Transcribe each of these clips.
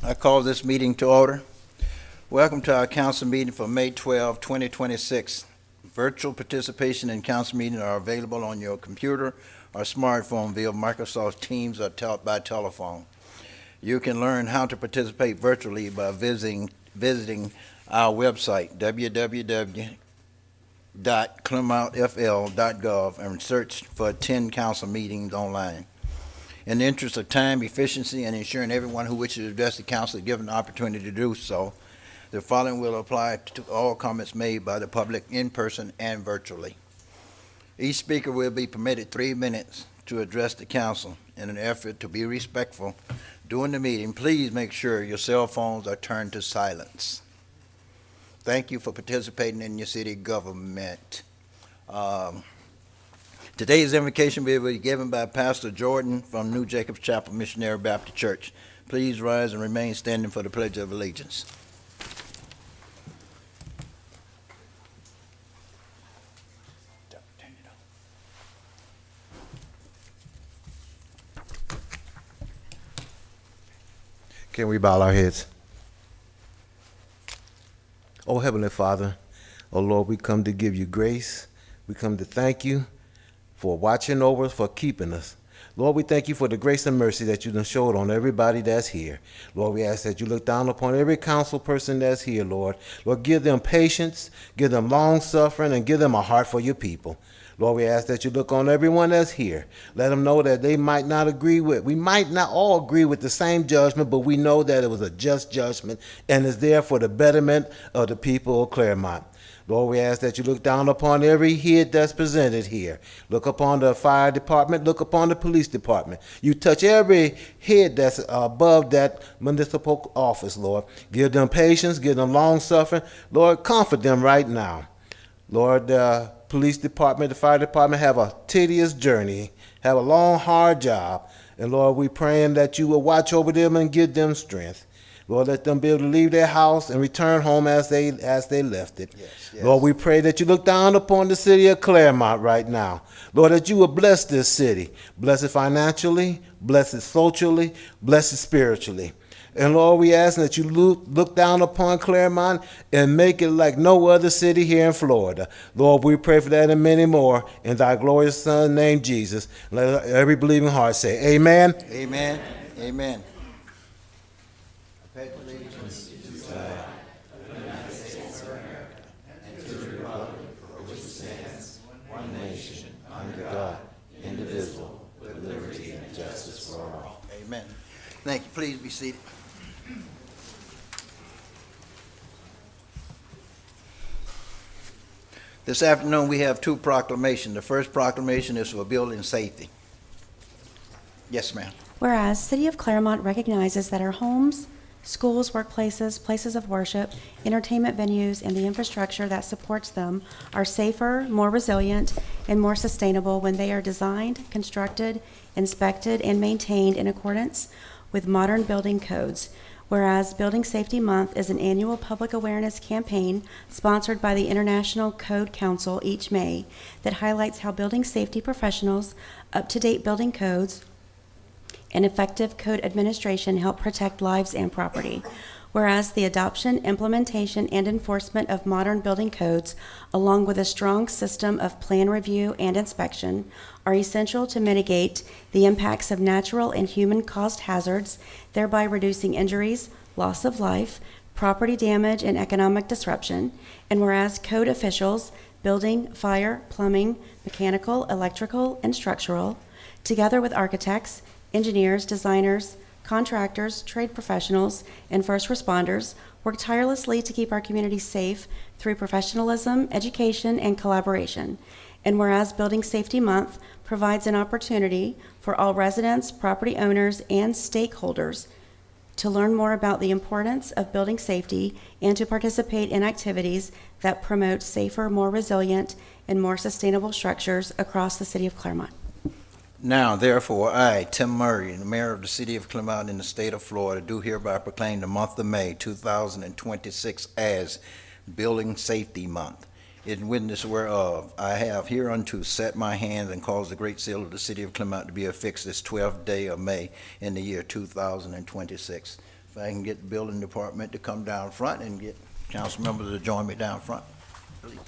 I call this meeting to order. Welcome to our council meeting for May 12, 2026. Virtual participation in council meetings are available on your computer or smartphone via Microsoft Teams or by telephone. You can learn how to participate virtually by visiting our website, www.clermontfl.gov, and search for 10 council meetings online. In the interest of time, efficiency, and ensuring everyone who wishes to address the council is given the opportunity to do so, the following will apply to all comments made by the public in person and virtually. Each speaker will be permitted 3 minutes to address the council. In an effort to be respectful during the meeting, please make sure your cell phones are turned to silence. Thank you for participating in your city government. Today's invocation will be given by Pastor Jordan from New Jacobs Chapel Missionary Baptist Church. Please rise and remain standing for the Pledge of Allegiance. Can we bow our heads? Oh, Heavenly Father, oh Lord, we come to give you grace. We come to thank you for watching over us, for keeping us. Lord, we thank you for the grace and mercy that you done showed on everybody that's here. Lord, we ask that you look down upon every council person that's here, Lord. Lord, give them patience, give them long suffering, and give them a heart for your people. Lord, we ask that you look on everyone that's here. Let them know that we might not all agree with the same judgment, but we know that it was a just judgment and is there for the betterment of the people of Clermont. Lord, we ask that you look down upon every head that's presented here. Look upon the fire department, look upon the police department. You touch every head that's above that municipal office, Lord. Give them patience, give them long suffering. Lord, comfort them right now. Lord, the police department, the fire department have a tedious journey, have a long, hard job. And Lord, we praying that you will watch over them and give them strength. Lord, let them be able to leave their house and return home as they left it. Yes. Lord, we pray that you look down upon the city of Clermont right now. Lord, that you will bless this city. Bless it financially, bless it socially, bless it spiritually. And Lord, we ask that you look down upon Clermont and make it like no other city here in Florida. Lord, we pray for that and many more. In thy glorious Son, named Jesus. Let every believing heart say, amen. Amen. Amen. Pledge allegiance to the flag of the United States of America and to the republic for which it stands, one nation, under God, indivisible, with liberty and justice for all. Amen. Thank you. Please be seated. This afternoon we have two proclamations. The first proclamation is for building safety. Yes, ma'am. Whereas City of Clermont recognizes that our homes, schools, workplaces, places of worship, entertainment venues, and the infrastructure that supports them are safer, more resilient, and more sustainable when they are designed, constructed, inspected, and maintained in accordance with modern building codes. Whereas Building Safety Month is an annual public awareness campaign sponsored by the International Code Council each May that highlights how building safety professionals, up-to-date building codes, and effective code administration help protect lives and property. Whereas the adoption, implementation, and enforcement of modern building codes, along with a strong system of plan review and inspection, are essential to mitigate the impacts of natural and human-caused hazards, thereby reducing injuries, loss of life, property damage, and economic disruption. And whereas code officials, building, fire, plumbing, mechanical, electrical, and structural, together with architects, engineers, designers, contractors, trade professionals, and first responders work tirelessly to keep our communities safe through professionalism, education, and collaboration. And whereas Building Safety Month provides an opportunity for all residents, property owners, and stakeholders to learn more about the importance of building safety and to participate in activities that promote safer, more resilient, and more sustainable structures across the City of Clermont. Now, therefore, I, Tim Murray, the mayor of the city of Clermont in the state of Florida, do hereby proclaim the month of May 2026 as Building Safety Month. In witness whereof, I have hereunto set my hand and caused the great seal of the city of Clermont to be affixed this 12th day of May in the year 2026. If I can get the building department to come down front and get council members to join me down front, please.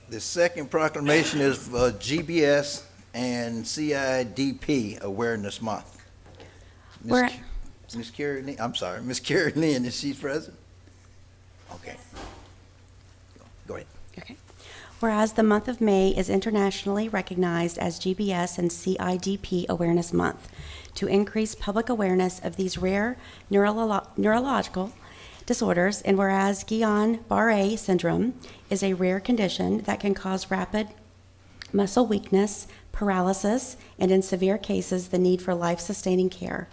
The second proclamation is for GBS and CIDP Awareness Month. Where- Ms. Carrie Lynn, I'm sorry, Ms. Carrie Lynn, is she present? Okay. Go ahead. Okay. Whereas the month of May is internationally recognized as GBS and CIDP Awareness Month to increase public awareness of these rare neurological disorders, and whereas Guillain-Barré syndrome is a rare condition that can cause rapid muscle weakness, paralysis, and in severe cases, the need for life-sustaining care.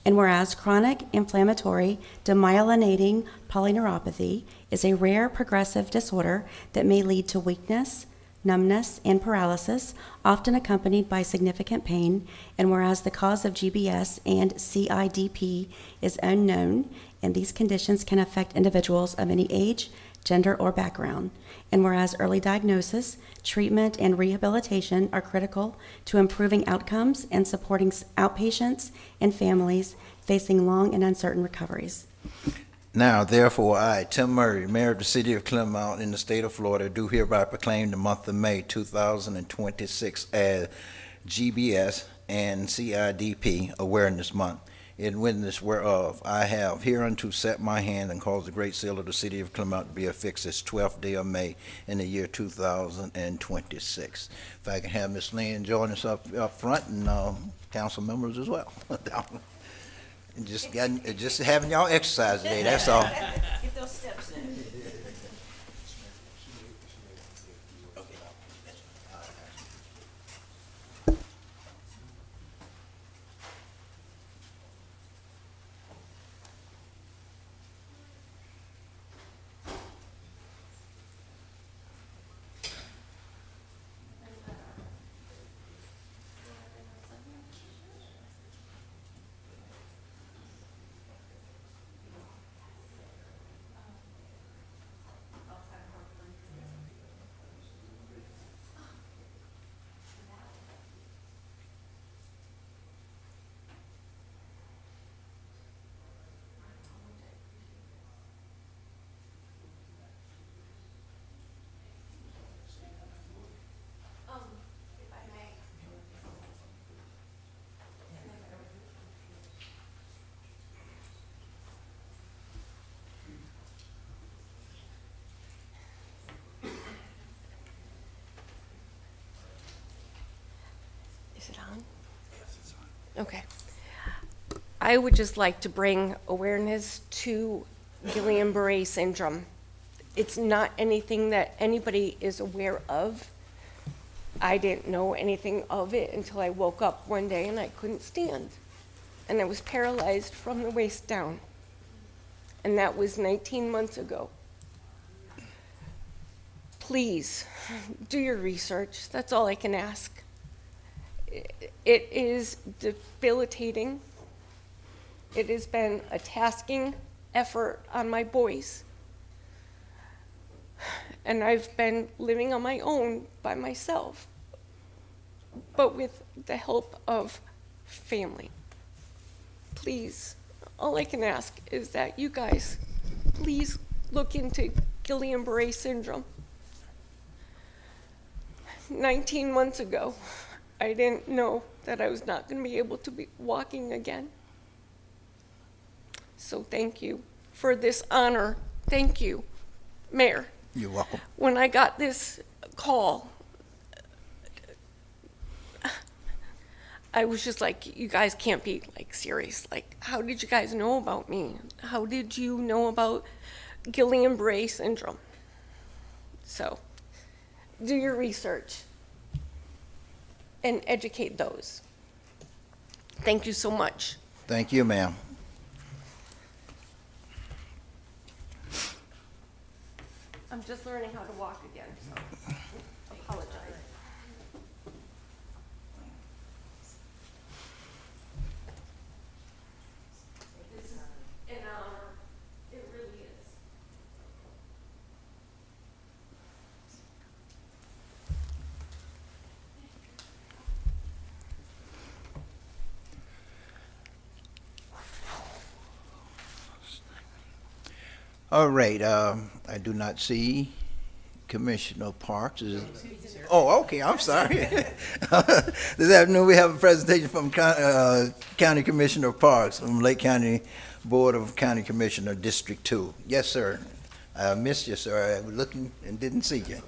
And whereas chronic inflammatory demyelinating polyneuropathy is a rare progressive disorder that may lead to weakness, numbness, and paralysis, often accompanied by significant pain, and whereas the cause of GBS and CIDP is unknown, and these conditions can affect individuals of any age, gender, or background. And whereas early diagnosis, treatment, and rehabilitation are critical to improving outcomes and supporting outpatients and families facing long and uncertain recoveries. Now, therefore, I, Tim Murray, Mayor of the City of Clermont in the state of Florida, do hereby proclaim the month of May 2026 as GBS and CIDP Awareness Month. In witness whereof, I have hereunto set my hand and caused the great seal of the City of Clermont to be affixed this 12th day of May in the year 2026. If I can have Ms. Lynn join us up front, and council members as well. And just having y'all exercise today, that's all. Get those steps in. Is it on? Yes, it's on. Okay. I would just like to bring awareness to Guillain-Barré syndrome. It's not anything that anybody is aware of. I didn't know anything of it until I woke up one day and I couldn't stand. And I was paralyzed from the waist down. And that was 19 months ago. Please, do your research. That's all I can ask. It is debilitating. It has been a tasking effort on my voice. and I've been living on my own by myself, but with the help of family. Please, all I can ask is that you guys please look into Guillain-Barré syndrome. 19 months ago, I didn't know that I was not going to be able to be walking again. So thank you for this honor. Thank you, Mayor. You're welcome. When I got this call, I was just like, you guys can't be like serious. Like, how did you guys know about me? How did you know about Guillain-Barré syndrome? So, do your research and educate those. Thank you so much. Thank you, ma'am. I'm just learning how to walk again, so apologize. This is an honor. It really is. All right, I do not see Commissioner Parks. Oh, okay, I'm sorry. This afternoon, we have a presentation from County Commissioner Parks from Lake County Board of County Commissioner, District 2. Yes, sir. I missed you, sir. I was looking and didn't see you.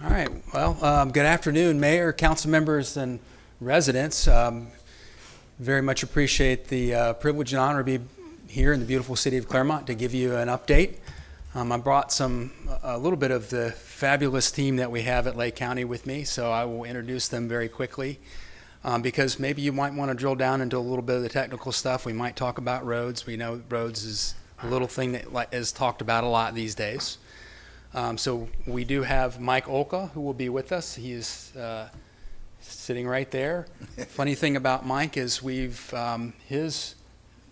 All right, well, good afternoon, Mayor, council members, and residents. Very much appreciate the privilege and honor to be here in the beautiful city of Clermont to give you an update. I brought a little bit of the fabulous team that we have at Lake County with me, so I will introduce them very quickly. Because maybe you might want to drill down into a little bit of the technical stuff. We might talk about roads. We know roads is a little thing that is talked about a lot these days. So we do have Mike Olka, who will be with us. He is sitting right there. Funny thing about Mike is his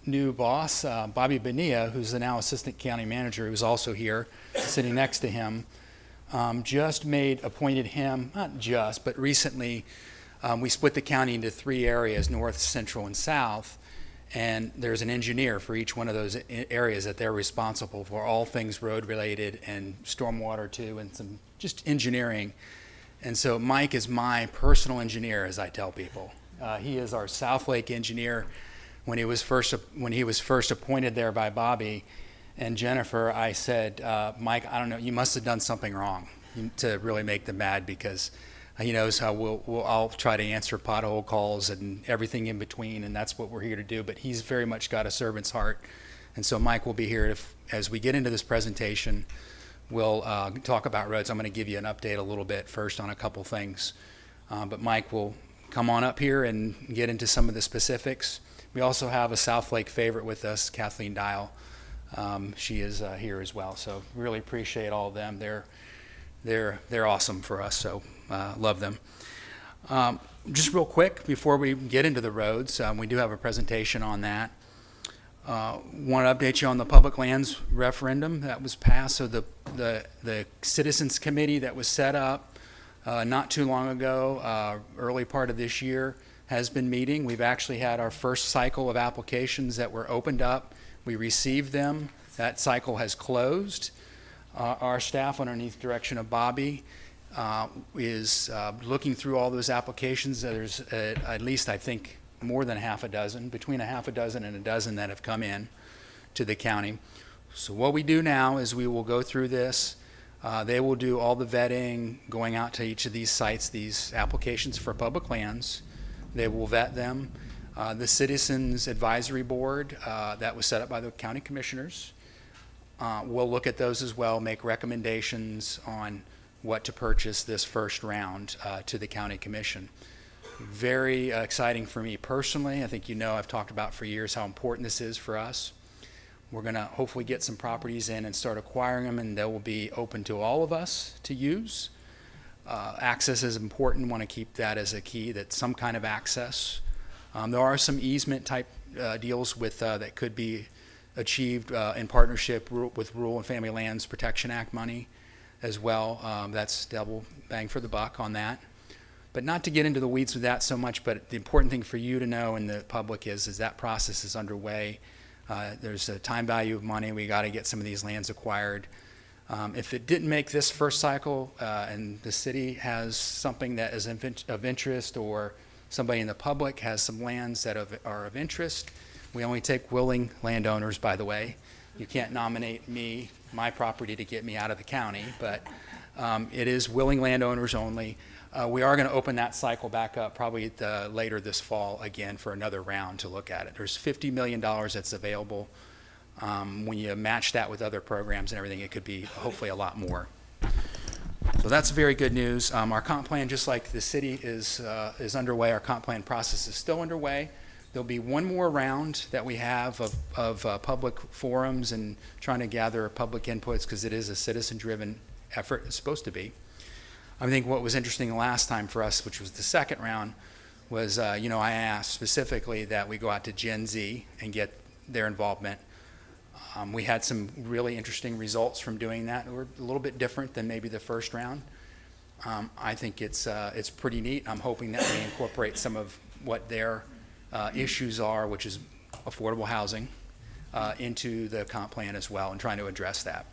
new boss, Bobby Bonilla, who's the now assistant county manager, who's also here, sitting next to him, appointed him, not just, but recently, we split the county into 3 areas, north, central, and south, and there's an engineer for each one of those areas that they're responsible for, all things road-related and stormwater too, and some just engineering. And so Mike is my personal engineer, as I tell people. He is our South Lake engineer. When he was first appointed there by Bobby and Jennifer, I said, Mike, I don't know, you must have done something wrong to really make them mad, because he knows how I'll try to answer pothole calls and everything in between, and that's what we're here to do. But he's very much got a servant's heart. And so Mike will be here as we get into this presentation. We'll talk about roads. I'm going to give you an update a little bit first on a couple things. But Mike will come on up here and get into some of the specifics. We also have a South Lake favorite with us, Kathleen Dial. She is here as well. So really appreciate all of them. They're awesome for us, so love them. Just real quick, before we get into the roads, we do have a presentation on that. Want to update you on the public lands referendum that was passed. So the citizens committee that was set up not too long ago, early part of this year, has been meeting. We've actually had our first cycle of applications that were opened up. We received them. That cycle has closed. Our staff, underneath direction of Bobby, is looking through all those applications. There's at least, I think, more than half a dozen, between a half a dozen and a dozen that have come in to the county. So what we do now is we will go through this. They will do all the vetting, going out to each of these sites, these applications for public lands. They will vet them. The Citizens Advisory Board that was set up by the county commissioners will look at those as well, make recommendations on what to purchase this first round to the county commission. Very exciting for me personally. I think I've talked about for years how important this is for us. We're going to hopefully get some properties in and start acquiring them, and they will be open to all of us to use. Access is important. Want to keep that as a key, that some kind of access. There are some easement type deals with that could be achieved in partnership with Rural and Family Lands Protection Act money as well. That's double bang for the buck on that. But not to get into the weeds with that so much, but the important thing for you to know and the public is that process is underway. There's a time value of money. We got to get some of these lands acquired. If it didn't make this first cycle and the city has something that is of interest, or somebody in the public has some lands that are of interest, we only take willing landowners, by the way. You can't nominate my property to get me out of the county, but it is willing landowners only. We are going to open that cycle back up probably later this fall again for another round to look at it. There's $50 million that's available. When you match that with other programs and everything, it could be hopefully a lot more. So that's very good news. Our comp plan, just like the city is underway, our comp plan process is still underway. There'll be one more round that we have of public forums and trying to gather public inputs, because it is a citizen-driven effort. It's supposed to be. I think what was interesting the last time for us, which was the second round, was, I asked specifically that we go out to Gen Z and get their involvement. We had some really interesting results from doing that. We're a little bit different than maybe the first round. I think it's pretty neat. I'm hoping that we incorporate some of what their issues are, which is affordable housing, into the comp plan as well, and trying to address that.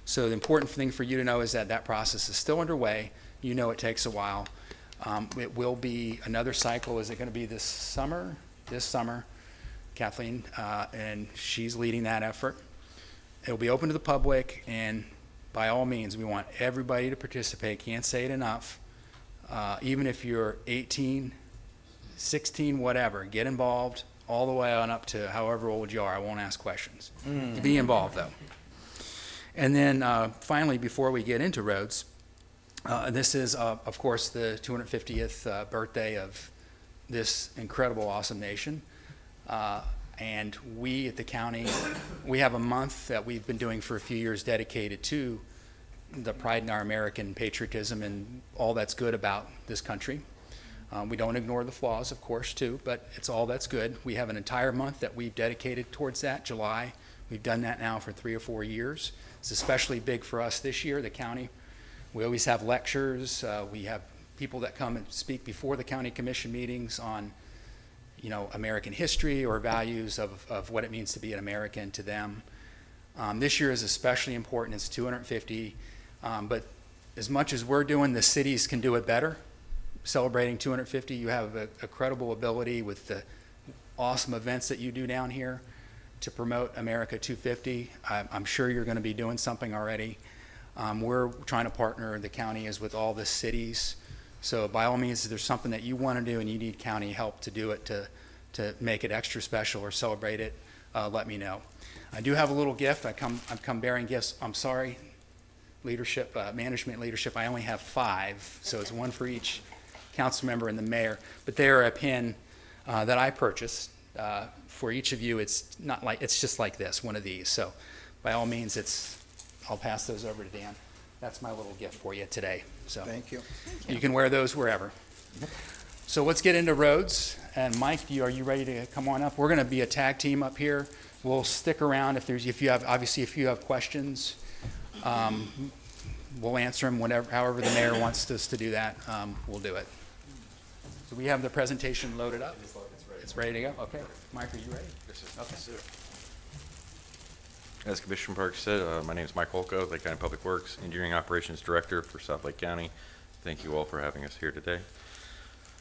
So the important thing for you to know is that process is still underway. You know it takes a while. It will be another cycle. Is it going to be this summer? This summer, Kathleen, and she's leading that effort. It'll be open to the public, and by all means, we want everybody to participate. Can't say it enough. Even if you're 18, 16, whatever, get involved all the way on up to however old you are. I won't ask questions. Be involved, though. And then finally, before we get into roads, this is, of course, the 250th birthday of this incredible, awesome nation. And we at the county, we have a month that we've been doing for a few years dedicated to the pride in our American patriotism and all that's good about this country. We don't ignore the flaws, of course, too, but it's all that's good. We have an entire month that we've dedicated towards that, July. We've done that now for 3 or 4 years. It's especially big for us this year, the county. We always have lectures. We have people that come and speak before the county commission meetings on, American history or values of what it means to be an American to them. This year is especially important. It's 250. But as much as we're doing, the cities can do it better. Celebrating 250, you have a credible ability with the awesome events that you do down here to promote America 250. I'm sure you're going to be doing something already. We're trying to partner, the county is, with all the cities. So by all means, if there's something that you want to do and you need county help to do it, to make it extra special or celebrate it, let me know. I do have a little gift. I've come bearing gifts. I'm sorry, leadership, management leadership. I only have 5, so it's one for each council member and the mayor. But they are a pin that I purchased for each of you. It's just like this, one of these. So by all means, I'll pass those over to Dan. That's my little gift for you today. So Thank you. you can wear those wherever. So let's get into roads. And Mike, are you ready to come on up? We're going to be a tag team up here. We'll stick around if you have questions. We'll answer them however the mayor wants us to do that. We'll do it. So we have the presentation loaded up. It's ready to go. Okay, Mike, are you ready? Okay. As Commissioner Parks said, my name is Mike Holko, Lake County Public Works Engineering Operations Director for South Lake County. Thank you all for having us here today.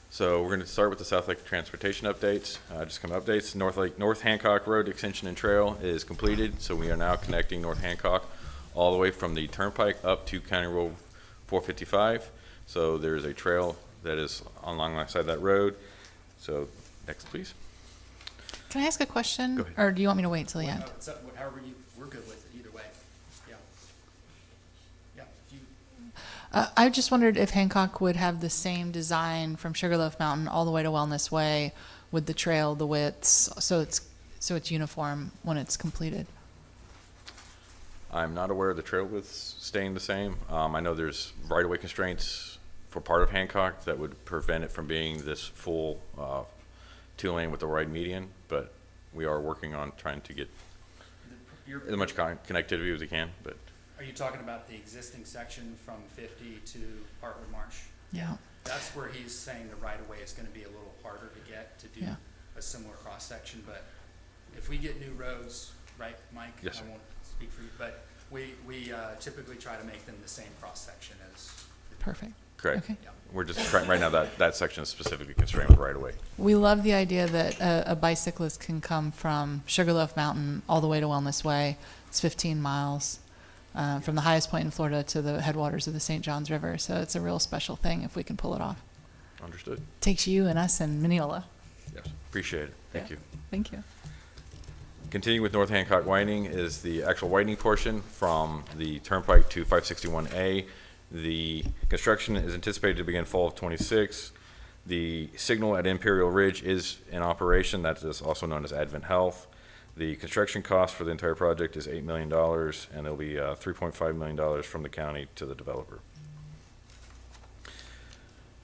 So we're going to start with the South Lake transportation updates. Just some updates. North Hancock Road Extension and Trail is completed, so we are now connecting North Hancock all the way from the Turnpike up to County Road 455. So there's a trail that is alongside that road. So next, please. Can I ask a question? Go ahead. Or do you want me to wait till the end? We're good with it either way. Yeah. Yeah. If you, I just wondered if Hancock would have the same design from Sugarloaf Mountain all the way to Wellness Way with the trail, the widths, so it's uniform when it's completed. I'm not aware of the trail widths staying the same. I know there's right-of-way constraints for part of Hancock that would prevent it from being this full 2-lane with the wide median, but we are working on trying to get You're- as much connectivity as we can, but Are you talking about the existing section from 50 to Hartwood Marsh? Yeah. That's where he's saying the right-of-way is gonna be a little harder to get to do Yeah. a similar cross-section, but if we get new roads, right, Mike? Yes, sir. I won't speak for you, but we typically try to make them the same cross-section as. Perfect. correct. Okay. We're just trying, right now, that section is specifically constrained with right away. We love the idea that a bicyclist can come from Sugarloaf Mountain all the way to Wellness Way. It's 15 miles from the highest point in Florida to the headwaters of the St. Johns River. So it's a real special thing if we can pull it off. Understood? Takes you and us and Mineola. Yes, appreciate it. Thank Yeah. you. Thank you. Continuing with North Hancock widening is the actual widening portion from the Turnpike to 561A. The construction is anticipated to begin fall of '26. The signal at Imperial Ridge is in operation. That is also known as Advent Health. The construction cost for the entire project is $8 million, and there'll be $3.5 million from the county to the developer.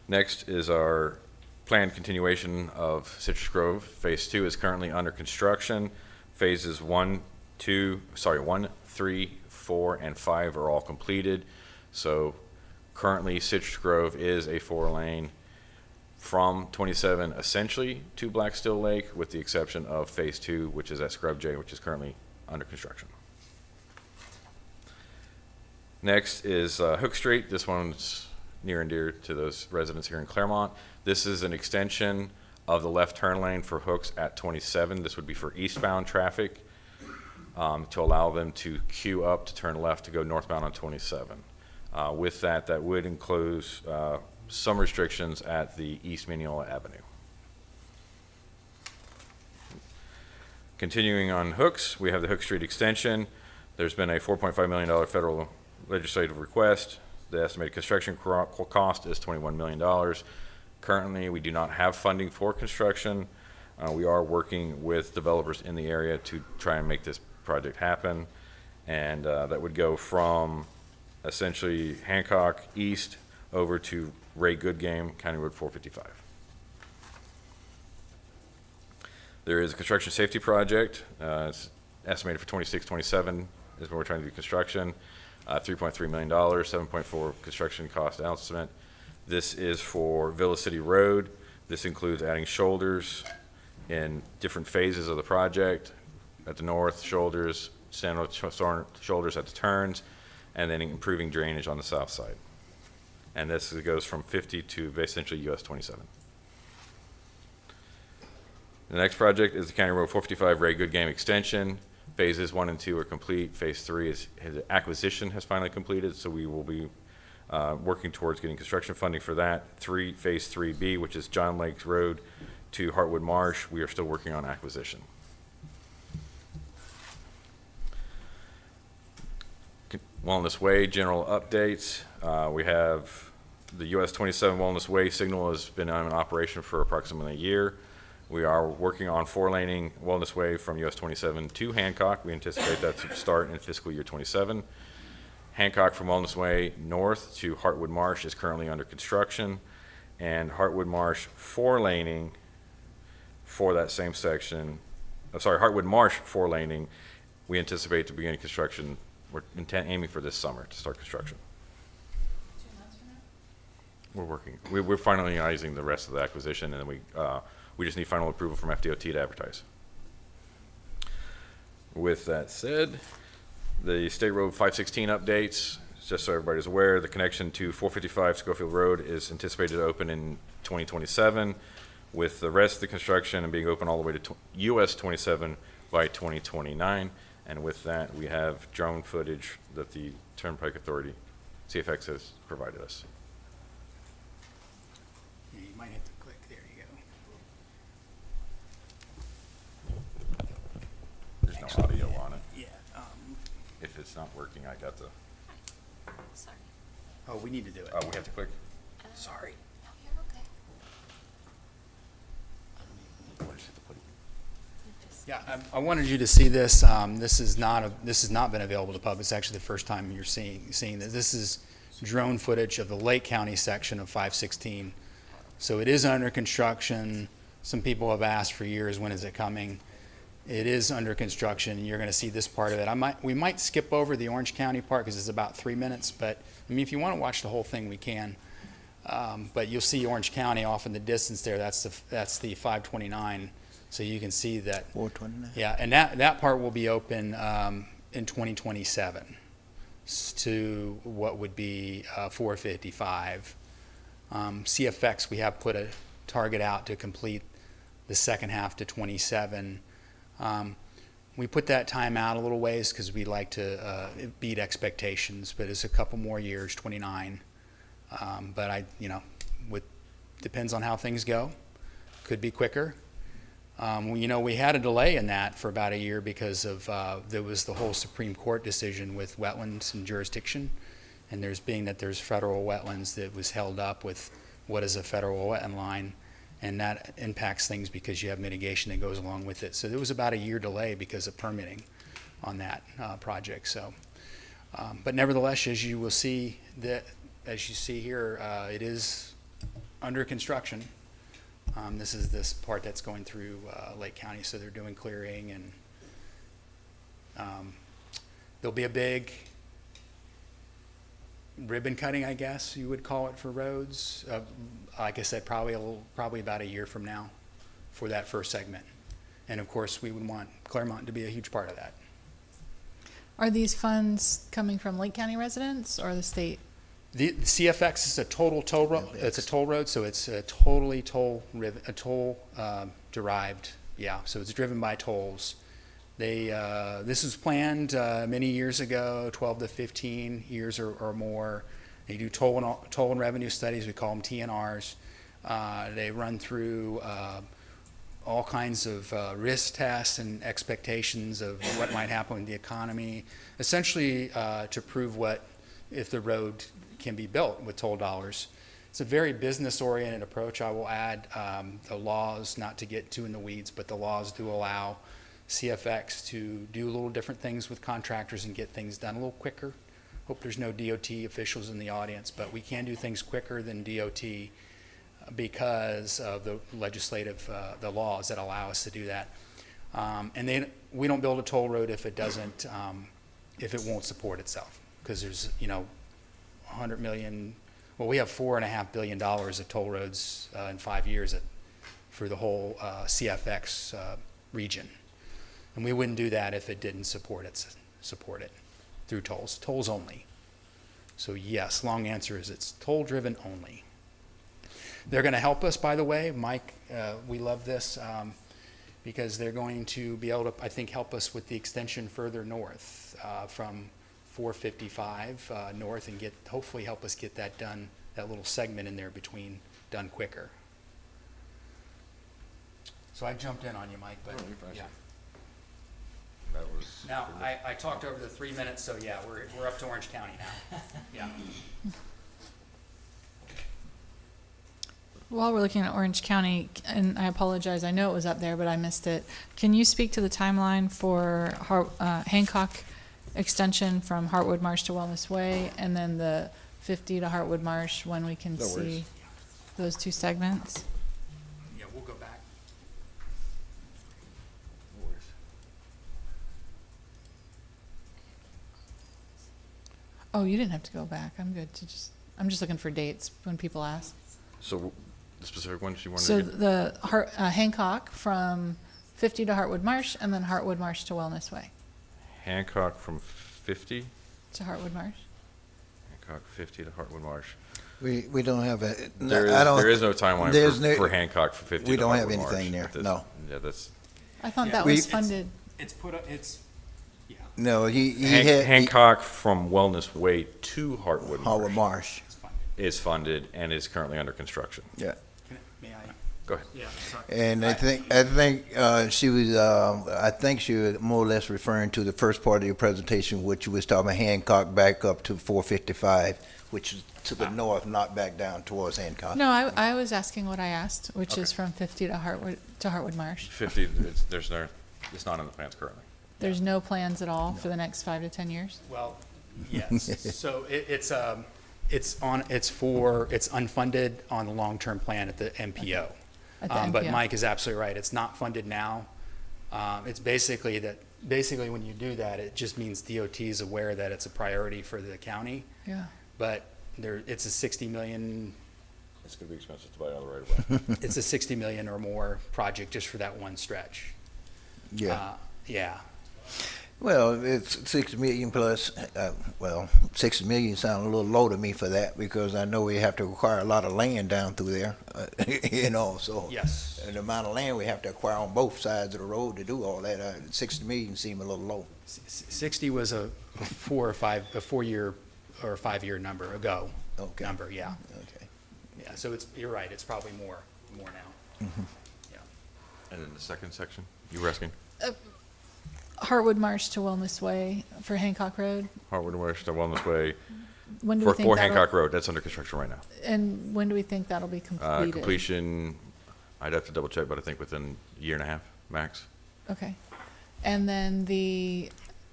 Next is our planned continuation of Citrus Grove. Phase 2 is currently under construction. Phases 1, 3, 4, and 5 are all completed. So currently Citrus Grove is a 4-lane from 27 essentially to Blackstill Lake, with the exception of Phase 2, which is at Scrub J, which is currently under construction. Next is Hook Street. This one's near and dear to those residents here in Clermont. This is an extension of the left turn lane for Hooks at 27. This would be for eastbound traffic to allow them to queue up to turn left to go northbound on 27. With that, that would include some restrictions at the East Mineola Avenue. Continuing on Hooks, we have the Hook Street extension. There's been a $4.5 million federal legislative request. The estimated construction cost is $21 million. Currently, we do not have funding for construction. We are working with developers in the area to try and make this project happen. And that would go from essentially Hancock East over to Ray Goodgame, County Road 455. There is a construction safety project. It's estimated for 26, 27 is when we're trying to do construction. $3.3 million, 7.4 construction cost estimate. This is for Villa City Road. This includes adding shoulders in different phases of the project. At the north, shoulders, center shoulders at the turns, and then improving drainage on the south side. And this goes from 50 to essentially US 27. The next project is the County Road 455 Ray Goodgame Extension. Phases 1 and 2 are complete. Phase 3 is acquisition has finally completed, so we will be working towards getting construction funding for that. Phase 3B, which is John Lakes Road to Hartwood Marsh, we are still working on acquisition. Wellness Way general updates. We have the US 27 Wellness Way signal has been in operation for approximately a year. We are working on 4-laning Wellness Way from US 27 to Hancock. We anticipate that to start in fiscal year 27. Hancock from Wellness Way north to Hartwood Marsh is currently under construction, and Hartwood Marsh 4-laning for that same section, Hartwood Marsh 4-laning, we anticipate to begin construction. We're aiming for this summer to start construction. 2 months from now? We're working. We're finalizing the rest of the acquisition, and then we just need final approval from FDOT to advertise. With that said, the State Road 516 updates, just so everybody's aware, the connection to 455 Schofield Road is anticipated to open in 2027, with the rest of the construction and being open all the way to US 27 by 2029. And with that, we have drone footage that the Turnpike Authority, CFX, has provided us. Yeah, you might have to click, there you go. There's no audio on it. Yeah, If it's not working, I got the, oh, we need to do it. oh, we have to click? Sorry. Yeah, I wanted you to see this. This has not been available to public. It's actually the first time you're seeing this. This is drone footage of the Lake County section of 516. So it is under construction. Some people have asked for years, when is it coming? It is under construction, and you're going to see this part of it. We might skip over the Orange County part because it's about 3 minutes, but, I mean, if you want to watch the whole thing, we can. But you'll see Orange County off in the distance there. That's the 529, so you can see that. 429. Yeah, and that part will be open in 2027 to what would be 455. CFX, we have put a target out to complete the second half to 27. We put that time out a little ways because we like to beat expectations, but it's a couple more years, 29. But depends on how things go. Could be quicker. We had a delay in that for about a year because of there was the whole Supreme Court decision with wetlands and jurisdiction, and there's federal wetlands that was held up with what is a federal wetland line, and that impacts things because you have mitigation that goes along with it. So there was about a year delay because of permitting on that project. So, but nevertheless, as you see here, it is under construction. This is this part that's going through Lake County, so they're doing clearing, and there'll be a big ribbon cutting, I guess you would call it, for roads. Like I said, probably about a year from now for that first segment. And of course, we would want Clermont to be a huge part of that. Are these funds coming from Lake County residents or the state? The CFX is a total toll road. It's a toll road, so it's a totally toll derived. Yeah, so it's driven by tolls. This was planned many years ago, 12 to 15 years or more. They do toll and revenue studies. We call them TNRs. They run through all kinds of risk tests and expectations of what might happen with the economy, essentially to prove if the road can be built with toll dollars. It's a very business-oriented approach. I will add the laws, not to get too in the weeds, but the laws do allow CFX to do a little different things with contractors and get things done a little quicker. Hope there's no DOT officials in the audience, but we can do things quicker than DOT because of the legislative, the laws that allow us to do that. And then we don't build a toll road if it won't support itself, because there's, 100 million, well, we have $4.5 billion of toll roads in 5 years for the whole CFX region. And we wouldn't do that if it didn't support it through tolls only. So yes, long answer is it's toll driven only. They're going to help us, by the way, Mike, we love this because they're going to be able to, I think, help us with the extension further north from 455 north and hopefully help us get that done, that little segment in there done quicker. So I jumped in on you, Mike, but yeah. That was. Now, I talked over the 3 minutes, so yeah, we're up to Orange County now. Yeah. While we're looking at Orange County, and I apologize, I know it was up there, but I missed it. Can you speak to the timeline for Hancock extension from Heartwood Marsh to Wellness Way, and then the 50 to Heartwood Marsh, when we can see those two segments? Yeah, we'll go back. Oh, you didn't have to go back. I'm good I'm just looking for dates when people ask. So the specific ones you wanted So to get? the Hancock from 50 to Heartwood Marsh, and then Heartwood Marsh to Wellness Way. Hancock from 50, To Heartwood Marsh. Hancock 50 to Heartwood Marsh. We don't have a. There is no timeline for Hancock for 50 We to don't have Heartwood anything Marsh. there, no. Yeah, that's. I thought Yeah. that We- was funded. Yeah. No, he had. Hancock from Wellness Way to Heartwood Howard Marsh Marsh, It's funded. is funded and is currently under construction. yeah. May I? Go ahead. Yeah, sorry. And I think she was. I think she was more or less referring to the first part of your presentation, which was talking about Hancock back up to 455, which is to the north, not back down towards Hancock. No, I was asking what I asked, which is Okay. from 50 to Heartwood Marsh. 50, it's not in the plans currently. There's no plans at all for the next 5 to 10 years? Well, yes. So it's unfunded on the long-term plan at the MPO. At the But MPO. Mike is absolutely right. It's not funded now. It's basically when you do that, it just means DOT is aware that it's a priority for the county, Yeah. but it's a 60 million, It's gonna be expensive to buy all the right of way. it's a 60 million or more project just for that one stretch. Yeah. Yeah. Well, it's 6 million plus, 6 million sounds a little low to me for that, because I know we have to acquire a lot of land down through there, so. Yes. And the amount of land we have to acquire on both sides of the road to do all that, 60 million seem a little low. 60 was a 4-year or 5-year number ago. Okay. Number, yeah. Okay. Yeah, so you're right, it's probably more now. Yeah. And then the second section, you were asking? Hartwood Marsh to Wellness Way for Hancock Road. Hartwood Marsh to Wellness Way When do we think for that'll- Hancock Road, that's under construction right now. And when do we think that'll be completed? Completion, I'd have to double check, but I think within a year and a half, max. Okay. And then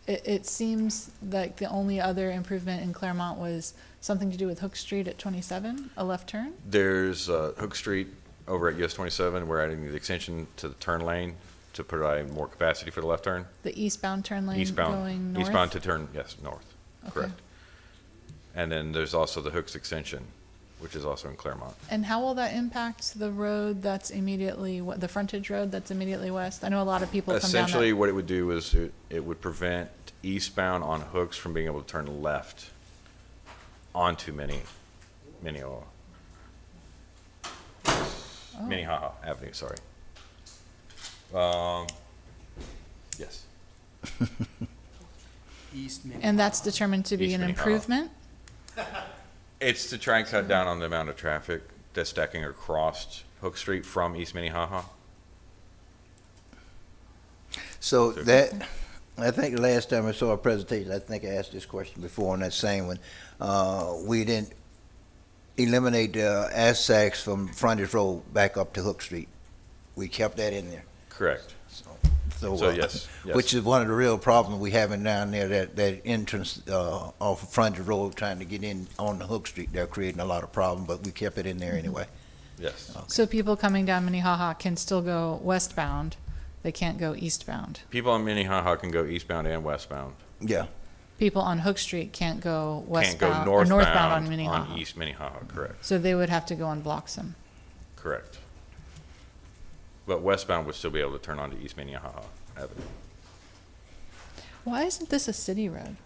it seems like the only other improvement in Clermont was something to do with Hook Street at 27, a left turn? There's Hook Street over at US 27, we're adding the extension to the turn lane to provide more capacity for the left turn. The eastbound turn lane going north? Eastbound to turn, yes, north, Okay. correct. And then there's also the Hooks extension, which is also in Clermont. And how will that impact the road that's immediately, the frontage road that's immediately west? I know a lot of people come down Essentially, that. what it would do is it would prevent eastbound on Hooks from being able to turn left onto Minnehaha Avenue, sorry. Yes, East Minnehaha. And that's determined to be East an Minnehaha. improvement? it's to try and cut down on the amount of traffic that's stacking across Hook Street from East Minnehaha. So that, I think the last time I saw a presentation, I think I asked this question before on that same one, we didn't eliminate the ASACs from frontage road back up to Hook Street. We kept that in there. Correct. So, So, yes, yes. Which is one of the real problems we having down there, that entrance, off of frontage road trying to get in on the Hook Street. They're creating a lot of problem, but we kept it in there anyway. Yes. So people coming down Minnehaha can still go westbound, they can't go eastbound. People on Minnehaha can go eastbound and westbound. Yeah. People on Hook Street can't go Can't westbound go or northbound northbound on on Minnehaha. East Minnehaha, correct, So they would have to go on Bloxham. correct. But westbound would still be able to turn onto East Minnehaha Avenue. Why isn't this a city road?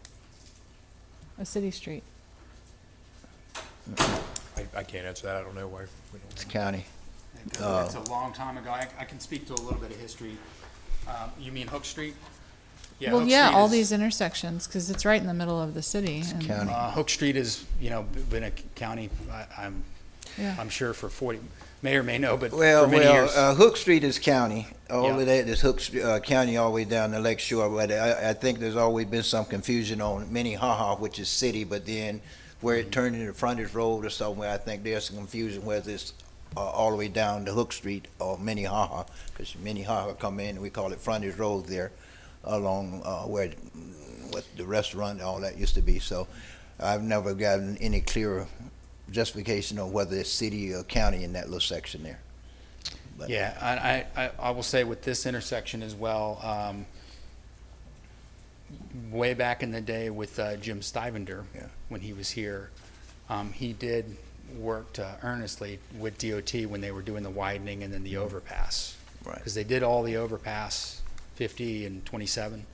A city street? I can't answer that. I don't know why. We It's don't. county. It's a long time ago. I can speak to a little bit of history. You mean Hook Street? Yeah, Well, Hook yeah, Street all is- these intersections, because it's right in the middle of the city. and- county. Hook Street has, been a county, Yeah. I'm sure for 40, may or may know, but Well, for many years. Hook Street is county. All Yeah. of that is county all the way down the Lake Shore. But I think there's always been some confusion on Minnehaha, which is city, but then where it turned into frontage road or somewhere, I think there's some confusion whether it's all the way down to Hook Street or Minnehaha, because Minnehaha come in, and we call it frontage road there along where what the restaurant, all that used to be. So I've never gotten any clearer justification on whether it's city or county in that little section there. But- Yeah, and I will say with this intersection as well, way back in the day with Jim Stivender, Yeah. when he was here, he did work earnestly with DOT when they were doing the widening and then the overpass. Right. Because they did all the overpass, 50 and 27,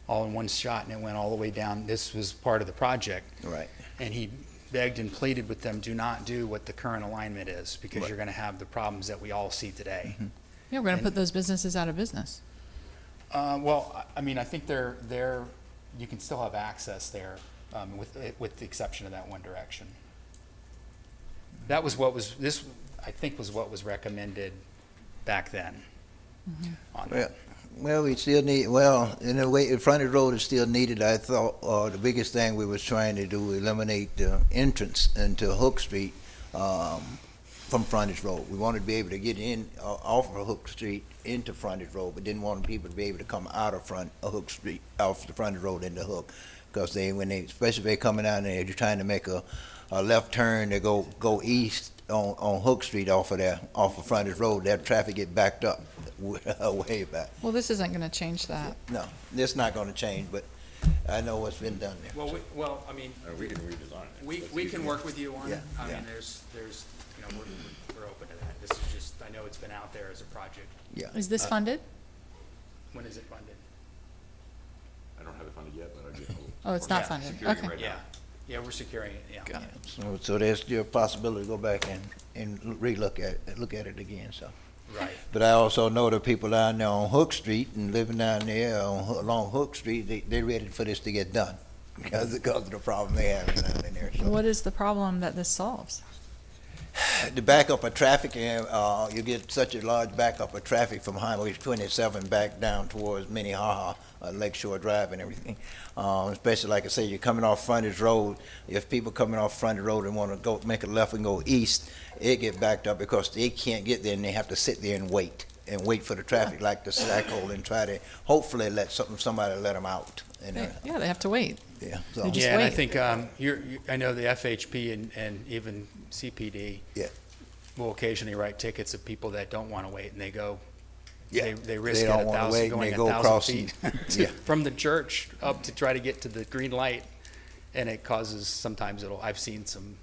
all in one shot, and it went all the way down. This was part of the project. Right. And he begged and pleaded with them, do not do what the current alignment is, because Right. you're going to have the problems that we all see today. Yeah, we're going to And- put those businesses out of business. Well, I mean, I think you can still have access there, with the exception of that one direction. That was I think was what was recommended back then. On that. Well, we still need, in a way, frontage road is still needed. I thought the biggest thing we was trying to do, eliminate the entrance into Hook Street from frontage road. We wanted to be able to get in off of Hook Street into frontage road, but didn't want people to be able to come out of Hook Street, off the frontage road into Hook. Because especially if they're coming out and they're trying to make a left turn to go east on Hook Street off of Frontage Road, that traffic get backed up way back. Well, this isn't going to change that. No, it's not gonna change, but I know what's been done there. Well, I mean, We can redesign it. we can work with you on it. Yeah, I yeah. mean, there's, you know, we're open to that. This is just, I know it's been out there as a project. Yeah. Is this funded? When is it funded? I don't have it funded yet, but I'll get. Oh, it's not Yeah, funded. securing it Okay. right now. Yeah, yeah, we're securing it, yeah. Got it. So there's still a possibility to go back and relook at it again, so. Right. But I also know the people down there on Hook Street and living down there along Hook Street, they're ready for this to get done because of the problem they have down in there, so. What is the problem that this solves? The backup of traffic, and you get such a large backup of traffic from Highway 27 back down towards Minnehaha, Lakeshore Drive and everything. Especially, like I say, you're coming off Frontage Road. If people coming off Frontage Road and want to go make a left and go east, it get backed up because they can't get there and they have to sit there and wait for the traffic like the cycle and try to hopefully somebody let them out. And, Yeah, they have to wait. yeah, so. They just Yeah, and I wait. think, I know the FHP and even CPD Yeah. will occasionally write tickets of people that don't want to wait, and they go, Yeah. they risk They it don't wanna wait, and going they a go 1,000 across feet yeah. from the church up to try to get to the green light, and it causes, sometimes I've seen some,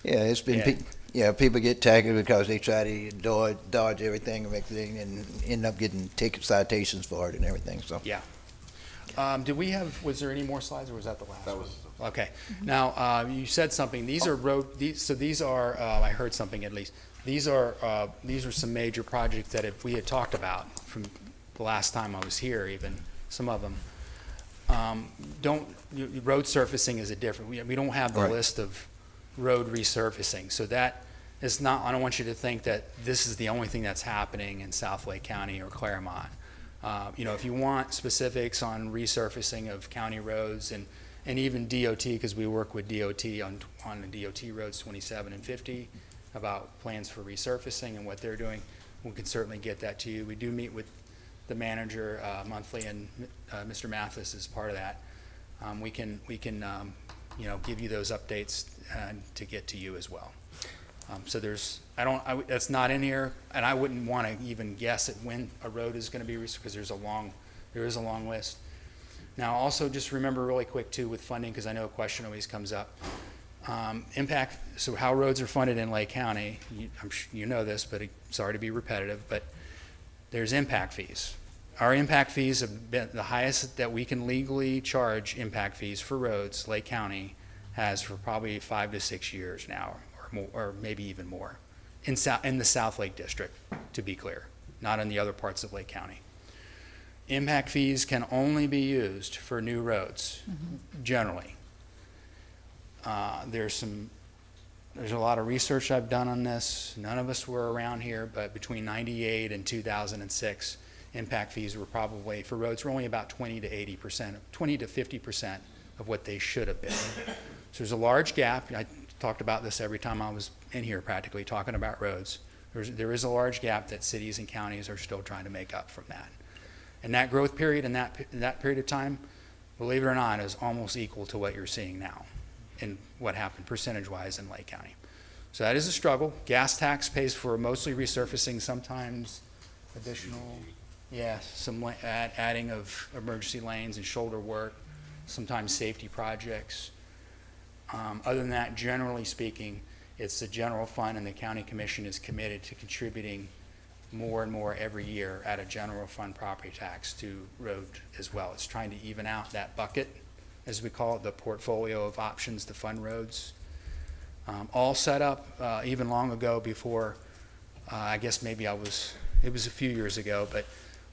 Yeah, it's been, Yeah. people get tackled because they try to dodge everything and everything and end up getting ticket citations for it and everything, so. yeah. Was there any more slides, or was that the last one? That was. Okay. Now, you said something, these are I heard something at least. These are some major projects that we had talked about from the last time I was here even, some of them. Road surfacing is a different, we don't have the Right. list of road resurfacing. So that is not, I don't want you to think that this is the only thing that's happening in South Lake County or Clermont. If you want specifics on resurfacing of county roads and even DOT, because we work with DOT on the DOT roads 27 and 50 about plans for resurfacing and what they're doing, we can certainly get that to you. We do meet with the manager monthly, and Mr. Mathis is part of that. We can give you those updates to get to you as well. So that's not in here, and I wouldn't want to even guess at when a road is going to be, because there is a long list. Now, also just remember really quick too with funding, because I know a question always comes up. Impact, so how roads are funded in Lake County, you know this, but sorry to be repetitive, but there's impact fees. Our impact fees have been the highest that we can legally charge impact fees for roads, Lake County has for probably 5 to 6 years now, or maybe even more, in the South Lake District, to be clear, not in the other parts of Lake County. Impact fees can only be used for new roads, generally. There's a lot of research I've done on this. None of us were around here, but between 98 and 2006, impact fees were probably, for roads, were only about 20 to 80%, 20 to 50% of what they should have been. So there's a large gap. I talked about this every time I was in here practically talking about roads. There is a large gap that cities and counties are still trying to make up from that. And that growth period in that period of time, believe it or not, is almost equal to what you're seeing now and what happened percentage-wise in Lake County. So that is a struggle. Gas tax pays for mostly resurfacing, sometimes additional, some adding of emergency lanes and shoulder work, sometimes safety projects. Other than that, generally speaking, it's the general fund, and the county commission is committed to contributing more and more every year at a general fund property tax to road as well. It's trying to even out that bucket, as we call it, the portfolio of options to fund roads. All set up even long ago before, I guess maybe it was a few years ago, but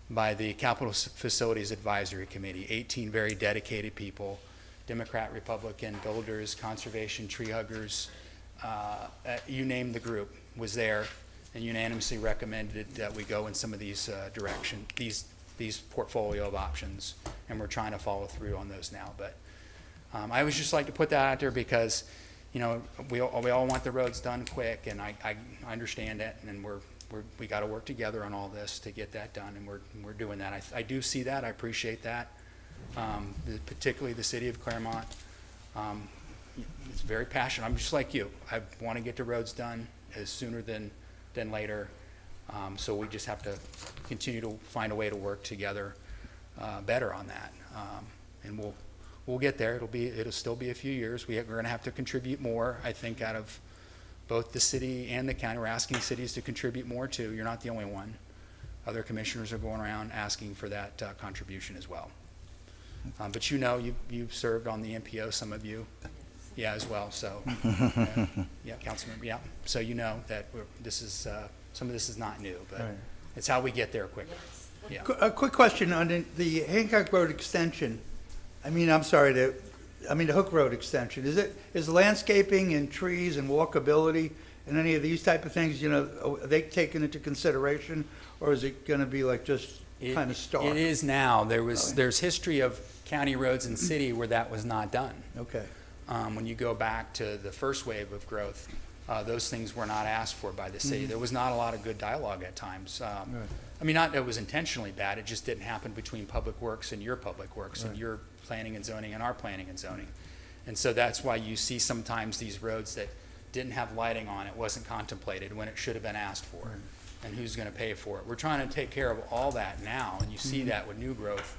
by the Capital Facilities Advisory Committee, 18 very dedicated people, Democrat, Republican, builders, conservation, tree huggers, you name the group, was there and unanimously recommended that we go in some of these these portfolio of options, and we're trying to follow through on those now. But I would just like to put that out there because, we all want the roads done quick, and I understand it, and we got to work together on all this to get that done, and we're doing that. I do see that. I appreciate that. Particularly the city of Clermont. It's very passionate. I'm just like you. I want to get the roads done as sooner than later. So we just have to continue to find a way to work together better on that. And we'll get there. It'll still be a few years. We're going to have to contribute more, I think, out of both the city and the county. We're asking cities to contribute more too. You're not the only one. Other commissioners are going around asking for that contribution as well. But you've served on the MPO, some of you, as well. So, Councilmember, So that some of this is not new, but Right. it's how we get there quicker. Yeah. A quick question on the Hancock Road extension. The Hook Road extension. Is landscaping and trees and walkability and any of these type of things, are they taken into consideration, or is it going to be like just kind of stark? It is now. There's history of county roads and city where that was not done. Okay. When you go back to the first wave of growth, those things were not asked for by the city. There was not a lot of good dialogue at times. Not that it was intentionally bad, it just didn't happen between Public Works and your Public Works and your planning and zoning and our planning and zoning. And so that's why you see sometimes these roads that didn't have lighting on it, wasn't contemplated when it should have been asked for. And who's going to pay for it? We're trying to take care of all that now, and you see that with new growth,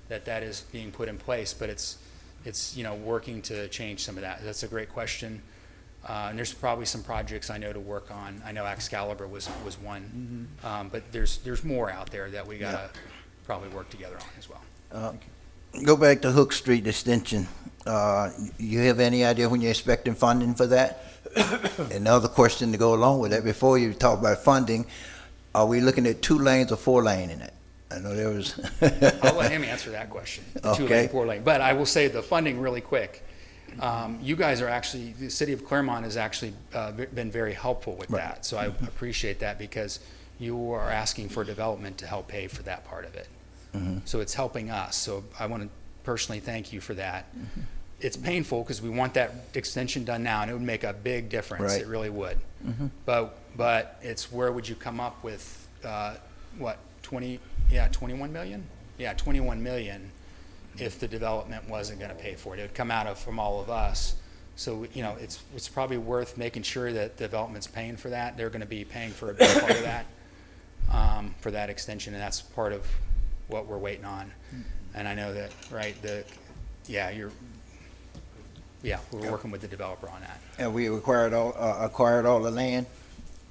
that is being put in place, but it's working to change some of that. That's a great question. And there's probably some projects I know to work on. I know Excalibur was one, but there's more out there that we gotta probably work together on as well. Go back to Hook Street extension. You have any idea when you're expecting funding for that? Another question to go along with that, before you talk about funding, are we looking at 2 lanes or 4 lane in it? I know there was. I'll let him answer that question, the 2-lane, 4-lane. But I will say the funding really quick. You guys are actually, the city of Clermont has actually been very helpful with that. So I appreciate that, because you are asking for development to help pay for that part of it. So it's helping us. So I want to personally thank you for that. It's painful because we want that extension done now, and it would make a big difference. Right. It really would. But it's where would you come up with, 21 million? Yeah, 21 million if the development wasn't going to pay for it. It would come out from all of us. So, it's probably worth making sure that development's paying for that. They're going to be paying for a big part of that, for that extension, and that's part of what we're waiting on. And I know that, right, we're working with the developer on that. Have we acquired all the land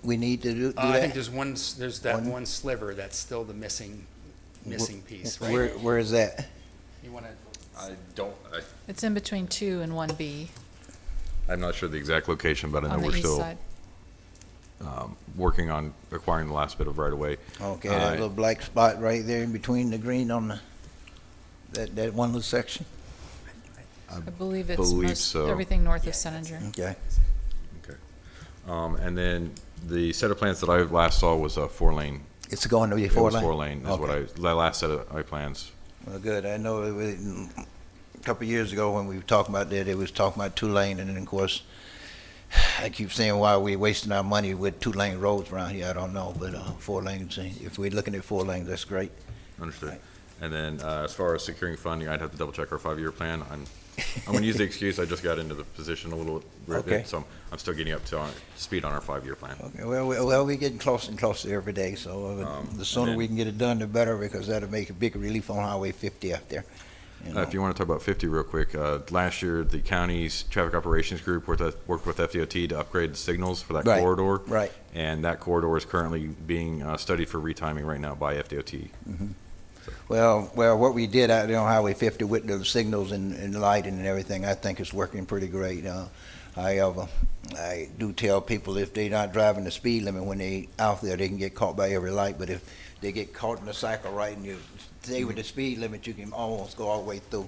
we need to do that? I think there's that one sliver that's still the missing piece, right? Where is that? You want to? It's in between 2 and 1B I'm not sure the exact location, but I know on the we're east still side. working on acquiring the last bit of right-of-way. Okay, that little black spot right there in between the green on that one little section? I believe it's believe so. everything north of Seninger. Okay. Okay. And then the set of plans that I last saw was a 4-lane. It's going to be It 4 was lane? 4-lane is what the last set of my plans. Well, good. I know a couple of years ago when we were talking about that, it was talking about 2 lane, and then of course, I keep saying why are we wasting our money with 2 lane roads around here, I don't know, but 4 lanes, if we're looking at 4 lanes, that's great. Understood. Right. And then as far as securing funding, I'd have to double check our 5-year plan. I'm going to use the excuse I just got into the position a little bit, Okay. so I'm still getting up to speed on our 5-year plan. Okay, well, we're getting closer and closer every day, so the sooner then- we can get it done, the better, because that'll make a big relief on Highway 50 out there. If you want to talk about 50 real quick, last year the county's traffic operations group worked with FDOT to upgrade the signals for that Right, corridor. right. And that corridor is currently being studied for retiming right now by FDOT. Well, what we did out there on Highway 50 with the signals and lighting and everything, I think it's working pretty great. However, I do tell people if they're not driving the speed limit when they out there, they can get caught by every light. But if they get caught in the cycle right and you stay with the speed limit, you can almost go all the way through.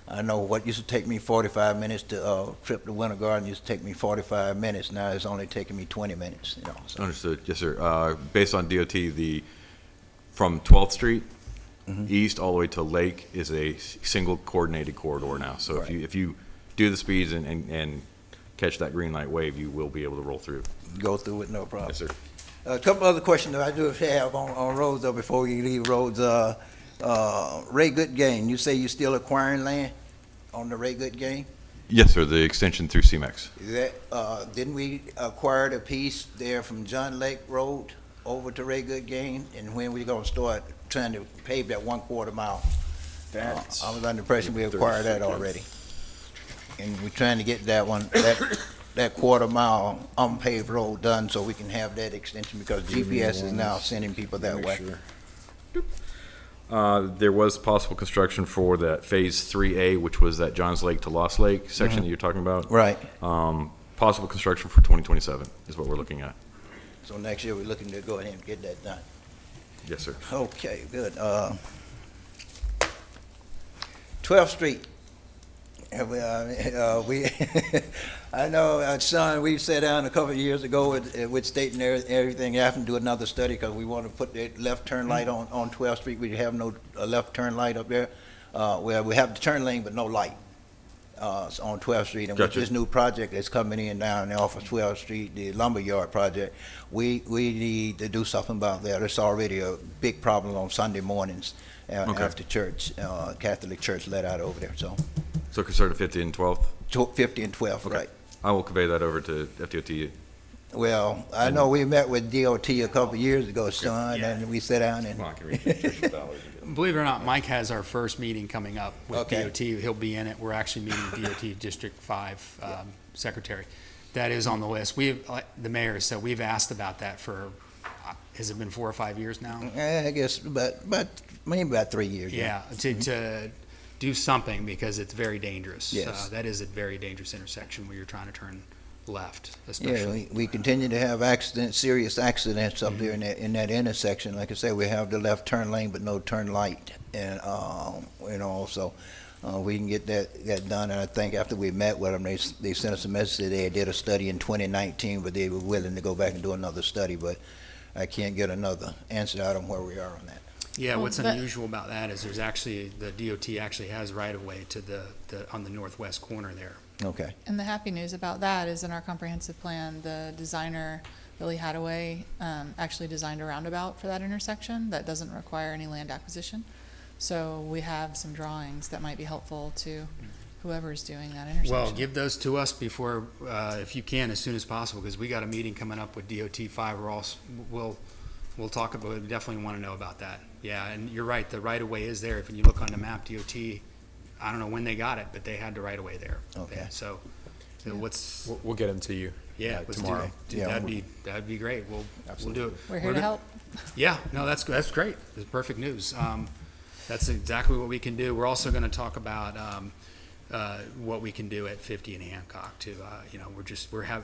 I know what used to take me 45 minutes to trip to Winter Garden used to take me 45 minutes. Now it's only taking me 20 minutes. So. Understood. Yes, sir. Based on DOT, from 12th Street east all the way to Lake is a single coordinated corridor now. So Right. if you do the speeds and catch that green light wave, you will be able to roll through. Go through it, no problem. Yes, sir. A couple other questions that I do have on roads, though, before we leave roads. Ray Good Game, you say you're still acquiring land on the Ray Good Game? Yes, sir, the extension through CMEX. Didn't we acquire the piece there from John Lake Road over to Ray Good Game? And when we gonna start trying to pave that 1/4 mile? I was under the impression we acquired that already. And we're trying to get that one, that 1/4 mile unpaved road done so we can have that extension because GPS is now sending people that way. There was possible construction for that Phase 3A, which was that Johns Lake to Lost Lake section that you're talking about. Right. Possible construction for 2027 is what we're looking at. So next year, we're looking to go ahead and get that done. Yes, sir. Okay, good. 12th Street. We, I know, Sean, we sat down a couple of years ago with state and everything, having to do another study because we want to put the left turn light on 12th Street. We have no left turn light up there. Where we have the turn lane but no light on 12th Street. And with Gotcha. this new project that's coming in down off of 12th Street, the lumberyard project, we need to do something about that. It's already a big problem on Sunday mornings Okay. after church, Catholic church let out over there. So So consider 50 and 12th. 50 and 12, Okay. right. I will convey that over to FDOT. Well, I know we met with DOT a couple of years ago, Sean, Yeah. and we sat down and. Believe it or not, Mike has our first meeting coming up with Okay. DOT. He'll be in it. We're actually meeting DOT District 5 secretary. That is on the list. Like the mayor said, we've asked about that for, has it been 4 or 5 years now? I guess, maybe about 3 years. Yeah, to do something because it's very dangerous. Yes. That is a very dangerous intersection where you're trying to turn left, Yeah, especially. we continue to have serious accidents up there in that intersection. Like I say, we have the left turn lane but no turn light, and so we can get that done. And I think after we met with them, they sent us a message that they did a study in 2019, but they were willing to go back and do another study. But I can't get another answer out of them where we are on that. Yeah, Well, what's that- unusual about that is there's actually, the DOT actually has right-of-way to on the northwest corner there. Okay. And the happy news about that is in our comprehensive plan, the designer, Billy Hadaway, actually designed a roundabout for that intersection that doesn't require any land acquisition. So we have some drawings that might be helpful to whoever's doing that intersection. Well, give those to us before, if you can, as soon as possible, because we got a meeting coming up with DOT 5. We'll talk about, we definitely want to know about that. Yeah, and you're right, the right-of-way is there. If you look on the map, DOT, I don't know when they got it, but they had the right-of-way there. Okay. So what's, We'll get them to you. yeah, let's do tomorrow. that. Yeah, That'd be great. We'll do it. We're here to help. Yeah, no, that's great. It's perfect news. That's exactly what we can do. We're also going to talk about what we can do at 50 in Hancock too.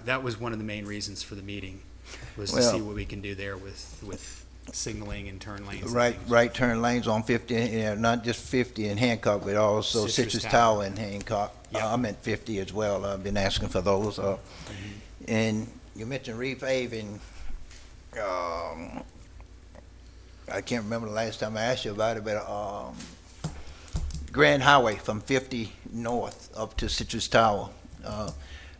That was one of the main reasons for the meeting, was to Well- see what we can do there with signaling and turn lanes. and Right, things. right turn lanes on 50, not just 50 in Hancock, but also Citrus Citrus Tower. Tower in Hancock. Yeah. I'm at 50 as well. I've been asking for those. And you mentioned repaving. I can't remember the last time I asked you about it, but Grand Highway from 50 north up to Citrus Tower.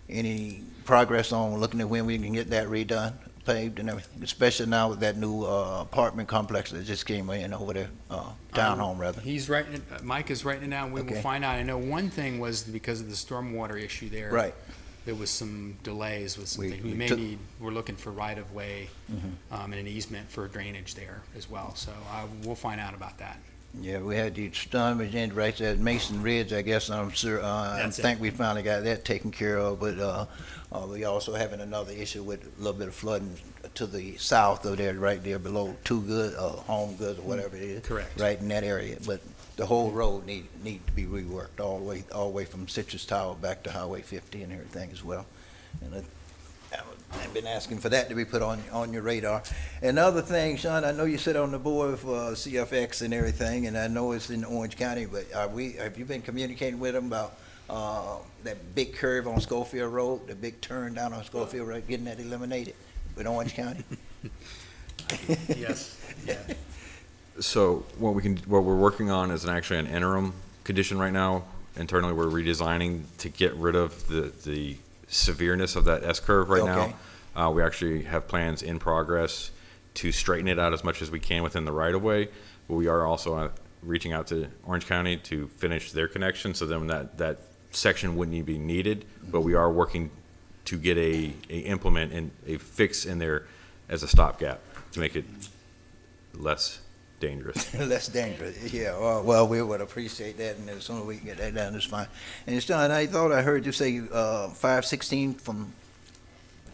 Any progress on looking at when we can get that redone, paved and everything, especially now with that new apartment complex that just came in over there, townhome rather. He's writing, Mike is writing it down. We will Okay. find out. I know one thing was because of the stormwater issue there. Right. There was some delays with some We- things. we We may took- need, we're looking for right-of-way and an easement for drainage there as well. So we'll find out about that. Yeah, we had the storm agenda right there at Mason Ridge, I guess, I'm sure, I That's it. think we finally got that taken care of, but, we also having another issue with a little bit of flooding to the south of there, right there below Too Good, Home Goods or whatever it is. Correct. Right in that area, but the whole road need to be reworked all the way from Citrus Tower back to Highway 50 and everything as well. And I've been asking for that to be put on your radar. Another thing, Sean, I know you sit on the board for CFX and everything, and I know it's in Orange County, but have you been communicating with them about that big curve on Schofield Road, the big turn down on Schofield Road, getting that eliminated with Orange County? Yes, yeah. So what we're working on is actually an interim condition right now. Internally, we're redesigning to get rid of the severeness of that S-curve right Okay. now. We actually have plans in progress to straighten it out as much as we can within the right-of-way. But we are also reaching out to Orange County to finish their connection, so then that section wouldn't even be needed, but we are working to get a implement and a fix in there as a stopgap to make it less dangerous. Less dangerous, yeah. Well, we would appreciate that, and as soon as we can get that done, it's fine. And still, and I thought I heard you say 516 from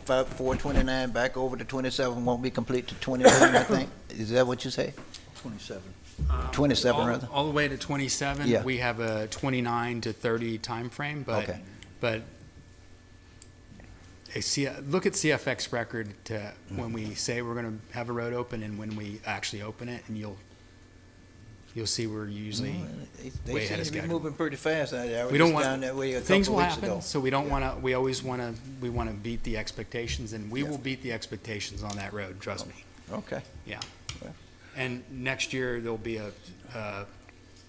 429 back over to 27 won't be complete to 29, I think. Is that what you say? 27. 27, rather? All the way to 27. Yeah. We have a 29 to 30 timeframe, Okay. but look at CFX record to when we say we're going to have a road open and when we actually open it, and you'll see we're usually They way ahead seem of to be schedule. moving pretty fast out there. I was We don't just want down that way a things couple will weeks happen, ago. so we don't want to. We always want to beat the expectations, and we Yeah. will beat the expectations on that road. Trust me. Okay. Yeah. Well. And next year there'll be a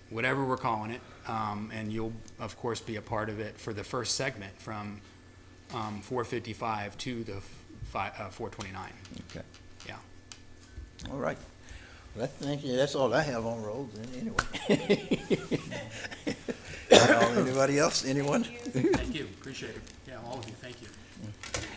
whatever we're calling it, and you'll of course be a part of it for the first segment from 455 to the 429. Okay. Yeah. All right. Well, thank you. That's all I have on roads anyway. Anybody else? Anyone? Thank you. Appreciate it. Yeah, all of you. Thank you.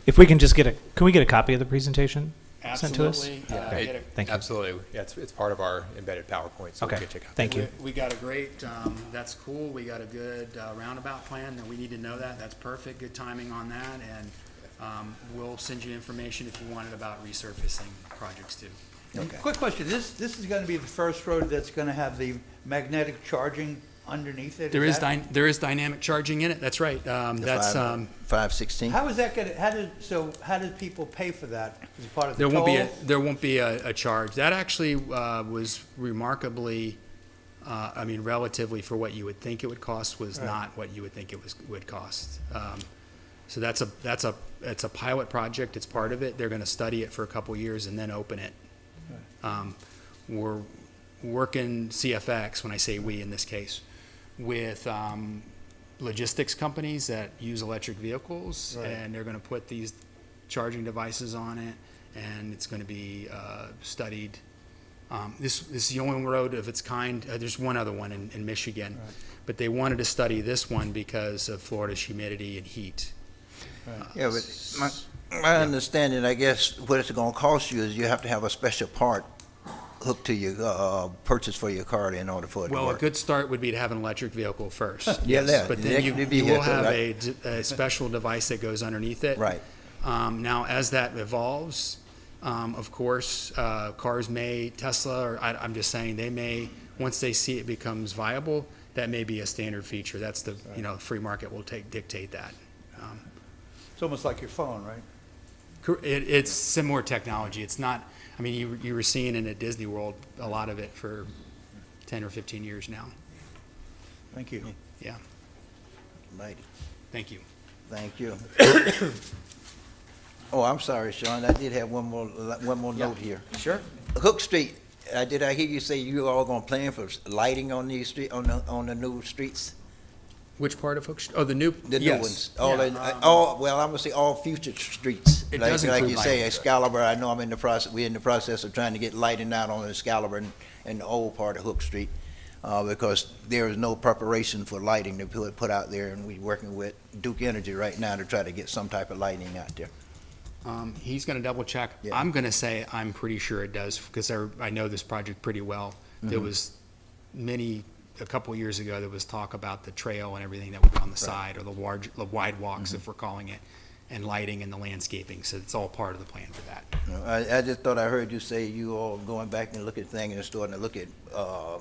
If we can just can we get a copy of the presentation sent to us? Absolutely. Okay. Get it. Thank you. Absolutely. Yeah, it's part of our embedded PowerPoint, so Okay, we'll get you a copy. thank you. We got a great, that's cool, we got a good roundabout plan, and we need to know that, that's perfect, good timing on that, and we'll send you information if you want it about resurfacing projects too. Okay. Quick question, this is gonna be the first road that's gonna have the magnetic charging underneath it? There is that- there is dynamic charging in it, that's right, that's, 516? How is that gonna, how did people pay for that? Is it part of the there toll? won't be a charge. That actually was remarkably, I mean, relatively for what you would think it would cost was Right. not what you would think it would cost. So it's a pilot project. It's part of it. They're going to study it for a couple years and then open it. We're working CFX, when I say we in this case, with logistics companies that use electric vehicles, Right. and they're going to put these charging devices on it, and it's going to be studied. This is the only road of its kind. There's one other one in Michigan, Right. but they wanted to study this one because of Florida's humidity and heat. Yeah, but my understanding, I guess, what it's gonna cost you is you have to have a special part hooked to your, purchase for your car in order for it to Well, a work. good start would be to have an electric vehicle first. Yeah, Yes, that- but then that you could be you will vehicle, have right. a special device that goes underneath it. Right. Now, as that evolves, of course, cars may, Tesla, or I'm just saying, they may, once they see it becomes viable, that may be a standard feature. That's the, free market will dictate that. It's almost like your phone, right? It's similar technology. It's not, I mean, you were seeing it at Disney World, a lot of it for 10 or 15 years now. Thank you. Yeah, Mighty. thank you. Thank you. Oh, I'm sorry, Sean, I did have one more note here. Sure. Hook Street, did I hear you say you all gonna plan for lighting on these street, on the new streets? Which part of Hook Street? Oh, the new? The new yes. ones? Yeah, Well, I'm gonna say all future streets. It Like- does Like include you say, lighting. Excalibur, I know we're in the process of trying to get lighting out on Excalibur and the old part of Hook Street, because there is no preparation for lighting to put out there, and we're working with Duke Energy right now to try to get some type of lighting out there. He's going to double check. Yeah. I'm going to say I'm pretty sure it does because I know this project pretty well. There was a couple of years ago, there was talk about the trail and everything that would be on the side, or the wide walks, if we're calling it, and lighting and the landscaping. So it's all part of the plan for that. I just thought I heard you say you all going back and look at things and starting to look at,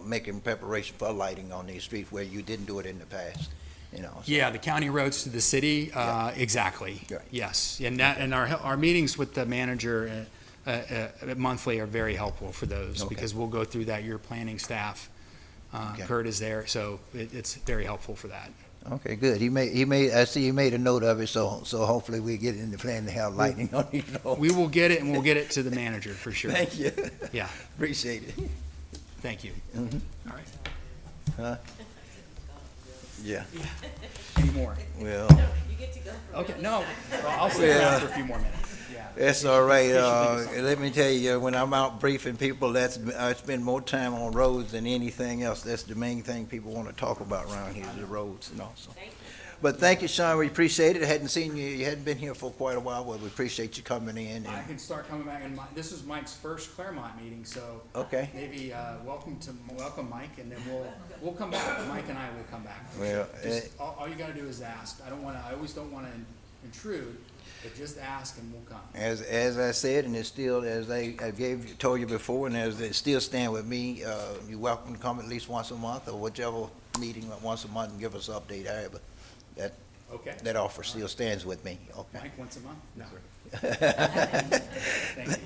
making preparation for lighting on these streets where you didn't do it in the past, so. Yeah, the county roads to the city, Yeah. exactly. Right. Yes, and our meetings with the manager monthly are very helpful for those, Okay. because we'll go through that, your planning staff. Okay. Kurt is there, so it's very helpful for that. Okay, good. I see he made a note of it, so hopefully we get in the plan to have lighting on these roads. We will get it, and we'll get it to the manager for sure. Thank you. Yeah, Appreciate it. thank you. Mhm. All right. Yeah, Any more? well, Okay, no, I'll stay around for a few more minutes. Yeah. that's all right. Let me tell you, when I'm out briefing people, I spend more time on roads than anything else. That's the main thing people want to talk about around here, is the roads and all. So, But thank you, Sean, we appreciate it. I hadn't seen you, you hadn't been here for quite a while, but we appreciate you coming in. I And can start coming back, and this is Mike's first Clermont meeting, so Okay. maybe welcome Mike, and then we'll come back. Mike and I will come back. Well, Just, all you gotta do is ask. I always don't wanna intrude, but just ask and we'll come. As I said, and it's still, as I told you before, and as it still stand with me, you're welcome to come at least once a month, or whichever meeting once a month, and give us an update, however. Okay? That offer still stands with me, okay? Mike, once a month? No. Thank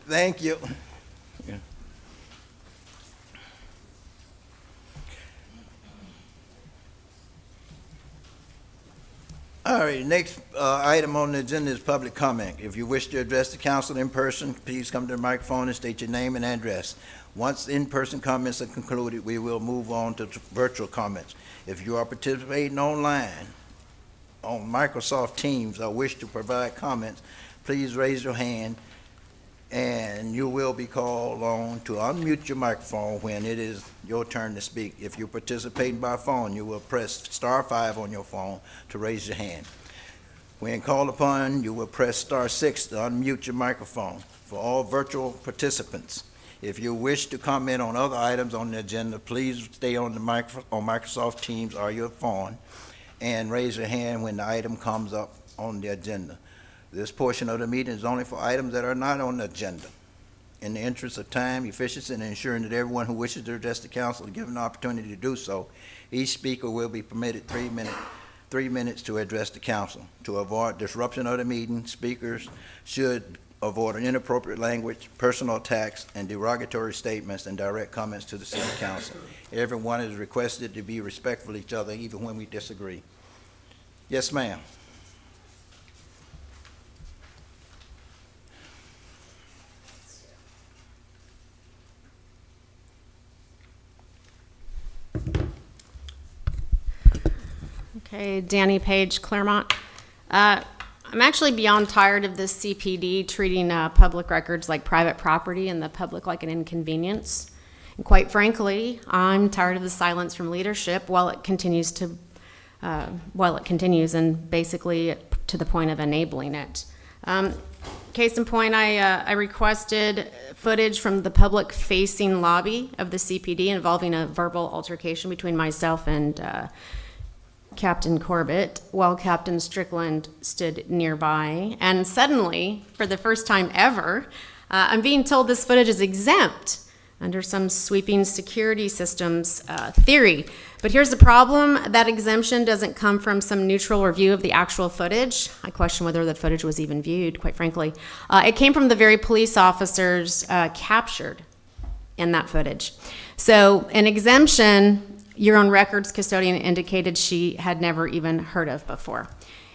Thank you. you. All right, next item on the agenda is public comment. If you wish to address the council in person, please come to the microphone and state your name and address. Once in-person comments are concluded, we will move on to virtual comments. If you are participating online on Microsoft Teams or wish to provide comments, please raise your hand and you will be called on to unmute your microphone when it is your turn to speak. If you're participating by phone, you will press *5 on your phone to raise your hand. When called upon, you will press *6 to unmute your microphone. For all virtual participants, if you wish to comment on other items on the agenda, please stay on the on Microsoft Teams or your phone and raise your hand when the item comes up on the agenda. This portion of the meeting is only for items that are not on the agenda. In the interest of time, efficiency, and ensuring that everyone who wishes to address the council is given an opportunity to do so, each speaker will be permitted 3 minutes to address the council. To avoid disruption of the meeting, speakers should avoid inappropriate language, personal attacks, and derogatory statements and direct comments to the city council. Everyone is requested to be respectful of each other, even when we disagree. Yes, ma'am. Okay, Danny Page, Clermont. I'm actually beyond tired of this CPD treating public records like private property and the public like an inconvenience. And quite frankly, I'm tired of the silence from leadership while it continues and basically to the point of enabling it. Case in point, I requested footage from the public-facing lobby of the CPD involving a verbal altercation between myself and Captain Corbett while Captain Strickland stood nearby. And suddenly, for the first time ever, I'm being told this footage is exempt under some sweeping security systems theory. But here's the problem. That exemption doesn't come from some neutral review of the actual footage. I question whether the footage was even viewed, quite frankly. It came from the very police officers captured in that footage. So an exemption, your own records custodian indicated she had never even heard of before.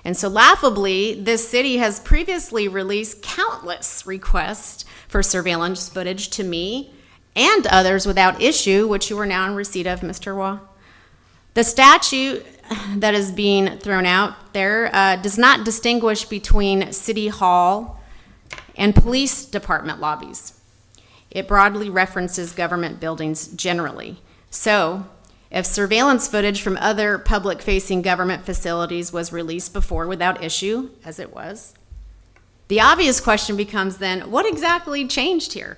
And so laughably, this city has previously released countless requests for surveillance footage to me and others without issue, which you are now in receipt of, Mr. Waugh. The statute that is being thrown out there does not distinguish between city hall and police department lobbies. It broadly references government buildings generally. So, if surveillance footage from other public-facing government facilities was released before without issue, as it was, the obvious question becomes then, what exactly changed here?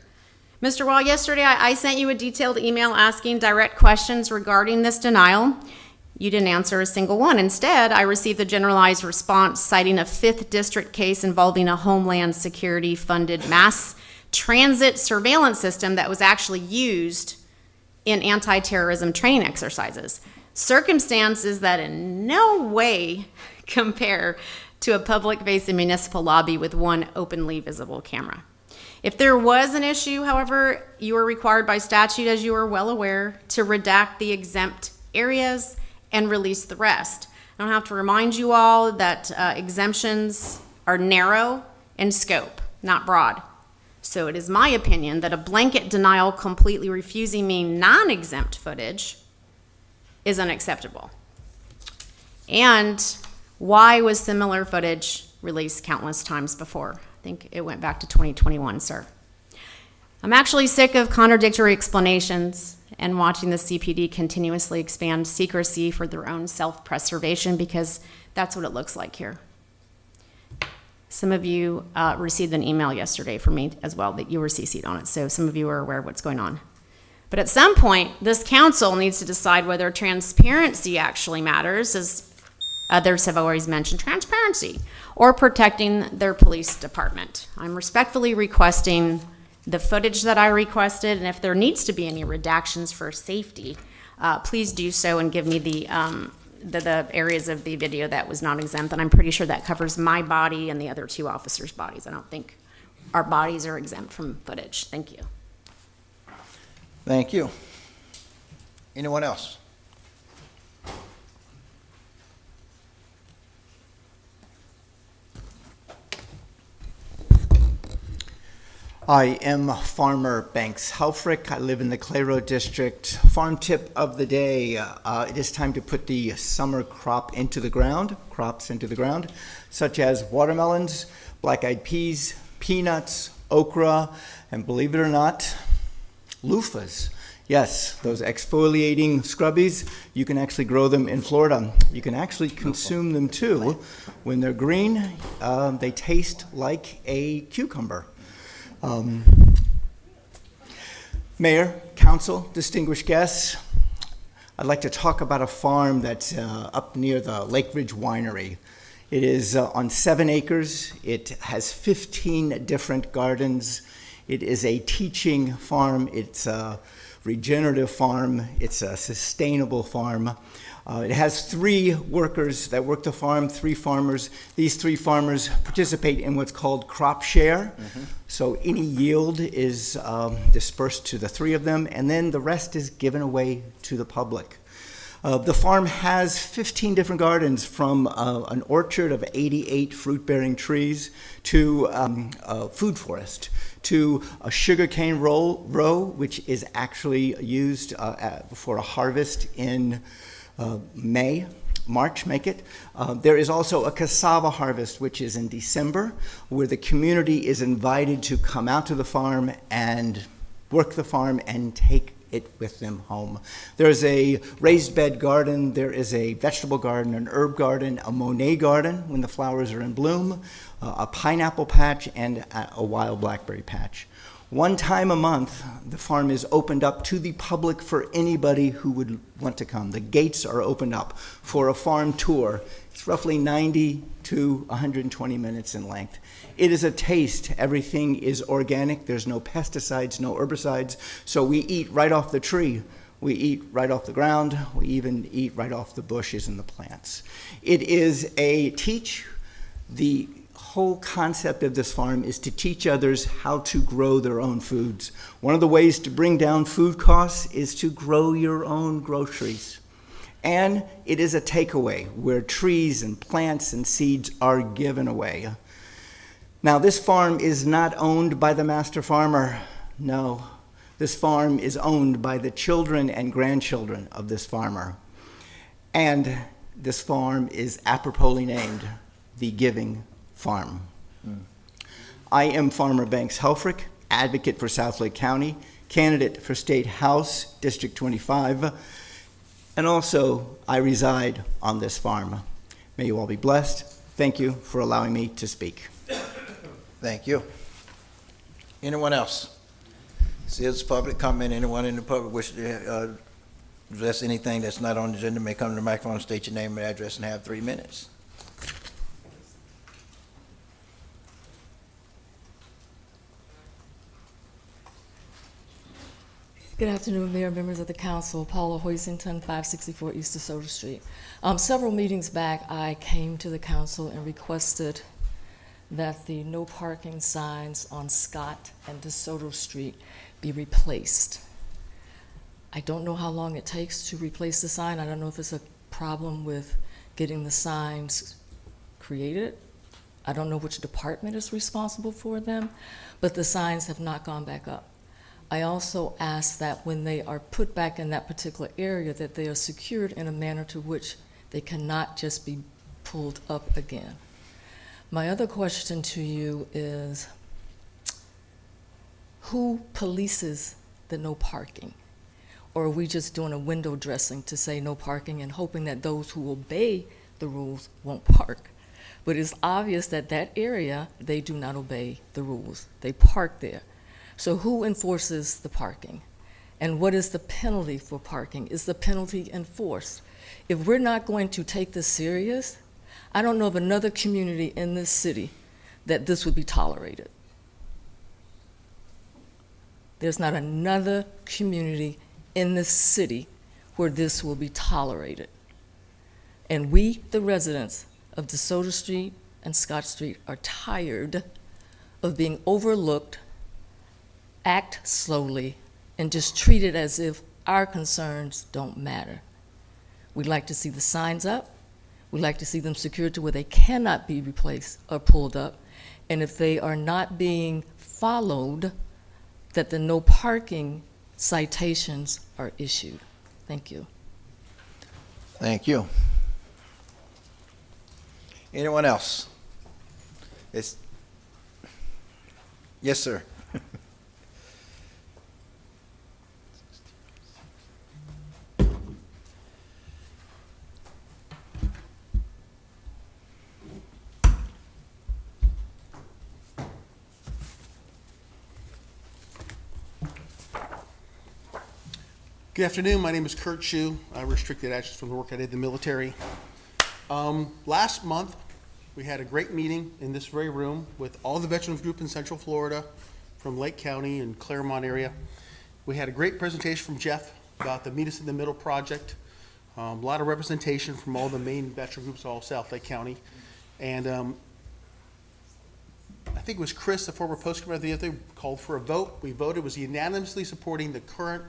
Mr. Wall, yesterday I sent you a detailed email asking direct questions regarding this denial. You didn't answer a single one. Instead, I received a generalized response citing a 5th District case involving a Homeland Security-funded mass transit surveillance system that was actually used in anti-terrorism training exercises. Circumstances that in no way compare to a public-facing municipal lobby with one openly visible camera. If there was an issue, however, you are required by statute, as you are well aware, to redact the exempt areas and release the rest. I don't have to remind you all that exemptions are narrow in scope, not broad. So it is my opinion that a blanket denial completely refusing me non-exempt footage is unacceptable. And why was similar footage released countless times before? I think it went back to 2021, sir. I'm actually sick of contradictory explanations and watching the CPD continuously expand secrecy for their own self-preservation, because that's what it looks like here. Some of you received an email yesterday from me as well that you were CC'd on it, so some of you are aware of what's going on. But at some point, this council needs to decide whether transparency actually matters, as others have always mentioned transparency, or protecting their police department. I'm respectfully requesting the footage that I requested, and if there needs to be any redactions for safety, please do so and give me the areas of the video that was not exempt, and I'm pretty sure that covers my body and the other two officers' bodies. I don't think our bodies are exempt from footage. Thank you. Thank you. Anyone else? I am Farmer Banks Helfrich. I live in the Clermont district. Farm tip of the day. It is time to put the summer crops into the ground, such as watermelons, black-eyed peas, peanuts, okra, and believe it or not, loofahs. Yes, those exfoliating scrubbies, you can actually grow them in Florida. You can actually consume them too. When they're green, they taste like a cucumber. Mayor, council, distinguished guests, I'd like to talk about a farm that's up near the Lake Ridge Winery. It is on 7 acres. It has 15 different gardens. It is a teaching farm. It's a regenerative farm. It's a sustainable farm. It has 3 workers that work the farm, 3 farmers. These 3 farmers participate in what's called crop share. So any yield is dispersed to the 3 of them, and then the rest is given away to the public. The farm has 15 different gardens, from an orchard of 88 fruit-bearing trees to a food forest, to a sugarcane row, which is actually used for a harvest in March, make it. There is also a cassava harvest, which is in December, where the community is invited to come out to the farm and work the farm and take it with them home. There's a raised bed garden, there is a vegetable garden, an herb garden, a Monet garden when the flowers are in bloom, a pineapple patch, and a wild blackberry patch. One time a month, the farm is opened up to the public for anybody who would want to come. The gates are opened up for a farm tour. It's roughly 90 to 120 minutes in length. It is a taste. Everything is organic. There's no pesticides, no herbicides. So we eat right off the tree. We eat right off the ground. We even eat right off the bushes and the plants. It is a teach. The whole concept of this farm is to teach others how to grow their own foods. One of the ways to bring down food costs is to grow your own groceries. And it is a takeaway where trees and plants and seeds are given away. Now, this farm is not owned by the master farmer. No, this farm is owned by the children and grandchildren of this farmer. And this farm is appropriately named the Giving Farm. I am Farmer Banks Helfrich, advocate for Southlake County, candidate for State House, District 25, and also I reside on this farm. May you all be blessed. Thank you for allowing me to speak. Thank you. Anyone else? Citizens, public comment. Anyone in the public wish to address anything that's not on the agenda may come to the microphone, state your name and address, and have 3 minutes. Good afternoon, Mayor, members of the council. Paula Hoisington, 564 East DeSoto Street. Several meetings back, I came to the council and requested that the no parking signs on Scott and DeSoto Street be replaced. I don't know how long it takes to replace the sign. I don't know if it's a problem with getting the signs created. I don't know which department is responsible for them, but the signs have not gone back up. I also ask that when they are put back in that particular area, that they are secured in a manner to which they cannot just be pulled up again. My other question to you is, who polices the no parking? Or are we just doing a window dressing to say no parking and hoping that those who obey the rules won't park? But it's obvious that that area, they do not obey the rules. They park there. So who enforces the parking? And what is the penalty for parking? Is the penalty enforced? If we're not going to take this serious, I don't know of another community in this city that this would be tolerated. There's not another community in this city where this will be tolerated. And we, the residents of DeSoto Street and Scott Street, are tired of being overlooked, act slowly, and just treated as if our concerns don't matter. We'd like to see the signs up. We'd like to see them secured to where they cannot be replaced or pulled up. And if they are not being followed, that the no parking citations are issued. Thank you. Thank you. Anyone else? Yes, sir. Good afternoon. My name is Kurt Shue. I restricted actions from the work I did in the military. Last month, we had a great meeting in this very room with all the veterans group in Central Florida from Lake County and Clermont area. We had a great presentation from Jeff about the Meet Us in the Middle project. A lot of representation from all the main veteran groups, all South Lake County. And I think it was Chris, the former post commander of the VFW, called for a vote. We voted, was unanimously supporting the current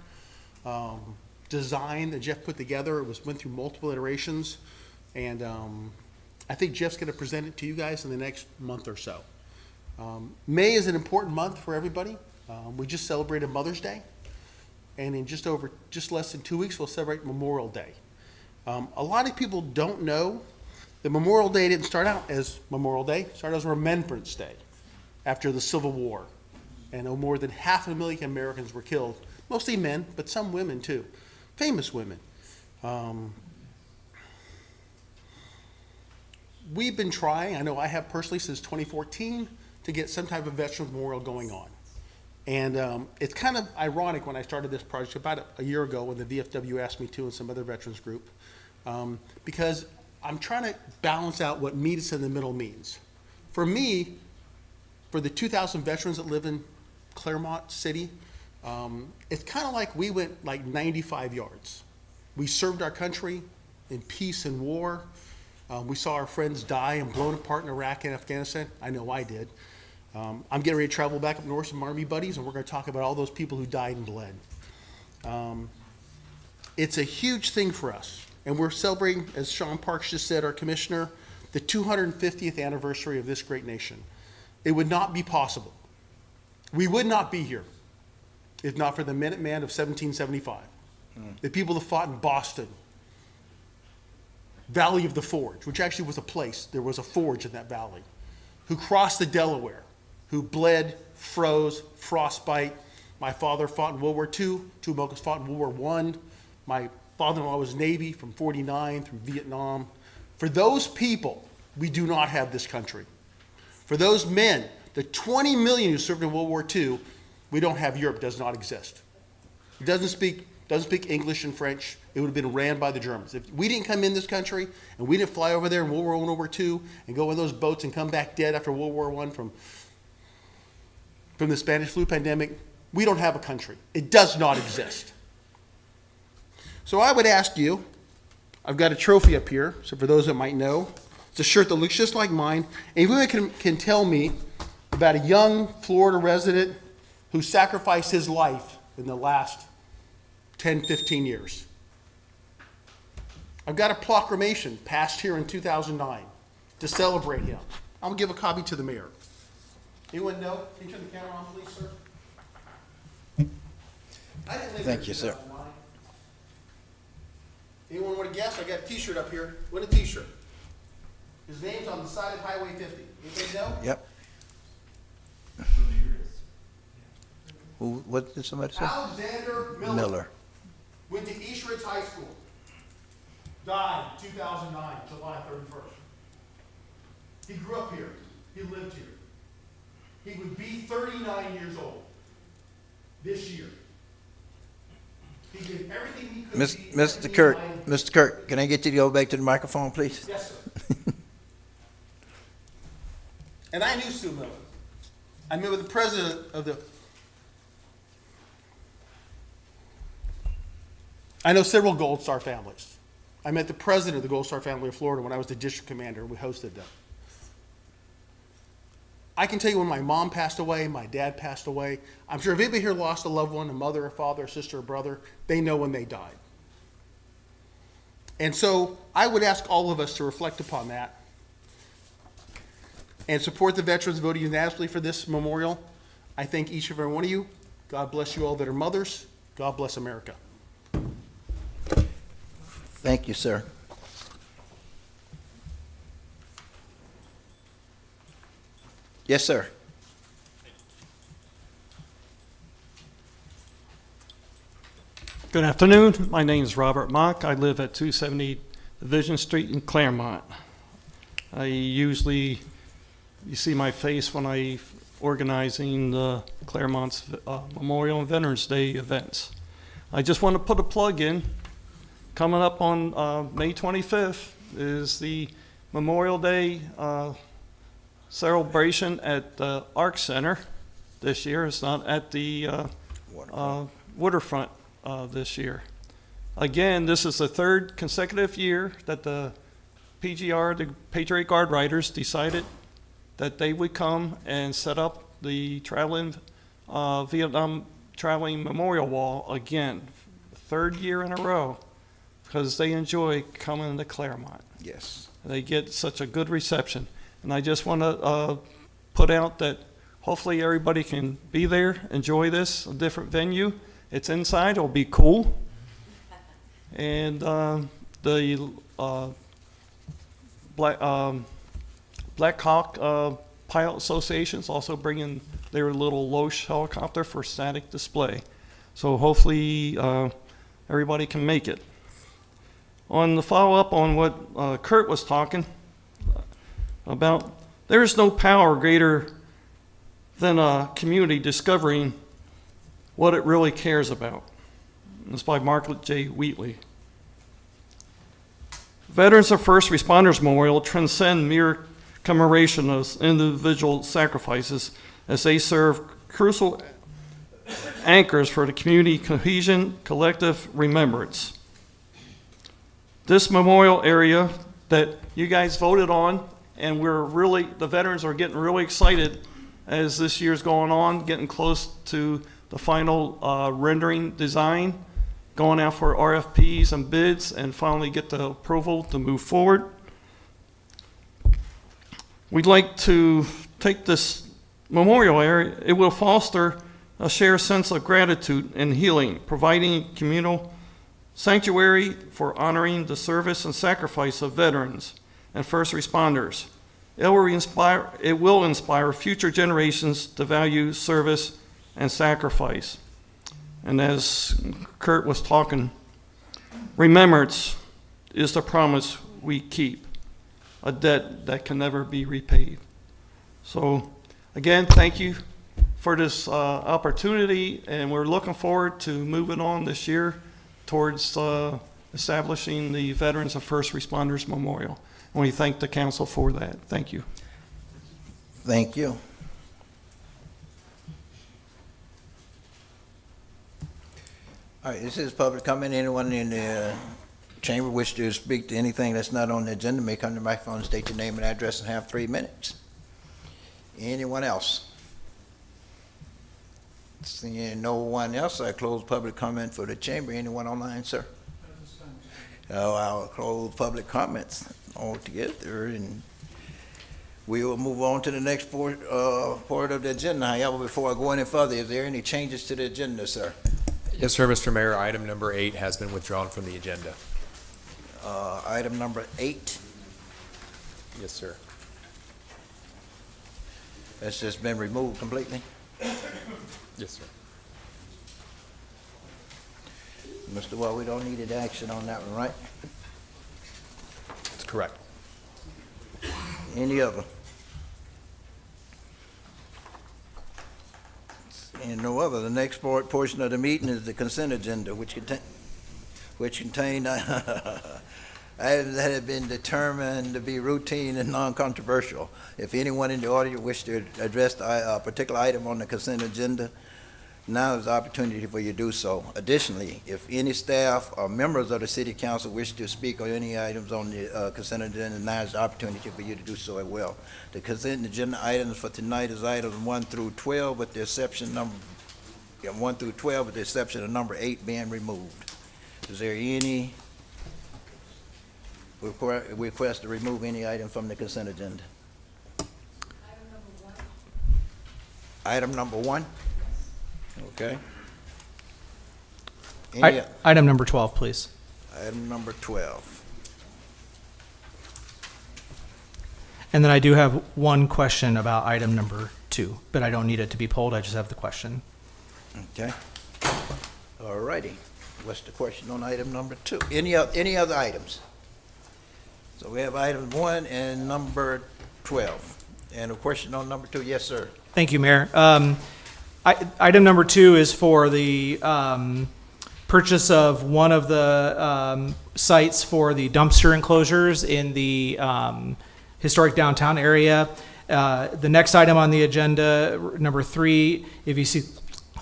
design that Jeff put together. It went through multiple iterations, and I think Jeff's going to present it to you guys in the next month or so. May is an important month for everybody. We just celebrated Mother's Day, and in just less than 2 weeks, we'll celebrate Memorial Day. A lot of people don't know that Memorial Day didn't start out as Memorial Day. It started as Remembrance Day after the Civil War, and more than 500,000 Americans were killed. Mostly men, but some women too, famous women. We've been trying, I know I have personally since 2014, to get some type of Veterans Memorial going on. And it's kind of ironic when I started this project about a year ago when the VFW asked me to and some other veterans group, because I'm trying to balance out what Meet Us in the Middle means. For me, for the 2,000 veterans that live in Clermont City, it's kind of like we went like 95 yards. We served our country in peace and war. We saw our friends die and blown apart in Iraq and Afghanistan. I know I did. I'm getting ready to travel back up north with some Army buddies, and we're going to talk about all those people who died and bled. It's a huge thing for us, and we're celebrating, as Sean Parks just said, our commissioner, the 250th anniversary of this great nation. It would not be possible. We would not be here if not for the Minuteman of 1775, the people that fought in Boston, Valley of the Forge, which actually was a place. There was a forge in that valley, who crossed the Delaware, who bled, froze, frostbite. My father fought in World War II. Two of Mocha's fought in World War I. My father-in-law was Navy from 49 through Vietnam. For those people, we do not have this country. For those men, the 20 million who served in World War II, we don't have Europe, does not exist. It doesn't speak English and French. It would have been ran by the Germans. If we didn't come in this country and we didn't fly over there in World War I, World War II, and go in those boats and come back dead after World War I from the Spanish flu pandemic, we don't have a country. It does not exist. So I would ask you, I've got a trophy up here, so for those that might know, it's a shirt that looks just like mine. And if anyone can tell me about a young Florida resident who sacrificed his life in the last 10, 15 years. I've got a proclamation passed here in 2009 to celebrate him. I'm going to give a copy to the mayor. Anyone know? Can you turn the camera on, please, sir? I didn't live Thank you, sir. Anyone want to guess? I got a T-shirt up here. What a T-shirt. His name's on the side of Highway 50. Anybody know? Yep. What did somebody say? Alexander Miller. Miller. went to East Ridge High School, died 2009, July 31st. He grew up here. He lived here. He would be 39 years old this year. He did everything he could. Mr. Kirk, can I get you to go back to the microphone, please? Yes, sir. And I knew Sue Miller. I met with the president of the. I know several Gold Star families. I met the president of the Gold Star family of Florida when I was the district commander. We hosted them. I can tell you when my mom passed away, my dad passed away. I'm sure if anybody here lost a loved one, a mother, a father, a sister, a brother, they know when they died. And so I would ask all of us to reflect upon that and support the veterans voting unanimously for this memorial. I thank each and every one of you. God bless you all that are mothers. God bless America. Thank you, sir. Yes, sir. Good afternoon. My name is Robert Mock. I live at 270 Division Street in Clermont. You see my face when I organizing the Clermont's Memorial and Veterans Day events. I just want to put a plug in. Coming up on May 25th is the Memorial Day celebration at the Arc Center this year. It's not at the waterfront this year. Again, this is the third consecutive year that the PGR, the Patriot Guard Riders, decided that they would come and set up the Vietnam Traveling Memorial Wall again, third year in a row, because they enjoy coming to Clermont. Yes. They get such a good reception. And I just want to put out that hopefully everybody can be there, enjoy this, a different venue. It's inside, it'll be cool. And the Black Hawk Pilot Association is also bringing their little Loesch helicopter for static display. So hopefully everybody can make it. On the follow-up on what Kurt was talking about, there is no power greater than a community discovering what it really cares about. It's by Margaret J. Wheatley. Veterans of First Responders Memorial transcend mere commemoration of individual sacrifices as they serve crucial anchors for the community cohesion, collective remembrance. This memorial area that you guys voted on, and the veterans are getting really excited as this year's going on, getting close to the final rendering design, going out for RFPs and bids, and finally get the approval to move forward. We'd like to take this memorial area, it will foster a shared sense of gratitude and healing, providing communal sanctuary for honoring the service and sacrifice of veterans and first responders. It will inspire future generations to value service and sacrifice. And as Kurt was talking, remembrance is the promise we keep, a debt that can never be repaid. So again, thank you for this opportunity, and we're looking forward to moving on this year towards establishing the Veterans of First Responders Memorial. And we thank the council for that. Thank you. Thank you. All right, this is public comment. Anyone in the chamber wish to speak to anything that's not on the agenda may come to the microphone, state your name and address, and have 3 minutes. Anyone else? Seeing no one else, I close public comment for the chamber. Anyone online, sir? I'll close public comments altogether, and we will move on to the next part of the agenda. However, before I go any further, is there any changes to the agenda, sir? Yes, sir, Mr. Mayor. Item number 8 has been withdrawn from the agenda. Item number 8. Yes, sir. That's just been removed completely? Yes, sir. Mr. Wall, we don't need any action on that one, right? That's correct. Any other? And no other. The next portion of the meeting is the consent agenda, which contain items that have been determined to be routine and non-controversial. If anyone in the audience wish to address a particular item on the consent agenda, now is the opportunity for you to do so. Additionally, if any staff or members of the city council wish to speak on any items on the consent agenda, now is the opportunity for you to do so as well. The consent agenda items for tonight is items 1 through 12, with the exception number 1 through 12, with the exception of number 8 being removed. Is there any request to remove any item from the consent agenda? Item number 1? Okay. Item number 12, please. Item number 12. And then I do have one question about item number 2, but I don't need it to be polled. I just have the question. Okay. All righty. What's the question on item number 2? Any other items? So we have item 1 and number 12. And a question on number 2. Yes, sir. Thank you, Mayor. Item number 2 is for the purchase of one of the sites for the dumpster enclosures in the historic downtown area. The next item on the agenda, number 3, if you see,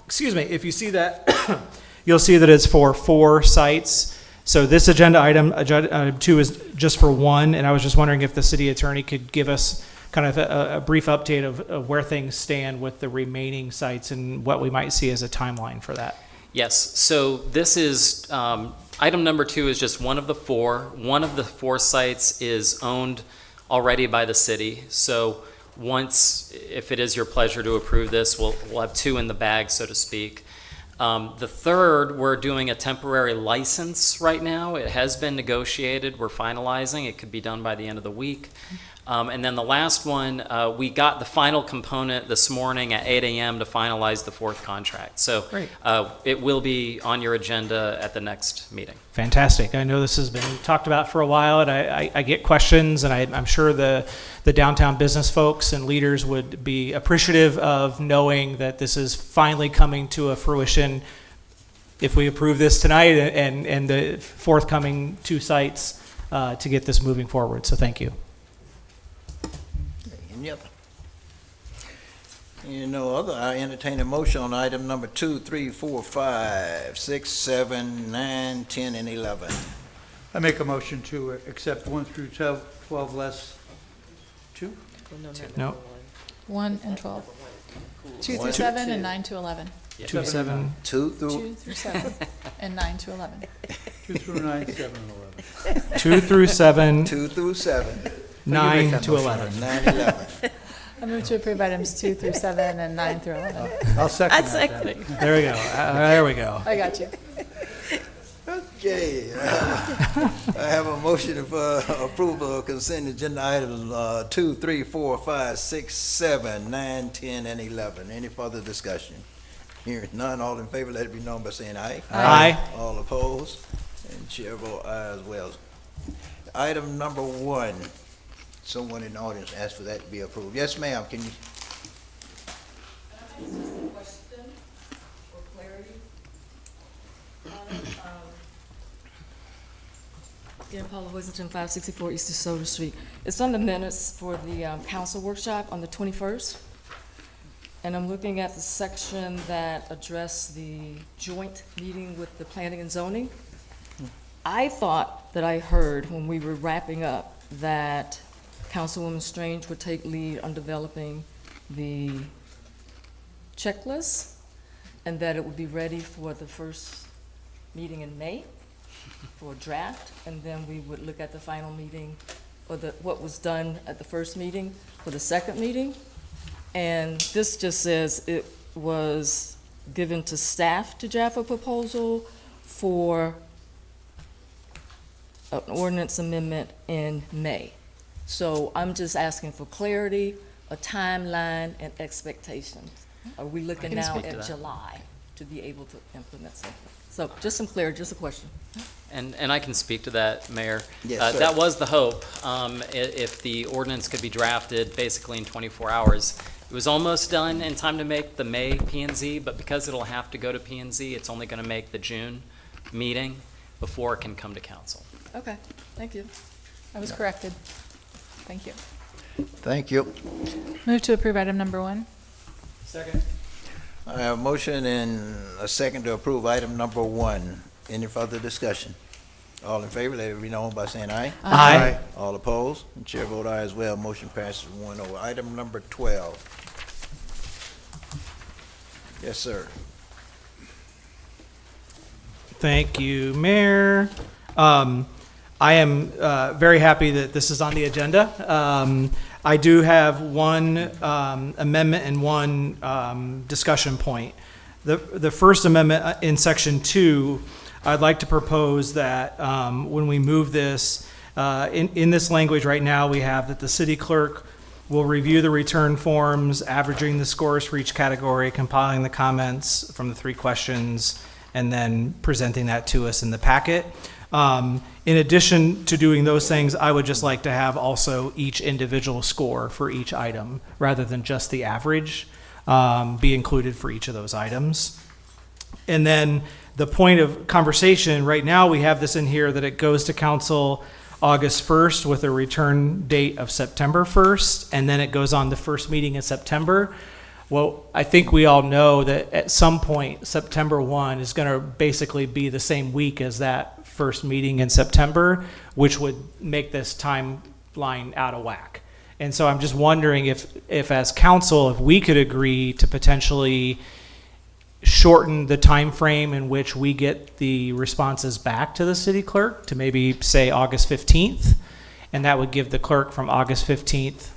if you see that, you'll see that it's for 4 sites. So this agenda item 2 is just for 1, and I was just wondering if the city attorney could give us kind of a brief update of where things stand with the remaining sites and what we might see as a timeline for that. Yes, so this is, item number 2 is just one of the 4. One of the 4 sites is owned already by the city. So once, if it is your pleasure to approve this, we'll have 2 in the bag, so to speak. The 3rd, we're doing a temporary license right now. It has been negotiated. We're finalizing. It could be done by the end of the week. And then the last one, we got the final component this morning at 8 a.m. to finalize the 4th contract. So it will be on your agenda at the next meeting. Fantastic. I know this has been talked about for a while, and I get questions, and I'm sure the downtown business folks and leaders would be appreciative of knowing that this is finally coming to a fruition if we approve this tonight and the forthcoming 2 sites to get this moving forward. So thank you. Yep. You know, I entertain a motion on item number 2, 3, 4, 5, 6, 7, 9, 10, and 11. I make a motion to accept 1 through 12 less 2? No. 1 and 12. 2 through 7 and 9 to 11. 2 to 7. 2 through 2 through 7 and 9 to 11. 2 through 9, 7, and 11. 2 through 7. 2 through 7. 9 to 11. 9, 11. I move to approve items 2 through 7 and 9 through 11. I'll second that. There we go. There we go. I got you. Okay. I have a motion for approval of consent agenda items 2, 3, 4, 5, 6, 7, 9, 10, and 11. Any further discussion? Hearing none, all in favor, let it be known by saying aye. Aye. All opposed? And chair vote aye as well. Item number 1. Someone in the audience asked for that to be approved. Yes, ma'am, can you? Question for clarity. Again, Paula Hoisington, 564 East DeSoto Street. It's on the minutes for the council workshop on the 21st. And I'm looking at the section that addressed the joint meeting with the planning and zoning. I thought that I heard when we were wrapping up that Councilwoman Strange would take lead on developing the checklist and that it would be ready for the first meeting in May for a draft, and then we would look at the final meeting or what was done at the first meeting for the second meeting. And this just says it was given to staff to draft a proposal for an ordinance amendment in May. So I'm just asking for clarity, a timeline, and expectations. Are we looking now at July to be able to implement something? So just some clarity, just a question. And I can speak to that, Mayor. Yes, sir. That was the hope, if the ordinance could be drafted basically in 24 hours. It was almost done in time to make the May P and Z, but because it'll have to go to P and Z, it's only going to make the June meeting before it can come to council. Okay, thank you. I was corrected. Thank you. Thank you. Move to approve item number 1. Second. I have a motion and a second to approve item number 1. Any further discussion? All in favor, let it be known by saying aye. Aye. All opposed? And chair vote aye as well. Motion passes 1-0. Item number 12. Yes, sir. Thank you, Mayor. I am very happy that this is on the agenda. I do have one amendment and one discussion point. The first amendment in section 2, I'd like to propose that when we move this, in this language right now, we have that the city clerk will review the return forms, averaging the scores for each category, compiling the comments from the 3 questions, and then presenting that to us in the packet. In addition to doing those things, I would just like to have also each individual score for each item, rather than just the average, be included for each of those items. And then the point of conversation, right now we have this in here that it goes to council August 1st with a return date of September 1st, and then it goes on the first meeting in September. Well, I think we all know that at some point, September 1 is going to basically be the same week as that first meeting in September, which would make this timeline out of whack. And so I'm just wondering if as council, if we could agree to potentially shorten the time frame in which we get the responses back to the city clerk to maybe say August 15th, and that would give the clerk from August 15th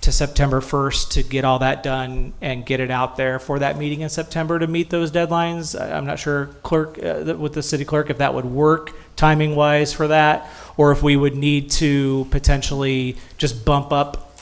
to September 1st to get all that done and get it out there for that meeting in September to meet those deadlines. I'm not sure, clerk, with the city clerk, if that would work timing wise for that, or if we would need to potentially just bump up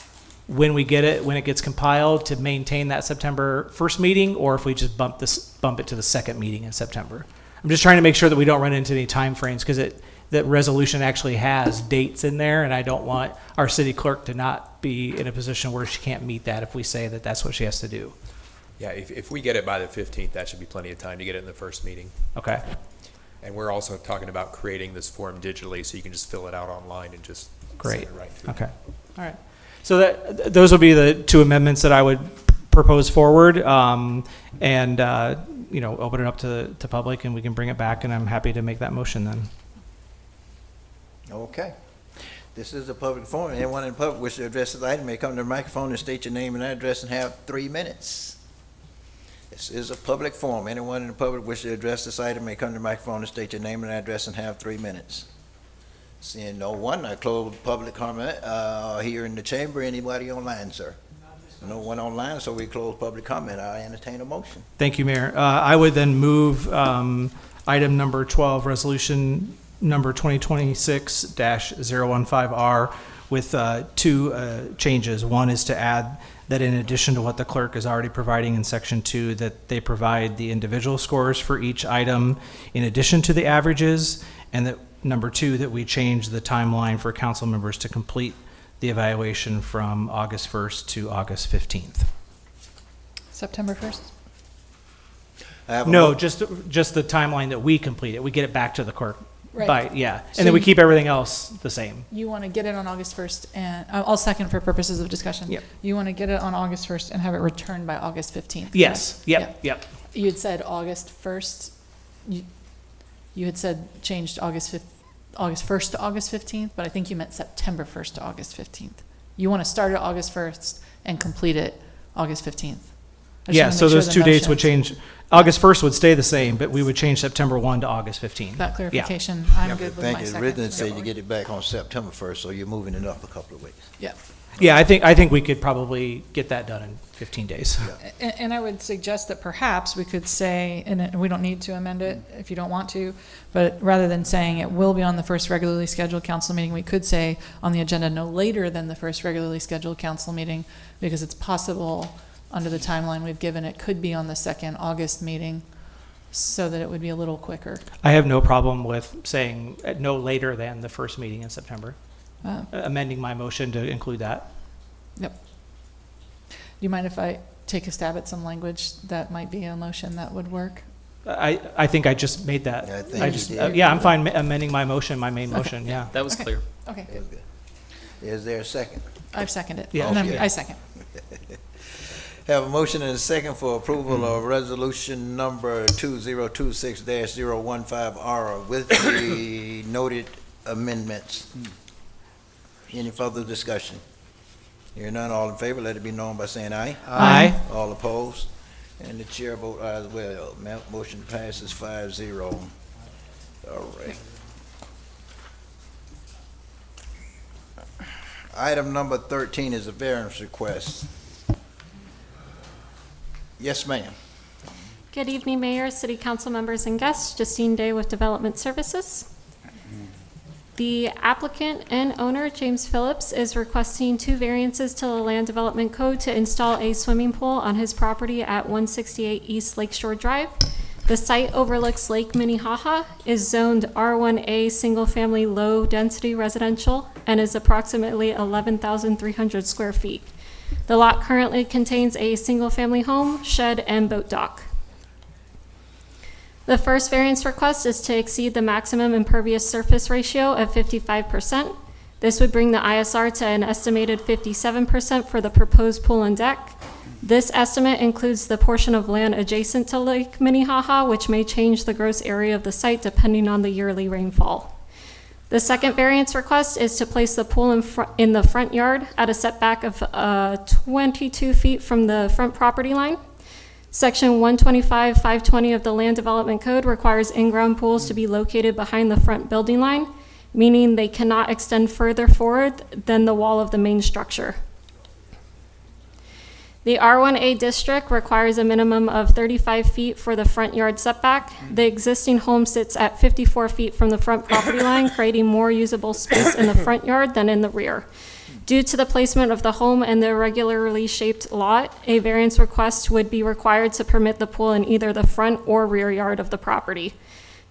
when we get it, when it gets compiled, to maintain that September 1st meeting, or if we just bump it to the second meeting in September. I'm just trying to make sure that we don't run into any time frames, because that resolution actually has dates in there, and I don't want our city clerk to not be in a position where she can't meet that if we say that that's what she has to do. Yeah, if we get it by the 15th, that should be plenty of time to get it in the first meeting. Okay. And we're also talking about creating this form digitally, so you can just fill it out online and just send it right through. Okay. All right. So those will be the 2 amendments that I would propose forward, and open it up to public, and we can bring it back, and I'm happy to make that motion then. Okay. This is a public forum. Anyone in the public wish to address this item may come to the microphone and state your name and address and have 3 minutes. This is a public forum. Anyone in the public wish to address this item may come to the microphone and state your name and address and have 3 minutes. Seeing no one, I close public comment here in the chamber. Anybody online, sir? No one online, so we close public comment. I entertain a motion. Thank you, Mayor. I would then move item number 12, resolution number 2026-015R, with 2 changes. One is to add that in addition to what the clerk is already providing in section 2, that they provide the individual scores for each item in addition to the averages, and that number 2, that we change the timeline for council members to complete the evaluation from August 1st to August 15th. September 1st? No, just the timeline that we complete it. We get it back to the clerk. Right. And So then we keep everything else the same. You want to get it on August 1st, and I'll second for purposes of discussion. Yep. You want to get it on August 1st and have it returned by August 15th? Yes. correct? Yep. You had said August 1st. You had said changed August 1st to August 15th, but I think you meant September 1st to August 15th. You want to start it August 1st and complete it August 15th. Yeah, so those 2 dates would change. August 1st would stay the same, but we would change September 1 to August 15th. That clarification, I'm good with my second. Thank you. Originally said you get it back on September 1st, so you're moving it up a couple of weeks. Yeah. Yeah, I think we could probably get that done in 15 days. And I would suggest that perhaps we could say, and we don't need to amend it if you don't want to, but rather than saying it will be on the first regularly scheduled council meeting, we could say on the agenda no later than the first regularly scheduled council meeting, because it's possible under the timeline we've given, it could be on the second August meeting. so that it would be a little quicker. I have no problem with saying no later than the first meeting in September. Amending my motion to include that. Yep. Do you mind if I take a stab at some language that might be a motion that would work? I think I just made that. I think you did. Yeah, I'm fine amending my motion, my main motion, yeah. That was clear. Okay, Is there a second? I've seconded. Yeah. And Okay. I second. Have a motion and a second for approval of resolution number 2026-015R with the noted amendments. Any further discussion? Hearing none, all in favor, let it be known by saying aye. Aye. All opposed? And the chair vote aye as well. Motion passes 5-0. All right. Item number 13 is a variance request. Yes, ma'am. Good evening, Mayor, City Council members, and guests. Justine Day with Development Services. The applicant and owner, James Phillips, is requesting 2 variances to the Land Development Code to install a swimming pool on his property at 168 East Lakeshore Drive. The site overlooks Lake Minnehaha, is zoned R1A Single Family Low Density Residential, and is approximately 11,300 square feet. The lot currently contains a single-family home, shed, and boat dock. The first variance request is to exceed the maximum impervious surface ratio of 55%. This would bring the ISR to an estimated 57% for the proposed pool and deck. This estimate includes the portion of land adjacent to Lake Minnehaha, which may change the gross area of the site depending on the yearly rainfall. The second variance request is to place the pool in the front yard at a setback of 22 feet from the front property line. Section 125-520 of the Land Development Code requires in-ground pools to be located behind the front building line, meaning they cannot extend further forward than the wall of the main structure. The R1A district requires a minimum of 35 feet for the front yard setback. The existing home sits at 54 feet from the front property line, creating more usable space in the front yard than in the rear. Due to the placement of the home and the irregularly shaped lot, a variance request would be required to permit the pool in either the front or rear yard of the property.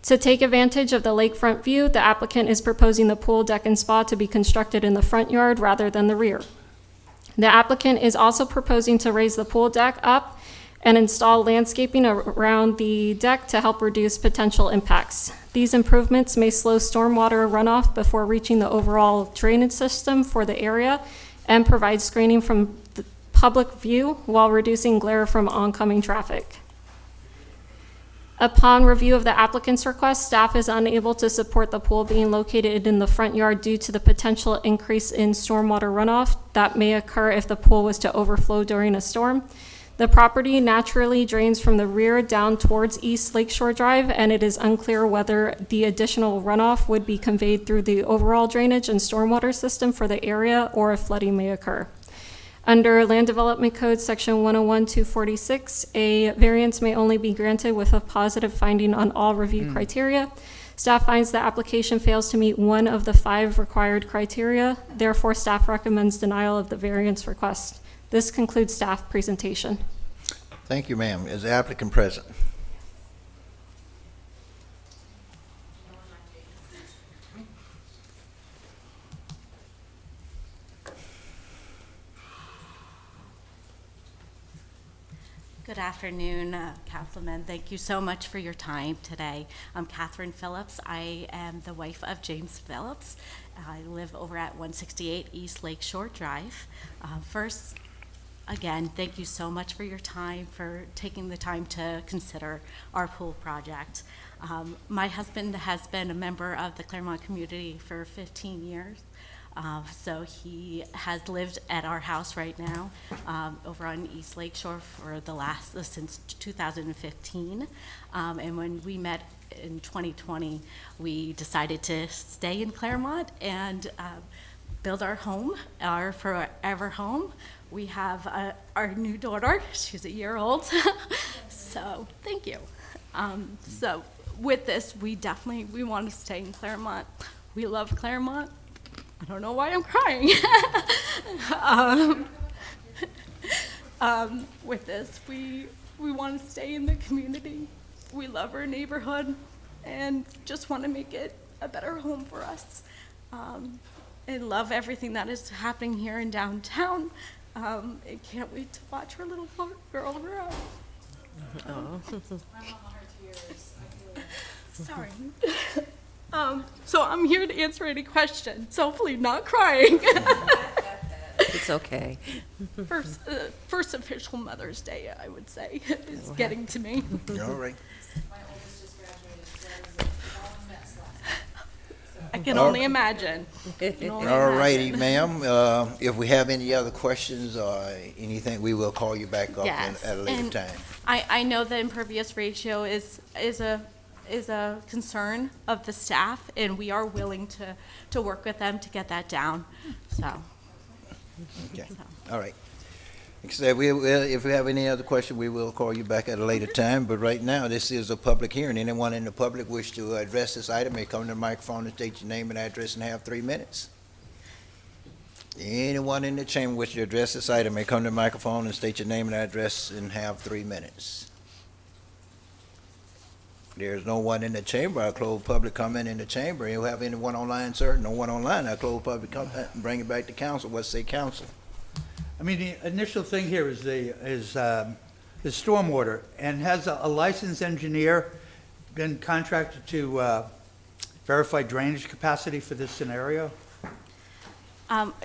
To take advantage of the lakefront view, the applicant is proposing the pool, deck, and spa to be constructed in the front yard rather than the rear. The applicant is also proposing to raise the pool deck up and install landscaping around the deck to help reduce potential impacts. These improvements may slow stormwater runoff before reaching the overall drainage system for the area and provide screening from the public view while reducing glare from oncoming traffic. Upon review of the applicant's request, staff is unable to support the pool being located in the front yard due to the potential increase in stormwater runoff that may occur if the pool was to overflow during a storm. The property naturally drains from the rear down towards East Lakeshore Drive, and it is unclear whether the additional runoff would be conveyed through the overall drainage and stormwater system for the area or if flooding may occur. Under Land Development Code Section 101-246, a variance may only be granted with a positive finding on all review criteria. Staff finds the application fails to meet one of the 5 required criteria. Therefore, staff recommends denial of the variance request. This concludes staff presentation. Thank you, ma'am. Is the applicant present? Good afternoon, Councilman. Thank you so much for your time today. I'm Catherine Phillips. I am the wife of James Phillips. I live over at 168 East Lakeshore Drive. First, again, thank you so much for your time, for taking the time to consider our pool project. My husband has been a member of the Clermont community for 15 years. So he has lived at our house right now over on East Lakeshore for since 2015. And when we met in 2020, we decided to stay in Clermont and build our home, our forever home. We have our new daughter. She's a year old. So thank you. So with this, we want to stay in Clermont. We love Clermont. I don't know why I'm crying. With this, we want to stay in the community. we love our neighborhood and just want to make it a better home for us. And love everything that is happening here in downtown. And can't wait to watch our little girl grow. Sorry. So I'm here to answer any questions, hopefully not crying. It's okay. First official Mother's Day, I would say, is getting to me. All right. I can only imagine. All righty, ma'am. If we have any other questions or anything, we will call you back up Yes, at a later and time. I know the impervious ratio is a concern of the staff, and we are willing to work with them to get that down, so. Okay, all right. Except if we have any other question, we will call you back at a later time, but right now, this is a public hearing. Anyone in the public wish to address this item may come to the microphone and state your name and address and have 3 minutes. Anyone in the chamber wish to address this item may come to the microphone and state your name and address and have 3 minutes. There's no one in the chamber. I close public comment in the chamber. You have anyone online, sir? No one online. I close public comment and bring it back to council. What say council? I mean, the initial thing here is the stormwater, and has a licensed engineer been contracted to verify drainage capacity for this scenario?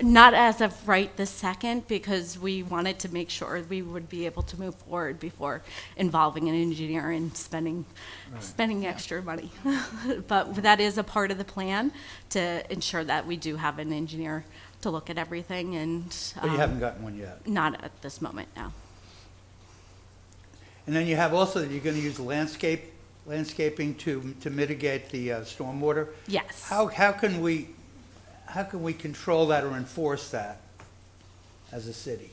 Not as of right this second, because we wanted to make sure we would be able to move forward before involving an engineer and spending extra money. But that is a part of the plan, to ensure that we do have an engineer to look at everything, and. But you haven't gotten one yet? Not at this moment, no. And then you have also, that you're gonna use landscaping to mitigate the stormwater? Yes. How can we control that or enforce that as a city?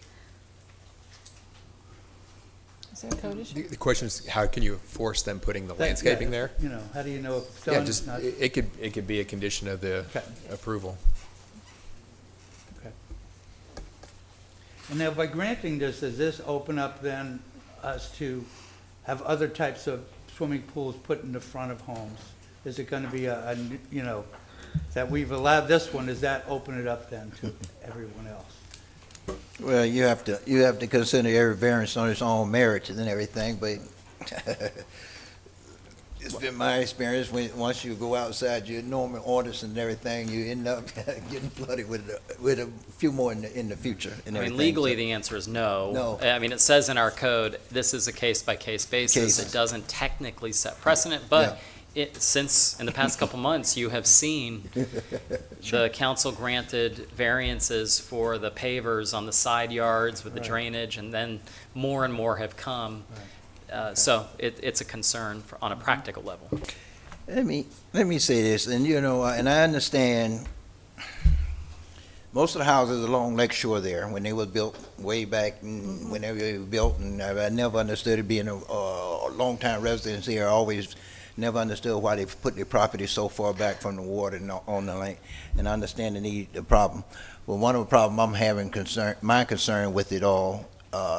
Is there a code issue? The question is, how can you force them putting the landscaping there? You know, how do you know if it's done? Yeah, just, not- it could be a condition of the Okay. approval. Okay. And now by granting this, does this open up then us to have other types of swimming pools put in the front of homes? Is it gonna be you know, that we've allowed this one, does that open it up then to everyone else? Well, you have to consider every variance on its own merits and everything, but it's been my experience, once you go outside your normal orders and everything, you end up getting flooded with a few more in the future and I mean, everything. legally, So- the answer is no. No. I mean, it says in our code, this is a case-by-case basis. Case. It doesn't technically set precedent, but since, in the past couple months, you have seen the council granted variances for the pavers on the side yards with the Right. drainage, and then more and more have come. So it's a concern on a practical level. Let me say this, and you know, and I understand most of the houses along Lake Shore there, when they were built way back, whenever they were built, and I never understood it being a long-time residence here, I always never understood why they put their property so far back from the water and on the lake, and I understand the problem. But one of the problems I'm having my concern with it all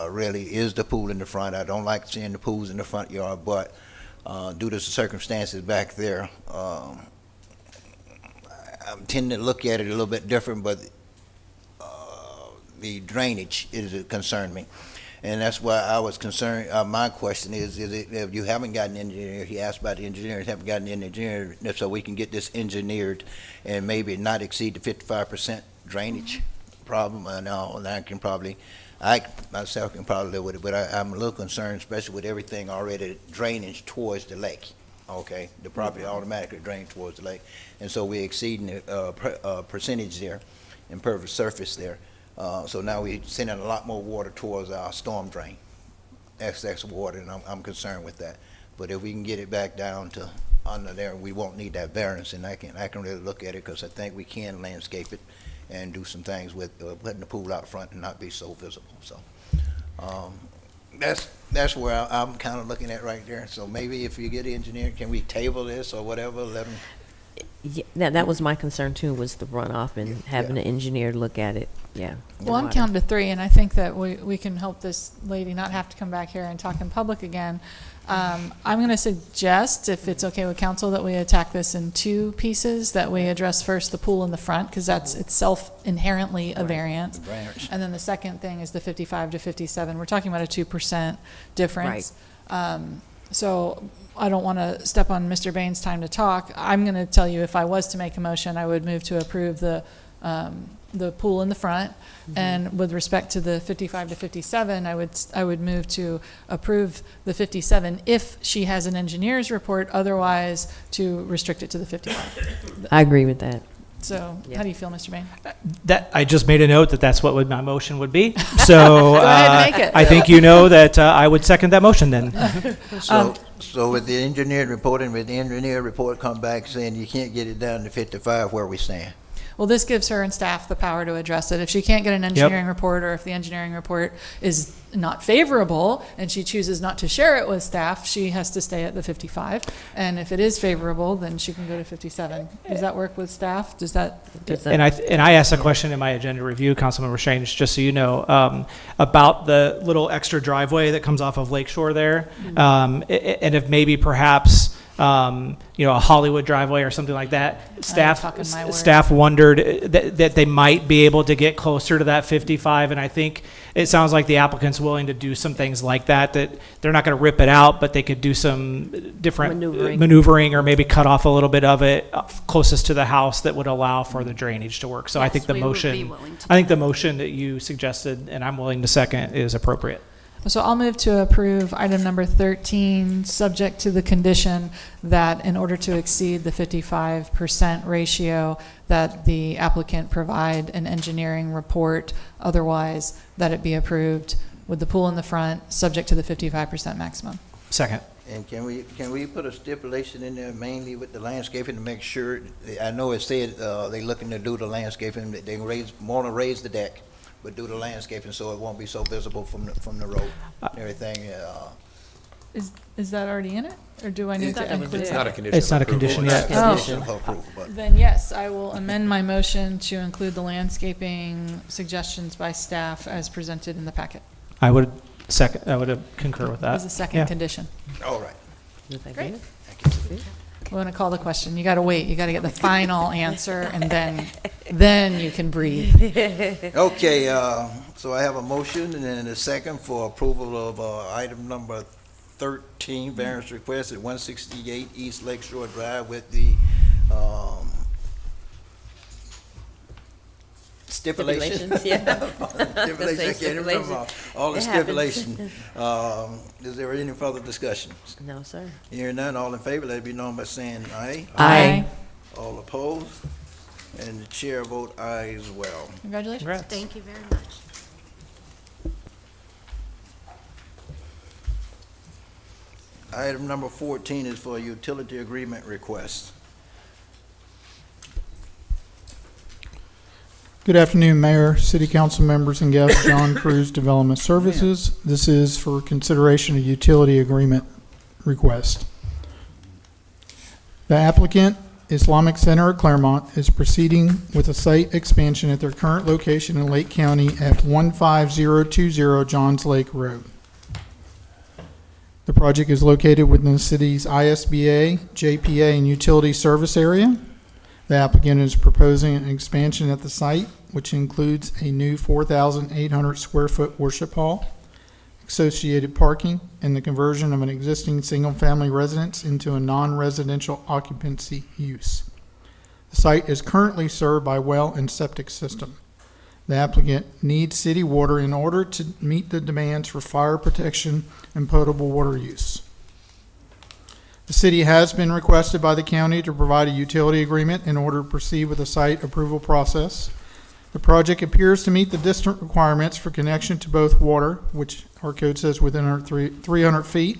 really is the pool in the front. I don't like seeing the pools in the front yard, but due to the circumstances back there, I'm tending to look at it a little bit different, but the drainage is concerned me. And that's why I was concerned, my question is it, if you haven't gotten an engineer, he asked about the engineers, haven't gotten an engineer, so we can get this engineered and maybe not exceed the 55% drainage problem, and I myself can probably live with it, but I'm a little concerned, especially with everything already draining towards the lake, okay? The property automatically drains towards the lake, and so we're exceeding the percentage there, impervious surface there. So now we're sending a lot more water towards our storm drain, excess water, and I'm concerned with that. But if we can get it back down to under there, we won't need that variance, and I can really look at it, because I think we can landscape it and do some things with putting the pool out front and not be so visible. So that's where I'm kind of looking at right there. So maybe if you get an engineer, can we table this or whatever, let them? Yeah, that was my concern too, was the runoff and having an engineer look at it. Yeah. Well, I'm counting to 3, and I think that we can help this lady not have to come back here and talk in public again. I'm going to suggest, if it's okay with council, that we attack this in 2 pieces, that we address first the pool in the front, because that's itself inherently a variance. And then the second thing is the 55 to 57. We're talking about a 2% difference. So I don't want to step on Mr. Bain's time to talk. I'm going to tell you, if I was to make a motion, I would move to approve the pool in the front. And with respect to the 55 to 57, I would move to approve the 57 if she has an engineer's report, otherwise to restrict it to the 55. I agree with that. So how do you feel, Mr. Bain? That I just made a note that's what my motion would be. So Go ahead and make it. I think you know that I would second that motion then. So with the engineer report and with the engineer report come back saying you can't get it down to 55, where we stand? Well, this gives her and staff the power to address it. If she can't get an engineering report, or if the engineering report is not favorable and she chooses not to share it with staff, she has to stay at the 55. And if it is favorable, then she can go to 57. Does that work with staff? Does that? And I asked a question in my agenda review, Councilmember Strange, just so you know, about the little extra driveway that comes off of Lakeshore there, and if maybe perhaps a Hollywood driveway or something like that. Staff wondered that they might be able to get closer to that 55, and I think it sounds like the applicant's willing to do some things like that they're not going to rip it out, but they could do some different maneuvering or maybe cut off a little bit of it closest to the house that would allow for the drainage to work. So I think the motion that you suggested, and I'm willing to second, is appropriate. So I'll move to approve item number 13, subject to the condition that in order to exceed the 55% ratio, that the applicant provide an engineering report, otherwise that it be approved with the pool in the front, subject to the 55% maximum. Second. And can we put a stipulation in there mainly with the landscaping to make sure, I know it said they're looking to do the landscaping, they want to raise the deck, but do the landscaping so it won't be so visible from the road and everything. Is that already in it, or do I need to include It's that? not a condition. It's not a condition yet. Then yes, I will amend my motion to include the landscaping suggestions by staff as presented in the packet. I would concur with that. As a second condition. All right. Great. We're going to call the question. You got to wait. You got to get the final answer, and then you can breathe. Okay, so I have a motion and then a second for approval of item number 13, variance request at 168 East Lakeshore Drive with the stipulation. Stipulations, yeah. Stipulation, I can't remember all the stipulation. Is there any further discussion? No, sir. Hearing none, all in favor, let it be known by saying aye. Aye. All opposed? And the chair vote aye as well. Congratulations. Congrats. Thank you very much. Item number 14 is for a utility agreement request. Good afternoon, Mayor, City Council members, and guests. John Cruz, Development Services. This is for consideration of utility agreement request. The applicant, Islamic Center of Clermont, is proceeding with a site expansion at their current location in Lake County at 15020 Johns Lake Road. The project is located within the city's ISBA, JPA, and utility service area. The applicant is proposing an expansion at the site, which includes a new 4,800 square foot worship hall, associated parking, and the conversion of an existing single-family residence into a non-residential occupancy use. The site is currently served by well and septic system. The applicant needs city water in order to meet the demands for fire protection and potable water use. The city has been requested by the county to provide a utility agreement in order to proceed with the site approval process. The project appears to meet the district requirements for connection to both water, which our code says within 300 feet,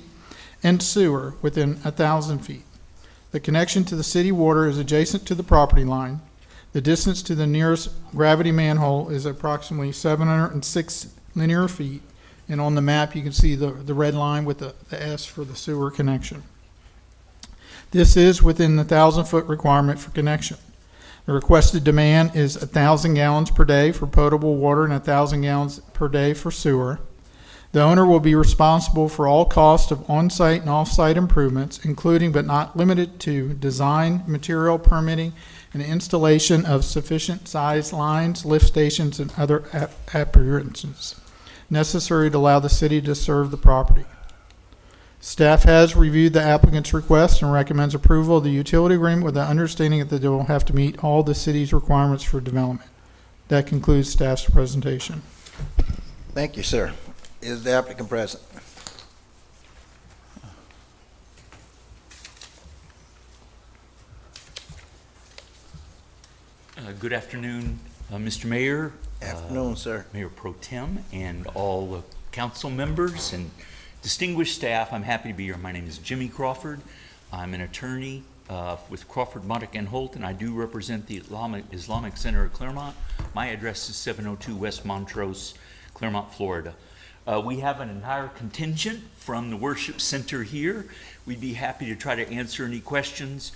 and sewer within 1,000 feet. The connection to the city water is adjacent to the property line. The distance to the nearest gravity manhole is approximately 706 linear feet, and on the map you can see the red line with the S for the sewer connection. This is within the 1,000-foot requirement for connection. The requested demand is 1,000 gallons per day for potable water and 1,000 gallons per day for sewer. The owner will be responsible for all costs of on-site and off-site improvements, including but not limited to design, material permitting, and installation of sufficient size lines, lift stations, and other appurtenances necessary to allow the city to serve the property. Staff has reviewed the applicant's request and recommends approval of the utility agreement with the understanding that they will have to meet all the city's requirements for development. That concludes staff's presentation. Thank you, sir. Is the applicant present? Good afternoon, Mr. Mayor. Afternoon, sir. Mayor Pro Tem and all the council members and distinguished staff. I'm happy to be here. My name is Jimmy Crawford. I'm an attorney with Crawford, Muddock, and Holt, and I do represent the Islamic Center of Clermont. My address is 702 West Montrose, Clermont, Florida. We have an entire contingent from the worship center here. We'd be happy to try to answer any questions.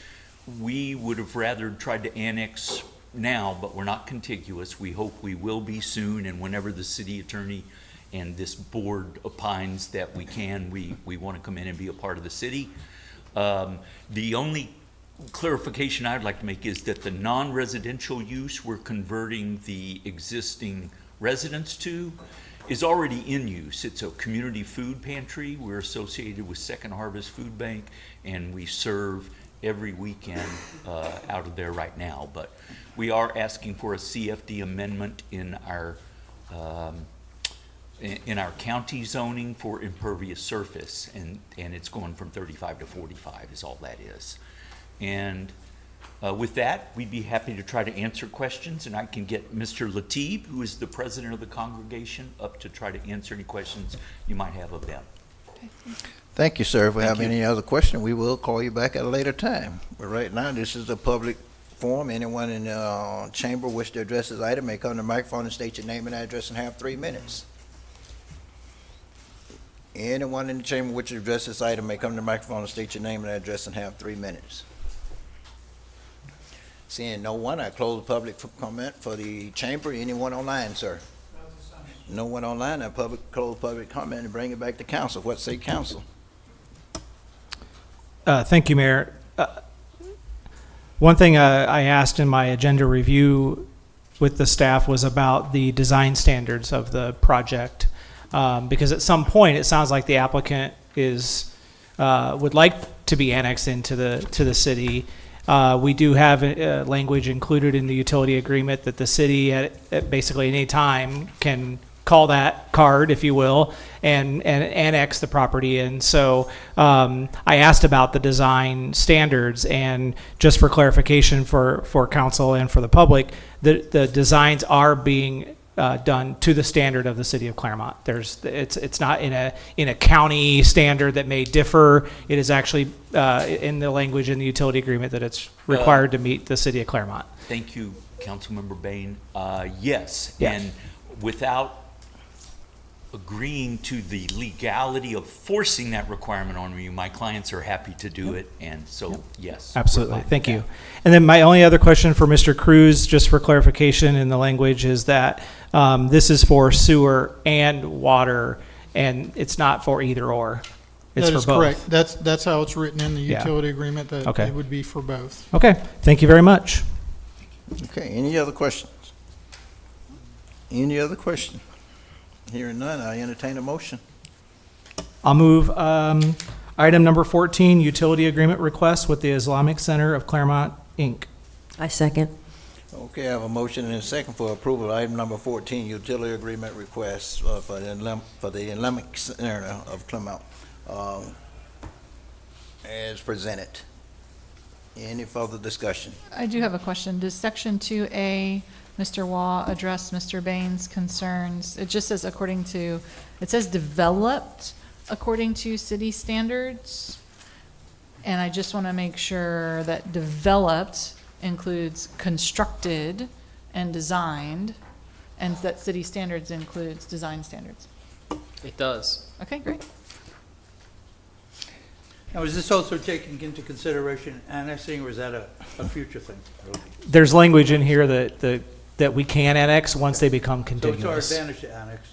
We would have rather tried to annex now, but we're not contiguous. We hope we will be soon, and whenever the city attorney and this board opines that we can, we want to come in and be a part of the city. The only clarification I'd like to make is that the non-residential use we're converting the existing residents to is already in use. It's a community food pantry. We're associated with Second Harvest Food Bank, and we serve every weekend out of there right now. But we are asking for a CFD amendment in our county zoning for impervious surface, and it's going from 35 to 45 is all that is. And with that, we'd be happy to try to answer questions, and I can get Mr. Latib, who is the president of the congregation, up to try to answer any questions you might have of them. Thank you, sir. If we Thank have you. any other question, we will call you back at a later time. But right now, this is a public forum. Anyone in the chamber wish to address this item may come to the microphone and state your name and address and have 3 minutes. Anyone in the chamber which address this item may come to the microphone and state your name and address and have 3 minutes. Seeing no one, I close public comment for the chamber. Anyone online, sir? No one online. I close public comment and bring it back to council. What say council? Thank you, Mayor. One thing I asked in my agenda review with the staff was about the design standards of the project, because at some point it sounds like the applicant would like to be annexed into the city. We do have language included in the utility agreement that the city at basically any time can call that card, if you will, and annex the property. And so I asked about the design standards, and just for clarification for council and for the public, the designs are being done to the standard of the city of Clermont. It's not in a county standard that may differ. It is actually in the language in the utility agreement that it's required to meet the city of Clermont. Thank you, Councilmember Bain. Yes, Yeah. and without agreeing to the legality of forcing that requirement on you, my clients are happy to do it, and so, yes. Absolutely. we're fine Thank with you. And then my only other question for Mr. Cruz, just for clarification in the language, is that this is for sewer and water, and it's not for either or. It's That for is both. correct. That's how it's written in the Yeah. utility agreement, that Okay. it would be for both. Okay. Thank you very much. Okay, any other questions? Any other question? Hearing none, I entertain a motion. I'll move item number 14, utility agreement request with the Islamic Center of Clermont, Inc. I second. Okay, I have a motion and a second for approval of item number 14, utility agreement request for the Islamic Center of Clermont, as presented. Any further discussion? I do have a question. Does section 2A, Mr. Waugh, address Mr. Bain's concerns? It just says it says developed according to city standards. And I just want to make sure that developed includes constructed and designed, and that city standards includes design standards. It does. Okay, great. Now, is this also taking into consideration annexing, or is that a future thing? There's language in here that we can annex once they become So it's contiguous. our advantage to annex.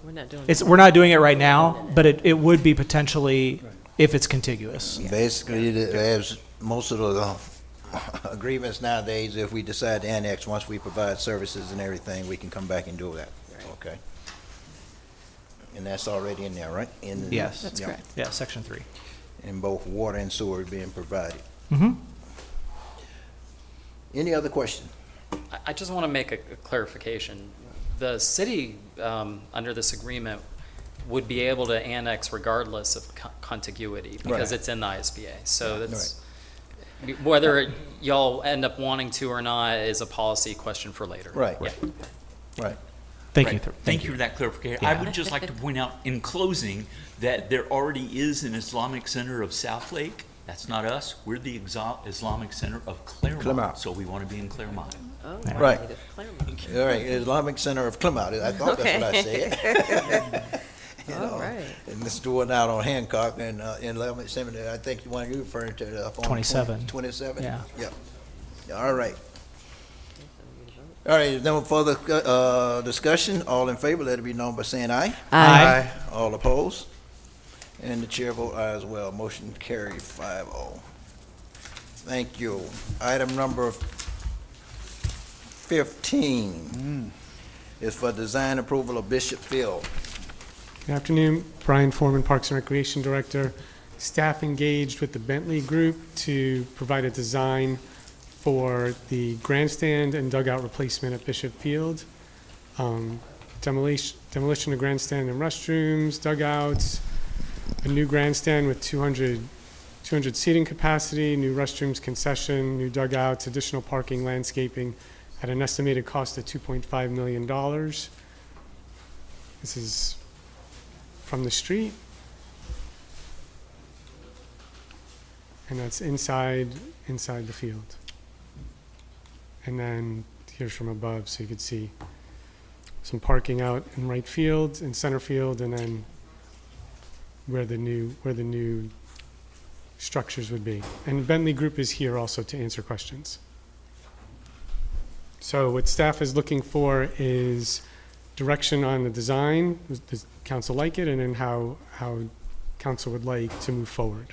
We're not doing We're not doing it right now, but it would be potentially if it's contiguous. Basically, as most of the agreements nowadays, if we decide to annex, once we provide services and everything, we can come back and do that. Okay. And that's already in there, right? Yes. That's Yeah. correct. Yeah, section 3. And both water and sewer being provided. Mm-hmm. Any other question? I just want to make a clarification. The city, under this agreement, would be able to annex regardless of contiguity because Right. it's in the ISBA. So that's, whether y'all end up wanting to or not is a policy question for later. Right. Yeah. Right. Thank you. Thank you for that clarification. I would just like to point out in closing that there already is an Islamic Center of South Lake. That's not us. We're the Islamic Center of Clermont. So we want to be in Clermont. Oh, Right. Clermont. All right, Islamic Center of Clermont. I thought that's what I said. You know, All right. And this is the one out on Hancock and in Islamic Cemetery. I think the one you're referring to up on 27. 27? Yeah. Yep. All right. All right, no further discussion. All in favor, let it be known by saying aye. Aye. All opposed? And the chair vote aye as well. Motion carried 5-0. Thank you. Item number 15 is for design approval of Bishop Field. Good afternoon, Brian Foreman, Parks and Recreation Director. Staff engaged with the Bentley Group to provide a design for the grandstand and dugout replacement at Bishop Field. Demolition of grandstand and restrooms, dugouts, a new grandstand with 200 seating capacity, new restrooms, concession, new dugouts, additional parking, landscaping at an estimated cost of $2.5 million. This is from the street. And that's inside the field. And then here's from above, so you could see some parking out in right field, in center field, and then where the new structures would be. And Bentley Group is here also to answer questions. So what staff is looking for is direction on the design. Does council like it? And then how council would like to move forward.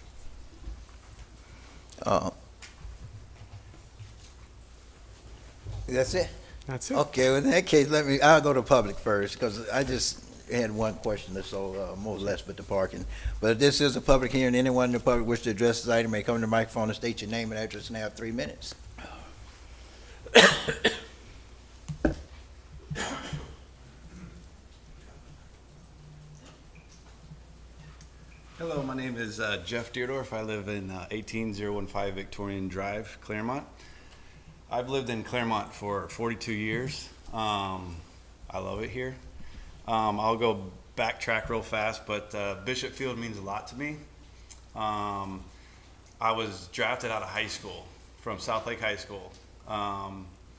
That's it? That's it. Okay, well, in that case, I'll go to public first, because I just had one question or so, more or less, with the parking. But this is a public hearing. Anyone in the public wish to address this item may come to the microphone and state your name and address and have 3 minutes. Hello, my name is Jeff Deerdorf. I live in 18015 Victorian Drive, Clermont. I've lived in Clermont for 42 years. I love it here. I'll go backtrack real fast, but Bishop Field means a lot to me. I was drafted out of high school from South Lake High School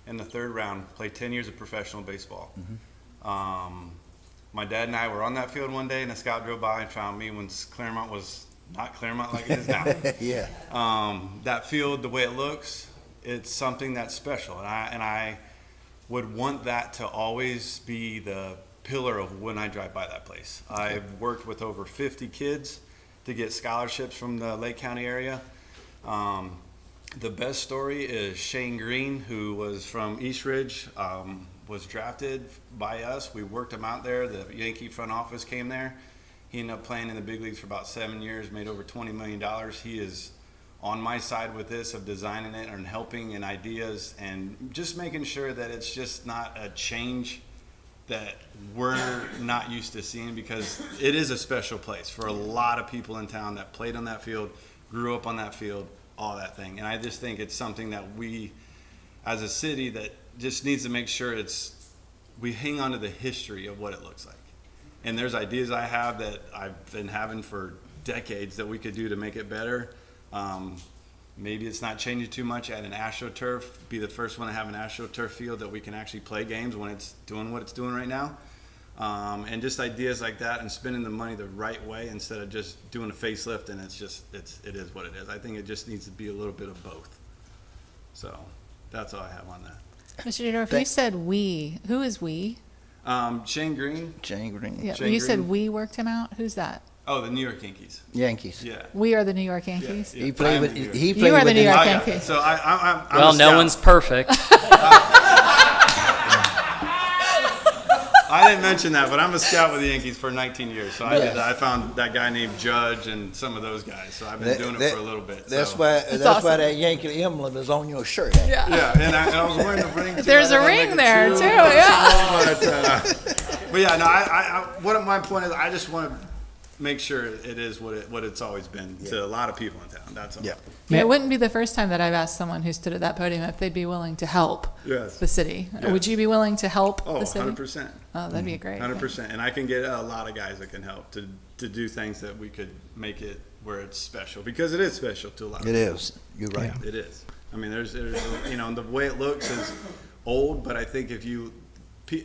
in the 3rd round, played 10 years of professional baseball. My dad and I were on that field one day, and a scout drove by and found me when Clermont was not Clermont like it is now. Yeah. That field, the way it looks, it's something that's special, and I would want that to always be the pillar of when I drive by that place. I've worked with over 50 kids to get scholarships from the Lake County area. The best story is Shane Green, who was from East Ridge, was drafted by us. We worked him out there. The Yankee front office came there. He ended up playing in the big leagues for about 7 years, made over $20 million. He is on my side with this, of designing it and helping and ideas and just making sure that it's just not a change that we're not used to seeing, because it is a special place for a lot of people in town that played on that field, grew up on that field, all that thing. And I just think it's something that we, as a city, that just needs to make sure we hang on to the history of what it looks like. And there's ideas I have that I've been having for decades that we could do to make it better. Maybe it's not changing too much. Add an AstroTurf, be the first one to have an AstroTurf field that we can actually play games when it's doing what it's doing right now. And just ideas like that, and spending the money the right way instead of just doing a facelift and it is what it is. I think it just needs to be a little bit of both. So that's all I have on that. Mr. Dodorf, you said we. Who is we? Shane Green. Shane Green. Yeah, Shane you said Green. we worked him out. Who's that? Oh, the New York Yankees. Yankees. Yeah. We are the New York Yankees. Yeah. He played with. He played You are with the New York Oh, yeah. Yankees. So I'm Well, a no scout. one's perfect. I didn't mention that, but I'm a scout with the Yankees for 19 years. So I found that guy named Judge and some of those guys. So I've been doing it for a little bit. That's so. why. That's why awesome. that Yankee emblem is on your shirt. Ain't it? Yeah, and I was wearing the ring. Too. There's a I didn't ring make it there, too too, yeah. But yeah, no. What my point is, I just want to make sure it is what it's always been to a lot of people in town. That's all. Yeah. Yeah, it wouldn't be the first time that I've asked someone who stood at that podium if they'd be willing to help Yes. the city. Yeah. Would you be willing to help Oh, the city? 100%. Oh, that'd be great. 100%. And I can get a lot of guys that can help to do things that we could make it where it's special, because it is special to a lot of It people. is. You're right. It is. I mean, there's the way it looks is old, but I think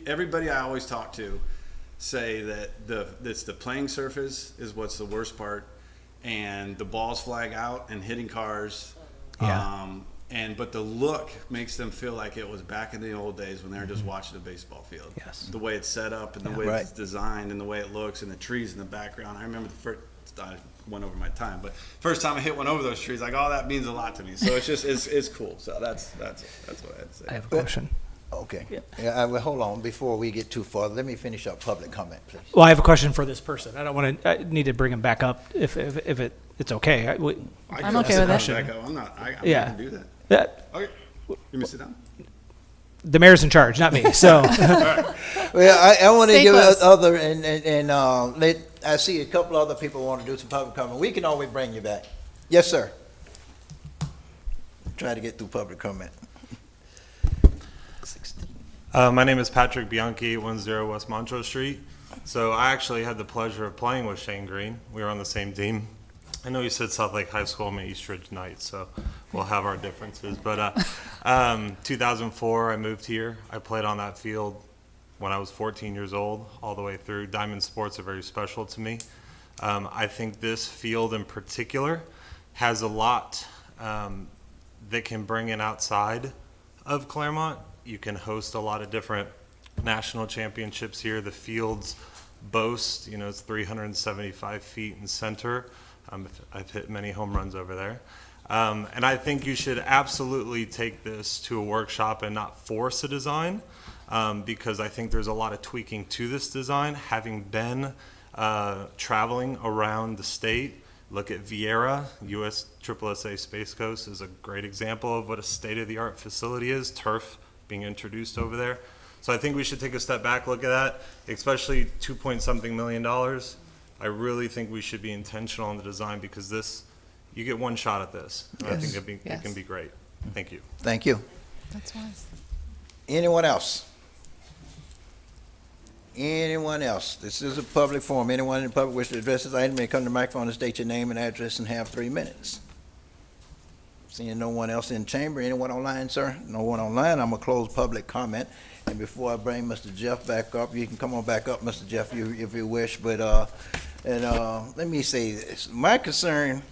everybody I always talk to say that it's the playing surface is what's the worst part, and the balls flag out and hitting cars. Yeah. But the look makes them feel like it was back in the old days when they were just watching a baseball field. Yes. The way it's set up and the way it's designed and the way it looks and the trees in the background. I remember the first, I went over my time, but first time I hit one over those trees, like, oh, that means a lot to me. So it's just, it's cool. So that's what I had to say. I have a question. Okay. Yeah. Well, hold on. Before we get too far, let me finish up public comment, please. Well, I have a question for this person. I don't want to. I need to bring him back up if it's okay. I'm okay with that. I Yeah. can do that. Yeah. Okay. You me sit down? The mayor's in charge, not me. So. Well, I want to Stay give close. other I see a couple other people want to do some public comment. We can always bring you back. Yes, sir. Try to get through public comment. My name is Patrick Bianchi, 10 West Montrose Street. So I actually had the pleasure of playing with Shane Green. We were on the same team. I know you said South Lake High School, I'm at Eastridge Knights, so we'll have our differences. But 2004, I moved here. I played on that field when I was 14 years old, all the way through. Diamond sports are very special to me. I think this field in particular has a lot that can bring in outside of Clermont. You can host a lot of different national championships here. The fields boast, it's 375 feet in center. I've hit many home runs over there. And I think you should absolutely take this to a workshop and not force a design, because I think there's a lot of tweaking to this design. Having been traveling around the state, look at Vieira, US SSSA Space Coast is a great example of what a state-of-the-art facility is, turf being introduced over there. So I think we should take a step back, look at that, especially $2-point-something million. I really think we should be intentional in the design, because you get one shot at this. And I think it can be great. Thank you. Thank you. That's wise. Anyone else? Anyone else? This is a public forum. Anyone in the public wish to address this item may come to the microphone and state your name and address and have 3 minutes. Seeing no one else in chamber. Anyone online, sir? No one online. I'm going to close public comment. And before I bring Mr. Jeff back up, you can come on back up, Mr. Jeff, if you wish. But let me say this. My concern,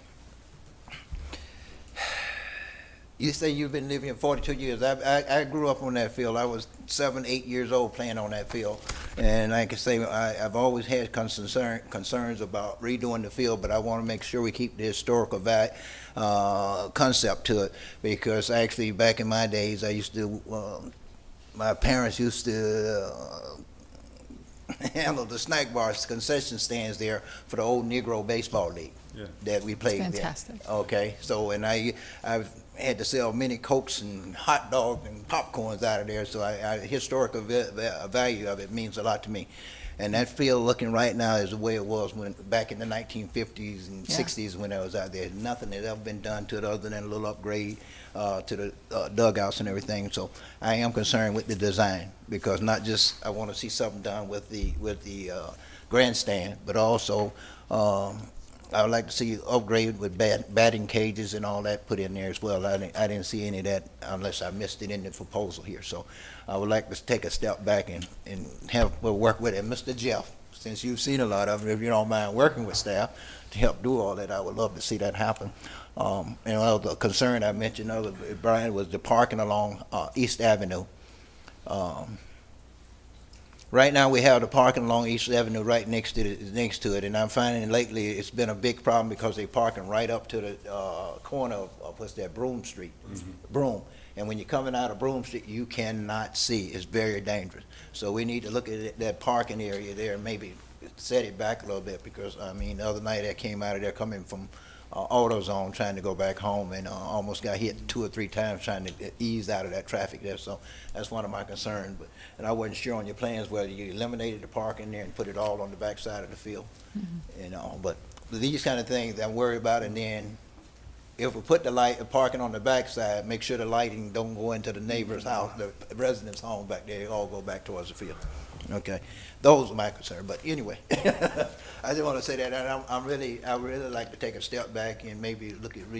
you say you've been living here 42 years. I grew up on that field. I was 7, 8 years old playing on that field. And I can say I've always had concerns about redoing the field, but I want to make sure we keep the historical concept to it, because actually back in my days, I used to, my parents used to handle the snack bars, concession stands there for the old Negro Baseball League that we played That's fantastic. there. Okay, so, and I've had to sell many Cokes and hot dogs and popcorns out of there, so historical value of it means a lot to me. And that field looking right now is the way it was back in the 1950s and 60s when I was out there. Nothing has ever been done to it other than a little upgrade to the dugouts and everything. So I am concerned with the design, because not just I want to see something done with the grandstand, but also I would like to see upgrade with batting cages and all that put in there as well. I didn't see any of that unless I missed it in the proposal here. So I would like to take a step back and we'll work with it. Mr. Jeff, since you've seen a lot of them, if you don't mind working with staff to help do all that, I would love to see that happen. The concern I mentioned, Brian, was the parking along East Avenue. Right now, we have the parking along East Avenue right next to it, and I'm finding lately it's been a big problem because they're parking right up to the corner of what's that, Broome Street, Broome. And when you're coming out of Broome Street, you cannot see. It's very dangerous. So we need to look at that parking area there and maybe set it back a little bit, because I mean, the other night I came out of there coming from AutoZone trying to go back home, and almost got hit 2 or 3 times trying to ease out of that traffic there. So that's one of my concerns. And I wasn't sure on your plans whether you eliminated the parking there and put it all on the back side of the field. But these kind of things I'm worried about. And then if we put the parking on the back side, make sure the lighting don't go into the neighbor's house, the resident's home back there. They all go back towards the field. Okay, those are my concerns. But anyway, I just want to say that I really like to take a step back and maybe look at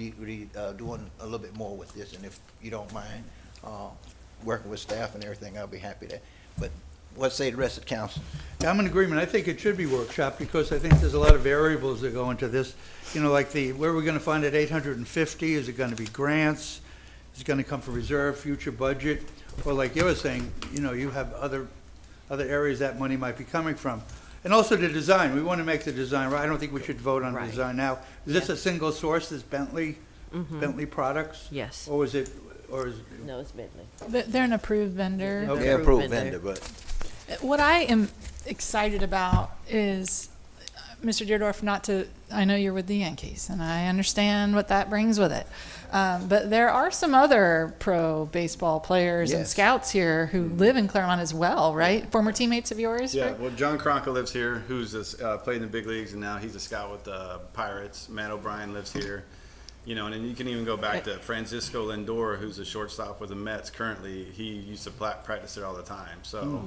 doing a little bit more with this. And if you don't mind working with staff and everything, I'll be happy to. But what say the rest of the council? Yeah, I'm in agreement. I think it should be workshop, because I think there's a lot of variables that go into this. Like where are we going to find it 850? Is it going to be grants? Is it going to come from reserve, future budget? Or like you were saying, you have other areas that money might be coming from. And also the design. We want to make the design right. I don't think we should vote on the design now. Is this a single source, this Bentley products? Yes. Or is it? No, it's Bentley. They're an approved vendor. Okay. They're approved vendor, but What I am excited about is, Mr. Deerdorf, I know you're with the Yankees, and I understand what that brings with it. But there are some other pro baseball players and scouts here who live in Clermont as well, right? Former teammates of yours? Yeah, right? well, John Cronka lives here, who's played in the big leagues, and now he's a scout with the Pirates. Matt O'Brien lives here. And then you can even go back to Francisco Lindor, who's a shortstop with the Mets currently. He used to practice there all the time. So,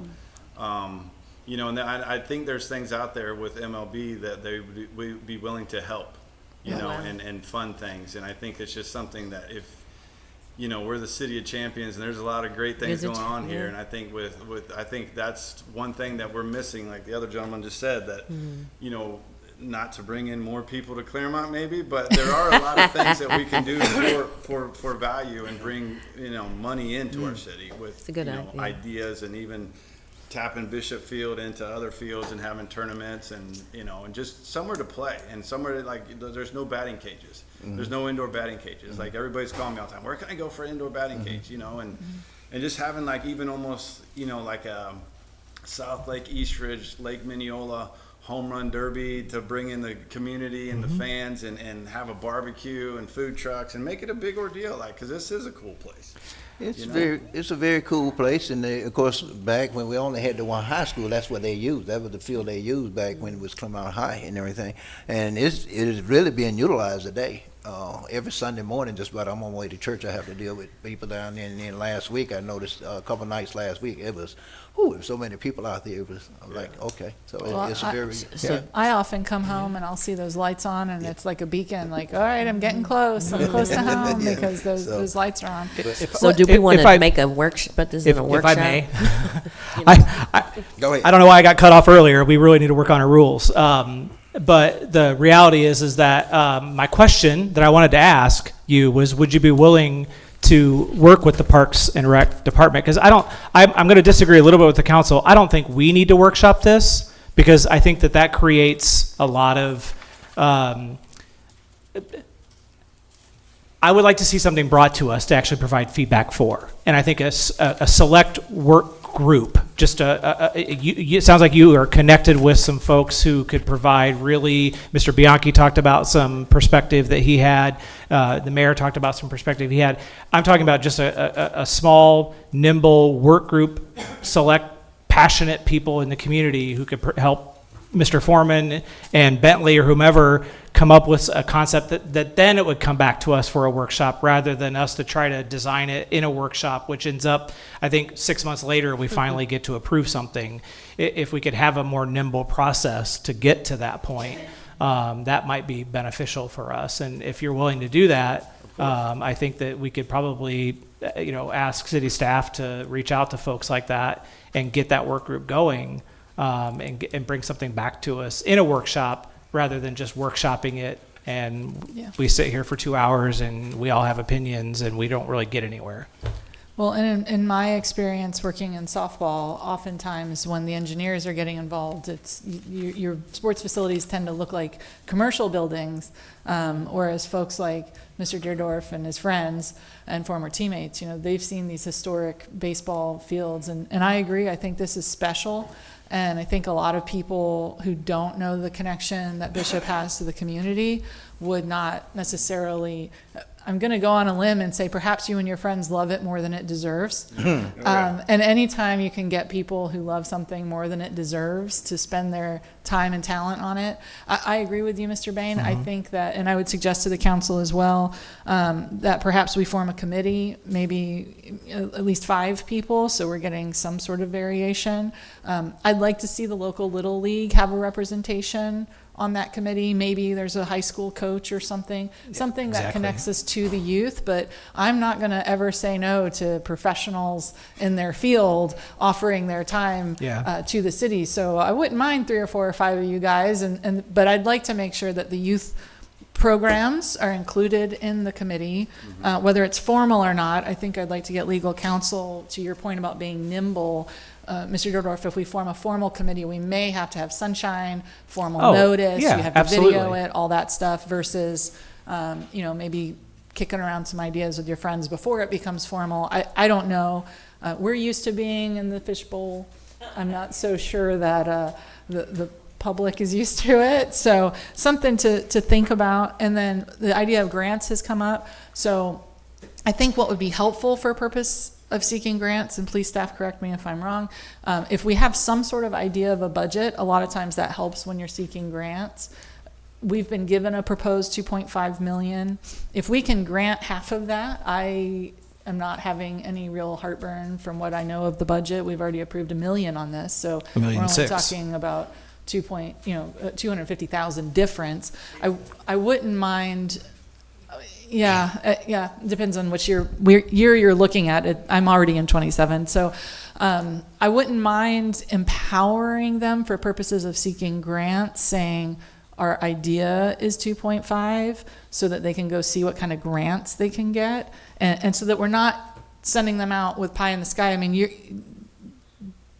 and I think there's things out there with MLB that they would be willing to help, and fund things. And I think it's just something that if, we're the city of champions, and there's a lot of great things going on here. And I think I think that's one thing that we're missing, like the other gentleman just said, that, not to bring in more people to Clermont maybe, but there are a lot of things that we can do for value and bring, money into our city with, ideas, and even tapping Bishop Field into other fields and having tournaments and, and just somewhere to play and somewhere there's no batting cages. There's no indoor batting cages. Like everybody's calling me all the time, where can I go for an indoor batting cage, and just having even almost, like a South Lake Eastridge, Lake Mineola home run derby to bring in the community and the fans and have a barbecue and food trucks and make it a big ordeal, because this is a cool place. It's a very cool place, and of course, back when we only had the one high school, that's what they used. That was the field they used back when it was Clermont High and everything. And it is really being utilized today. Every Sunday morning, just about I'm on my way to church, I have to deal with people down there. And then last week, I noticed a couple nights last week, there was so many people out there. I'm like, okay, so it's very. I often come home and I'll see those lights on, and it's like a beacon. Like, all right, I'm getting close. I'm close to home because those lights are on. So, do we want to make a workshop? But this is a workshop. If I may, Go ahead. I don't know why I got cut off earlier. We really need to work on our rules. But the reality is that my question that I wanted to ask you was, would you be willing to work with the Parks and Rec department? Because I'm going to disagree a little bit with the council. I don't think we need to workshop this, because I think that creates a lot of, I would like to see something brought to us to actually provide feedback for. And I think a select work group, it sounds like you are connected with some folks who could provide Mr. Bianchi talked about some perspective that he had. The mayor talked about some perspective he had. I'm talking about just a small, nimble work group, select passionate people in the community who could help Mr. Foreman and Bentley or whomever come up with a concept that then it would come back to us for a workshop, rather than us to try to design it in a workshop, which ends up, I think 6 months later, we finally get to approve something. If we could have a more nimble process to get to that point, that might be beneficial for us. And if you're willing to do that, I think that we could probably, ask city staff to reach out to folks like that and get that work group going, and bring something back to us in a workshop rather than just workshopping it. And we sit here for 2 hours and we all have opinions and we don't really get anywhere. Well, and in my experience working in softball, oftentimes when the engineers are getting involved, it's your sports facilities tend to look like commercial buildings, whereas folks like Mr. Deerdorf and his friends and former teammates, they've seen these historic baseball fields, and I agree. I think this is special, and I think a lot of people who don't know the connection that Bishop has to the community would not necessarily. I'm going to go on a limb and say perhaps you and your friends love it more than it deserves. And anytime you can get people who love something more than it deserves to spend their time and talent on it, I agree with you, Mr. Bain. I think that, and I would suggest to the council as well, that perhaps we form a committee, maybe at least 5 people, so we're getting some sort of variation. I'd like to see the local Little League have a representation on that committee. Maybe there's a high school coach or something that connects us to the youth, but I'm not going to ever say no to professionals in their field offering their time to the city. So I wouldn't mind 3 or 4 or 5 of you guys, but I'd like to make sure that the youth programs are included in the committee, whether it's formal or not. I think I'd like to get legal counsel to your point about being nimble. Mr. Deerdorf, if we form a formal committee, we may have to have sunshine, formal notice, you have to video it, all that stuff, versus, maybe kicking around some ideas with your friends before it becomes formal. I don't know. We're used to being in the fishbowl. I'm not so sure that the public is used to it. So something to think about. And then the idea of grants has come up. So I think what would be helpful for a purpose of seeking grants, and please staff correct me if I'm wrong, if we have some sort of idea of a budget, a lot of times that helps when you're seeking grants. We've been given a proposed $2.5 million. If we can grant half of that, I am not having any real heartburn from what I know of the budget. We've already approved $1 million on this, so we're only talking about 250,000 difference. I wouldn't mind. Depends on which year you're looking at it. I'm already in 27, so I wouldn't mind empowering them for purposes of seeking grants, saying our idea is 2.5, so that they can go see what kind of grants they can get, and so that we're not sending them out with pie in the sky. I mean,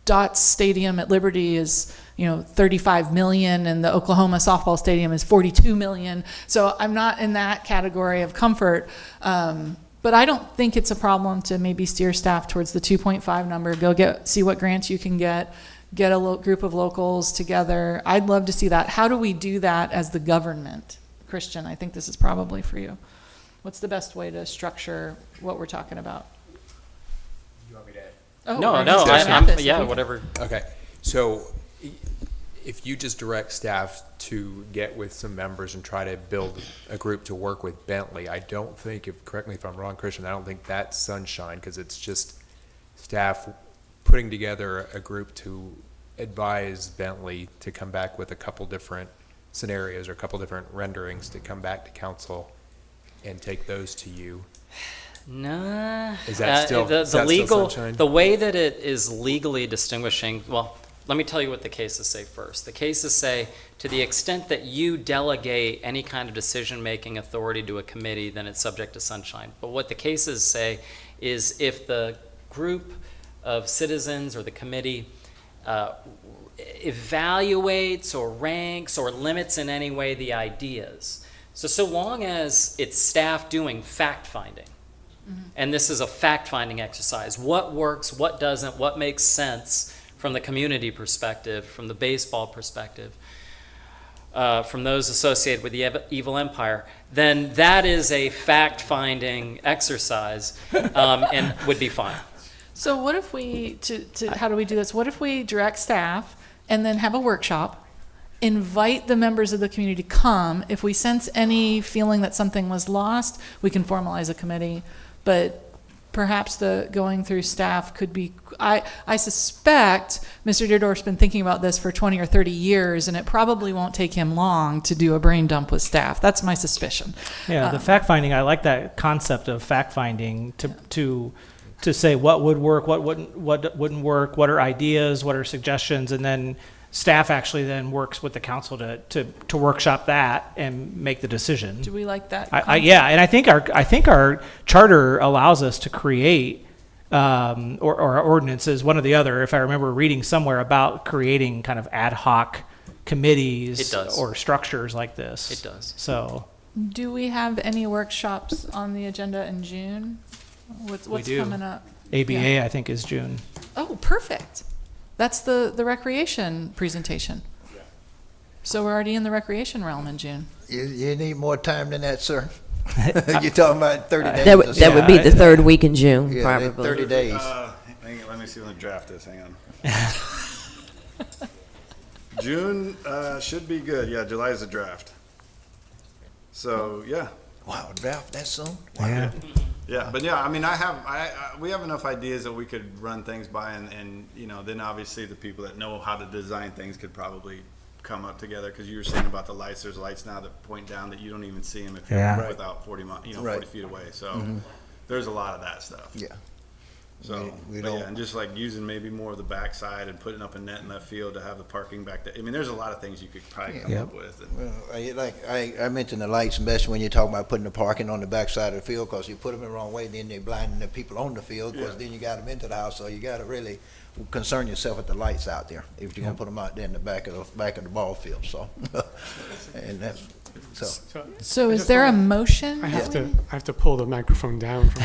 Dots Stadium at Liberty is 35 million, and the Oklahoma softball stadium is 42 million. So I'm not in that category of comfort. But I don't think it's a problem to maybe steer staff towards the 2.5 number. Go see what grants you can get a group of locals together. I'd love to see that. How do we do that as the government? Christian, I think this is probably for you. What's the best way to structure what we're talking about? You want me to? I'm whatever. Okay, so if you just direct staff to get with some members and try to build a group to work with Bentley, I don't think, correct me if I'm wrong, Christian, I don't think that's sunshine, because it's just staff putting together a group to advise Bentley to come back with a couple different scenarios or a couple different renderings to come back to council and take those to you. Nah. Is that still sunshine? The way that it is legally distinguishing, well, let me tell you what the cases say first. The cases say, to the extent that you delegate any kind of decision-making authority to a committee, then it's subject to sunshine. But what the cases say is if the group of citizens or the committee evaluates or ranks or limits in any way the ideas. So long as it's staff doing fact-finding, and this is a fact-finding exercise, what works, what doesn't, what makes sense from the community perspective, from the baseball perspective, from those associated with the evil empire, then that is a fact-finding exercise and would be fine. So what if we, how do we do this? What if we direct staff and then have a workshop, invite the members of the community to come? If we sense any feeling that something was lost, we can formalize a committee. But perhaps the going through staff could be, I suspect Mr. Deardorff's been thinking about this for 20 or 30 years, and it probably won't take him long to do a brain dump with staff. That's my suspicion. Yeah, the fact finding, I like that concept of fact finding to say what would work, what wouldn't work, what are ideas, what are suggestions, and then staff actually then works with the council to workshop that and make the decision. Do we like that? Yeah, and I think our charter allows us to create or our ordinances, one or the other. If I remember reading somewhere about creating kind of ad hoc committees or structures like this. It does. So. Do we have any workshops on the agenda in June? What's coming up? ABA, Yeah. I think, is June. Oh, perfect. That's the recreation presentation. Yeah. So we're already in the recreation realm in June. You need more time than that, sir? You're talking about 30 days. That would be the third week in June, Yeah, probably. 30 days. Let me see when the draft is. Hang on. June should be good. Yeah, July is the draft. So yeah. Wow, draft that soon? Yeah. Yeah, but yeah, I mean, we have enough ideas that we could run things by, and you know, then obviously the people that know how to design things could probably come up together. Because you were saying about the lights, there's lights now that point down that you don't even see them if you're without 40 feet away. So there's a lot of that stuff. Yeah. So we but don't. yeah, and just like using maybe more of the backside and putting up a net in left field to have the parking back there. I mean, there's a lot of things you could probably come up with. And, Well, I mentioned the lights, especially when you're talking about putting the parking on the backside of the field, because you put them in the wrong way, then they're blinding the people on the field, because then you got them into the house, so you got to really concern yourself with the lights out there if you're gonna put them out there in the back of the ball field. So, and that's So is there a motion? I have to pull the microphone down from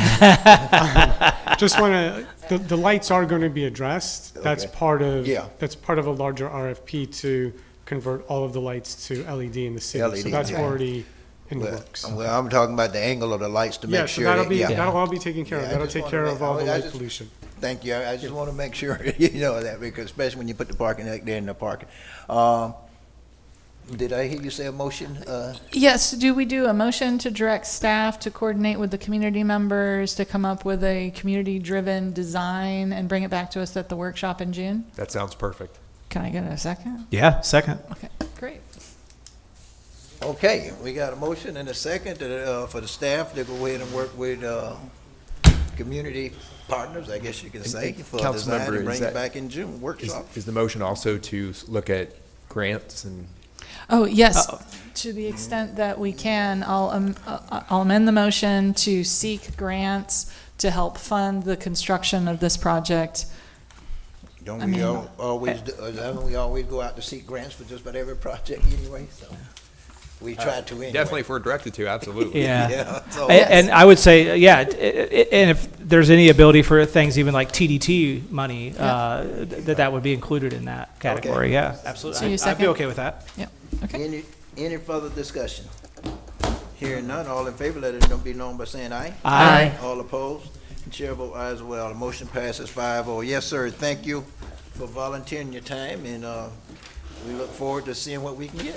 just want to, the lights are going to be addressed. That's part of a larger RFP to convert all of the lights to LED in the city. So that's already in the works. Well, I'm talking about the angle of the lights to make sure. That'll all be taken care of. That'll take care of all the light pollution. Thank you. I just want to make sure you know that, because especially when you put the parking out there in the parking. Did I hear you say a motion? Yes, do we do a motion to direct staff to coordinate with the community members to come up with a community-driven design and bring it back to us at the workshop in June? That sounds perfect. Can I get a second? Yeah, second. Okay, great. Okay, we got a motion and a second for the staff to go ahead and work with community partners, I guess you can say, for design and bring it back in June workshop. Is the motion also to look at grants and? Oh, yes. To the extent that we can, I'll amend the motion to seek grants to help fund the construction of this project. Haven't we always go out to seek grants for just about every project anyway? So we try to anyway. Definitely, if we're directed to, absolutely. Yeah. And I would say, and if there's any ability for things even like TDT money, that would be included in that category. Okay. Yeah, absolutely. So I'd be okay with that. Yeah. Okay. Any further discussion? Hearing none, all in favor, let it be known by saying aye. Aye. All opposed? Chair vote aye as well. The motion passes 5-0. Yes, sir. Thank you for volunteering your time, and we look forward to seeing what we can get.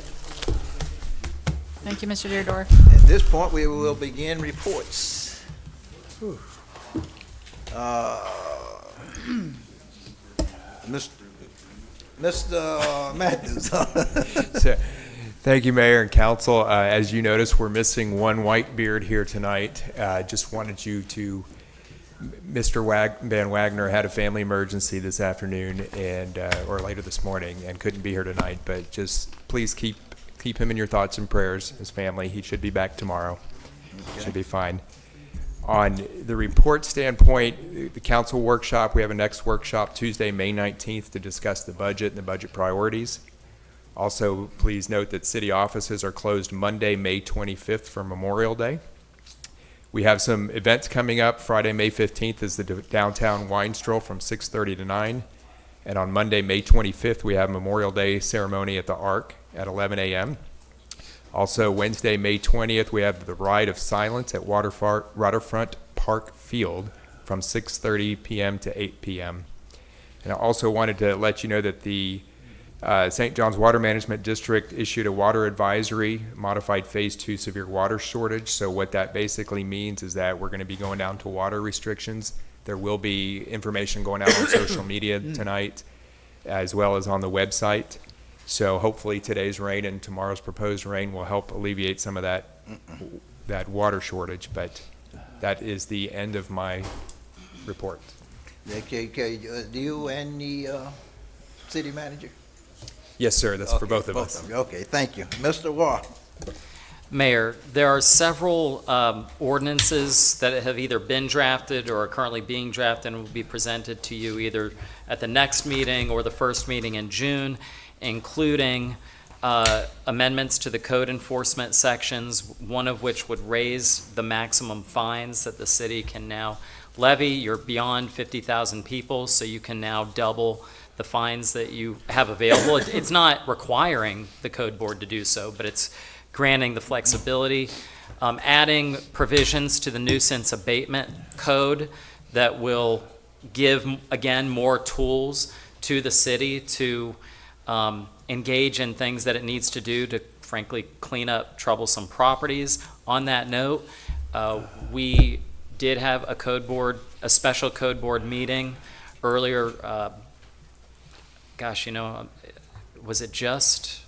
Thank you, Mr. Deardorff. At this point, we will begin reports. Mr. Matthews. Thank you, Mayor and Council. As you notice, we're missing one Whitebeard here tonight. Just wanted you to, Mr. Van Wagner had a family emergency this afternoon and or later this morning and couldn't be here tonight. But just please keep him in your thoughts and prayers. His family. He should be back tomorrow. Okay. Should be fine. On the report standpoint, the council workshop, we have a next workshop Tuesday, May 19th to discuss the budget and the budget priorities. Also, please note that city offices are closed Monday, May 25th for Memorial Day. We have some events coming up. Friday, May 15th is the downtown wine stroll from 6:30 to 9. And on Monday, May 25th, we have Memorial Day ceremony at the Arc at 11 a.m. Also, Wednesday, May 20th, we have the Ride of Silence at Waterfront Park Field from 6:30 p.m. to 8 p.m. And I also wanted to let you know that the St. John's Water Management District issued a water advisory, modified Phase 2 severe water shortage. So what that basically means is that we're going to be going down to water restrictions. There will be information going out on social media tonight, as well as on the website. So hopefully today's rain and tomorrow's proposed rain will help alleviate some of that water shortage. But that is the end of my report. Okay, do you and the city manager? Yes, sir. That's for both of us. Okay, thank you. Mr. Waugh. Mayor, there are several ordinances that have either been drafted or are currently being drafted and will be presented to you either at the next meeting or the first meeting in June, including amendments to the code enforcement sections, one of which would raise the maximum fines that the city can now levy. You're beyond 50,000 people, so you can now double the fines that you have available. It's not requiring the code board to do so, but it's granting the flexibility. Adding provisions to the nuisance abatement code that will give, again, more tools to the city to engage in things that it needs to do to, frankly, clean up troublesome properties. On that note, we did have a special code board meeting earlier. Was it just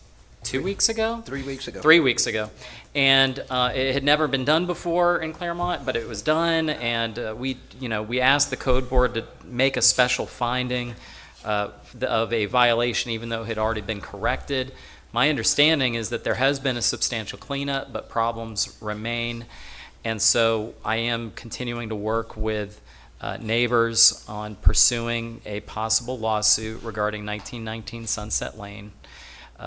2 weeks ago? 3 weeks ago. 3 weeks ago. And it had never been done before in Clermont, but it was done, and we asked the code board to make a special finding of a violation, even though it had already been corrected. My understanding is that there has been a substantial cleanup, but problems remain. And so I am continuing to work with neighbors on pursuing a possible lawsuit regarding 1919 Sunset Lane.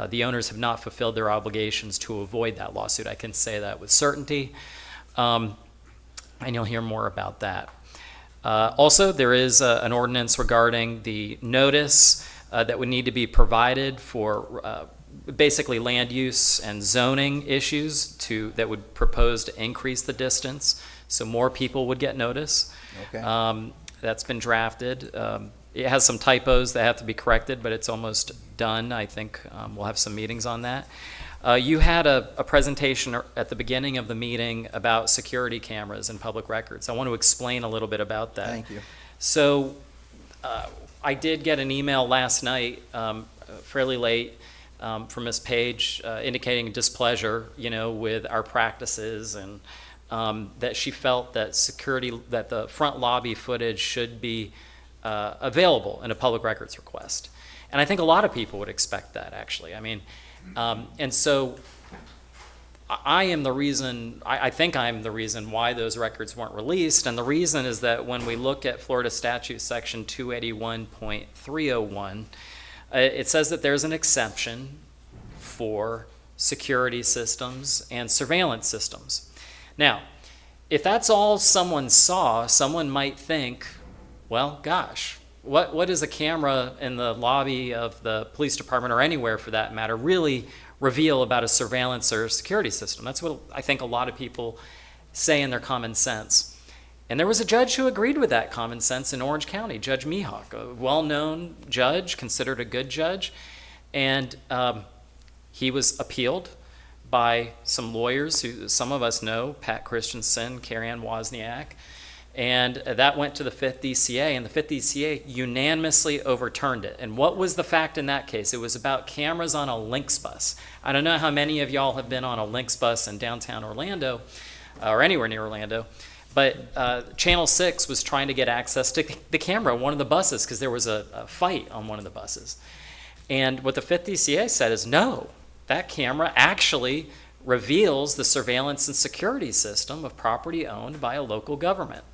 The owners have not fulfilled their obligations to avoid that lawsuit. I can say that with certainty, and you'll hear more about that. Also, there is an ordinance regarding the notice that would need to be provided for basically land use and zoning issues that would propose to increase the distance, so more people would get notice. Okay. That's been drafted. It has some typos that have to be corrected, but it's almost done. I think we'll have some meetings on that. You had a presentation at the beginning of the meeting about security cameras and public records. I want to explain a little bit about that. Thank you. So I did get an email last night, fairly late, from Ms. Page indicating displeasure, with our practices, and that she felt that that the front lobby footage should be available in a public records request. And I think a lot of people would expect that, actually. I mean, and so I think I'm the reason why those records weren't released. And the reason is that when we look at Florida Statute Section 281.301, it says that there's an exception for security systems and surveillance systems. Now, if that's all someone saw, someone might think, well, gosh, what does a camera in the lobby of the police department, or anywhere for that matter, really reveal about a surveillance or security system? That's what I think a lot of people say in their common sense. And there was a judge who agreed with that common sense in Orange County, Judge Mihawk, a well-known judge, considered a good judge. And he was appealed by some lawyers who some of us know, Pat Christensen, Carrie Ann Wozniak. And that went to the 5th DCA, and the 5th DCA unanimously overturned it. And what was the fact in that case? It was about cameras on a Lynx bus. I don't know how many of y'all have been on a Lynx bus in downtown Orlando, or anywhere near Orlando, but Channel 6 was trying to get access to the camera on one of the buses because there was a fight on one of the buses. And what the 5th DCA said is, no, that camera actually reveals the surveillance and security system of property owned by a local government.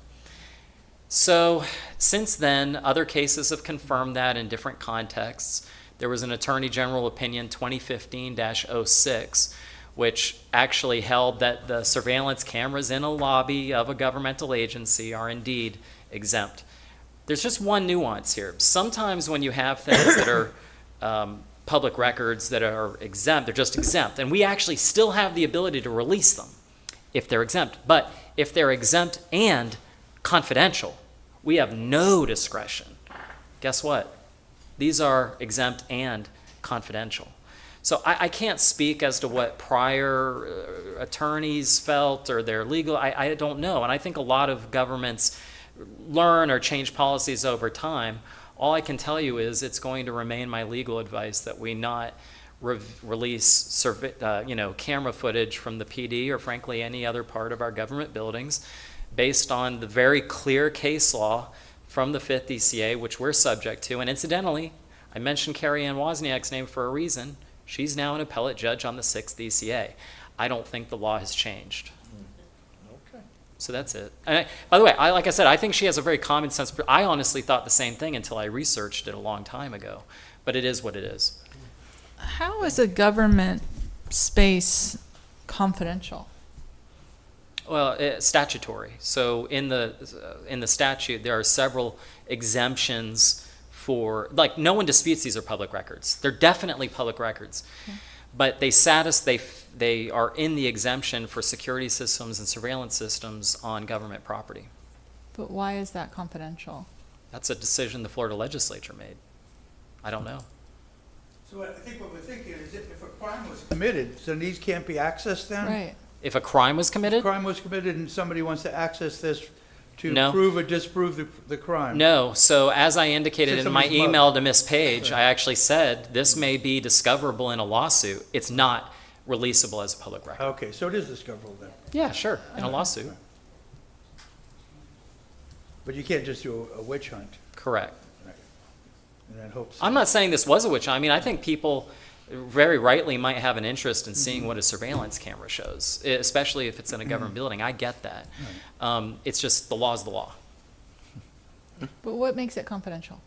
So since then, other cases have confirmed that in different contexts. There was an Attorney General Opinion 2015-06, which actually held that the surveillance cameras in a lobby of a governmental agency are indeed exempt. There's just one nuance here. Sometimes when you have things that are public records that are exempt, they're just exempt, and we actually still have the ability to release them if they're exempt. But if they're exempt and confidential, we have no discretion. Guess what? These are exempt and confidential. So I can't speak as to what prior attorneys felt or their legal, I don't know. And I think a lot of governments learn or change policies over time. All I can tell you is it's going to remain my legal advice that we not release camera footage from the PD or frankly any other part of our government buildings based on the very clear case law from the 5th DCA, which we're subject to. And incidentally, I mentioned Carrie Ann Wozniak's name for a reason. She's now an appellate judge on the 6th DCA. I don't think the law has changed. Okay. So that's it. And by the way, like I said, I think she has a very common sense. I honestly thought the same thing until I researched it a long time ago. But it is what it is. How is a government space confidential? Well, statutory. So in the statute, there are several exemptions for, like, no one disputes these are public records. They're definitely public records. Okay. But they are in the exemption for security systems and surveillance systems on government property. But why is that confidential? That's a decision the Florida legislature made. I don't know. So I think what we're thinking is if a crime was committed, then these can't be accessed then? Right. If a crime was committed? If a crime was committed and somebody wants to access this to No. prove or disprove the crime? No. So as I indicated Since in my somebody's email to Ms. Page, I actually said this may be discoverable in a lawsuit. It's not releasable as a public record. Okay, so it is discoverable then? Yeah, sure, in a lawsuit. But you can't just do a witch hunt Correct. and then hope. I'm not saying this was a witch hunt. I mean, I think people very rightly might have an interest in seeing what a surveillance camera shows, especially if it's in a government building. I get that. It's just the law's the law. But what makes it confidential?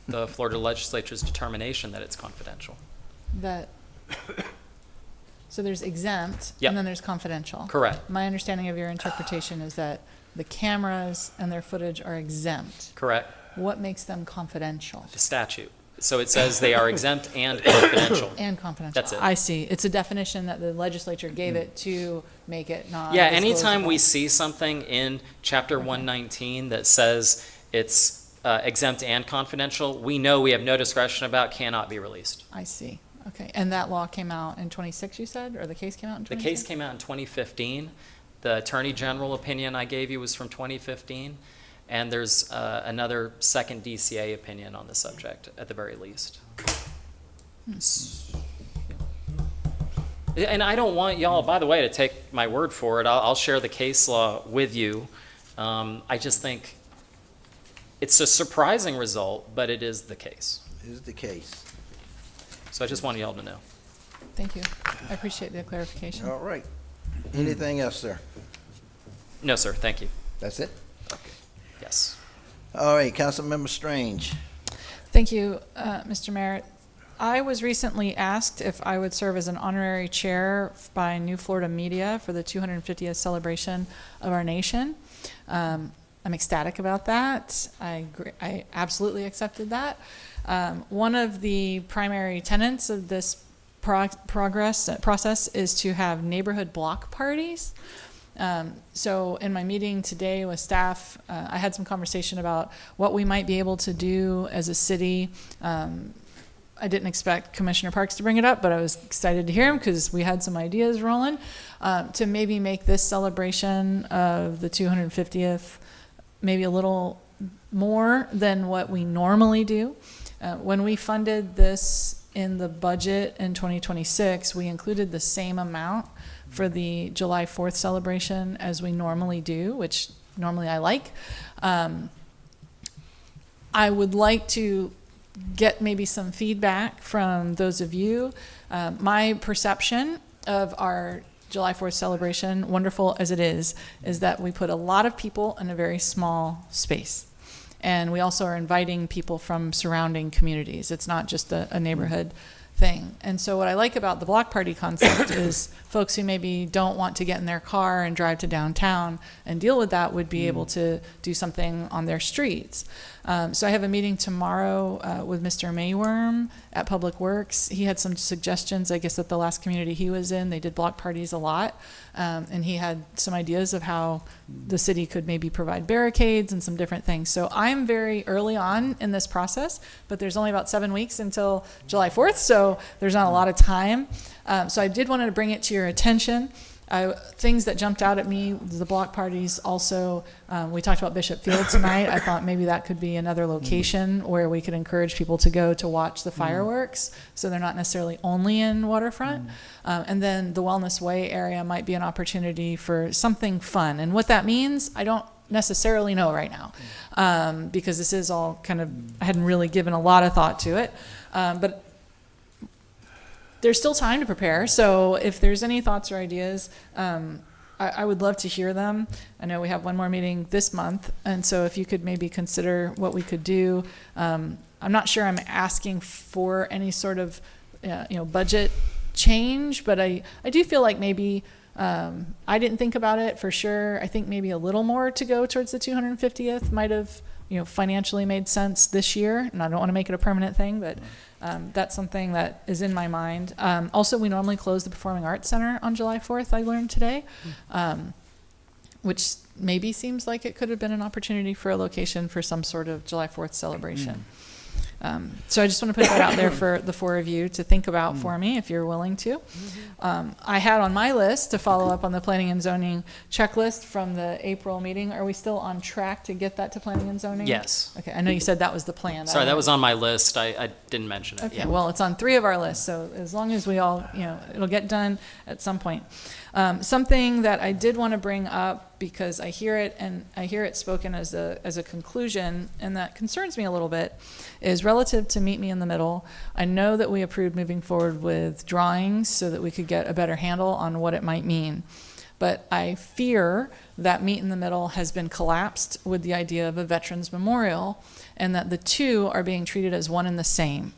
The Florida legislature's determination that it's confidential. So there's exempt, Yep. and then there's confidential. Correct. My understanding of your interpretation is that the cameras and their footage are exempt. Correct. What makes them confidential? The statute. So it says they are exempt and confidential. And confidential. That's it. I see. It's a definition that the legislature gave it to make it not. Yeah, anytime we disclosable. see something in Chapter 119 that says it's exempt and confidential, we know we have no discretion about, cannot be released. I see. Okay. And that law came out in 26, you said, or the case came out in 26? The case came out in 2015. The Attorney General opinion I gave you was from 2015. And there's another second DCA opinion on the subject, at the very least. And I don't want y'all, by the way, to take my word for it. I'll share the case law with you. I just think it's a surprising result, but it is the case. It is the case. So I just wanted y'all to know. Thank you. I appreciate the clarification. All right. Anything else, sir? No, sir. Thank you. That's it? Okay. Yes. All right, Councilmember Strange. Thank you, Mr. Merritt. I was recently asked if I would serve as an honorary chair by New Florida Media for the 250th celebration of our nation. I'm ecstatic about that. I absolutely accepted that. One of the primary tenets of this process is to have neighborhood block parties. So in my meeting today with staff, I had some conversation about what we might be able to do as a city. I didn't expect Commissioner Parks to bring it up, but I was excited to hear him because we had some ideas rolling to maybe make this celebration of the 250th maybe a little more than what we normally do. When we funded this in the budget in 2026, we included the same amount for the July 4th celebration as we normally do, which normally I like. I would like to get maybe some feedback from those of you. My perception of our July 4th celebration, wonderful as it is that we put a lot of people in a very small space. And we also are inviting people from surrounding communities. It's not just a neighborhood thing. And so what I like about the block party concept is folks who maybe don't want to get in their car and drive to downtown and deal with that would be able to do something on their streets. So I have a meeting tomorrow with Mr. Mayworm at Public Works. He had some suggestions, I guess, at the last community he was in. They did block parties a lot. And he had some ideas of how the city could maybe provide barricades and some different things. So I'm very early on in this process, but there's only about 7 weeks until July 4th, so there's not a lot of time. So I did want to bring it to your attention. Things that jumped out at me, the block parties also, we talked about Bishop Field tonight. I thought maybe that could be another location where we could encourage people to go to watch the fireworks, so they're not necessarily only in Waterfront. And then the Wellness Way area might be an opportunity for something fun. And what that means, I don't necessarily know right now, because this is all kind of, I hadn't really given a lot of thought to it. But there's still time to prepare, so if there's any thoughts or ideas, I would love to hear them. I know we have one more meeting this month, and so if you could maybe consider what we could do. I'm not sure I'm asking for any sort of budget change, but I do feel like maybe I didn't think about it for sure. I think maybe a little more to go towards the 250th might have financially made sense this year, and I don't want to make it a permanent thing, but that's something that is in my mind. Also, we normally close the Performing Arts Center on July 4th, I learned today, which maybe seems like it could have been an opportunity for a location for some sort of July 4th celebration. So I just want to put that out there for the four of you to think about for me, if you're willing to. I had on my list to follow up on the planning and zoning checklist from the April meeting. Are we still on track to get that to planning and zoning? Yes. Okay, I know you said that was the plan. Sorry, that was on my list. I didn't mention it. Okay, Yeah. well, it's on 3 of our lists, so as long as we all, it'll get done at some point. Something that I did want to bring up, because I hear it, and I hear it spoken as a conclusion, and that concerns me a little bit, is relative to Meet Me in the Middle. I know that we approved moving forward with drawings so that we could get a better handle on what it might mean. But I fear that Meet in the Middle has been collapsed with the idea of a Veterans Memorial, and that the two are being treated as one and the same.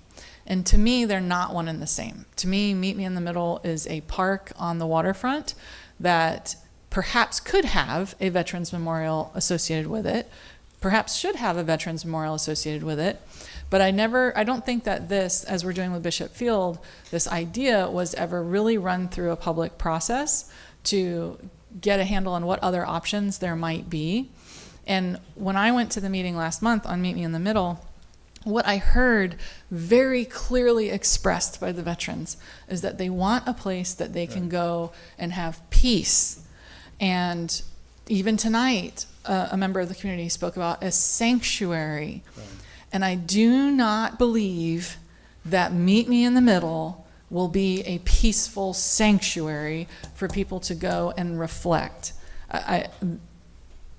And to me, they're not one and the same. To me, Meet Me in the Middle is a park on the waterfront that perhaps could have a Veterans Memorial associated with it, perhaps should have a Veterans Memorial associated with it. But I don't think that this, as we're doing with Bishop Field, this idea was ever really run through a public process to get a handle on what other options there might be. And when I went to the meeting last month on Meet Me in the Middle, what I heard very clearly expressed by the veterans is that they want a place that they can go and have peace. And even tonight, a member of the community spoke about a sanctuary. Right. And I do not believe that Meet Me in the Middle will be a peaceful sanctuary for people to go and reflect.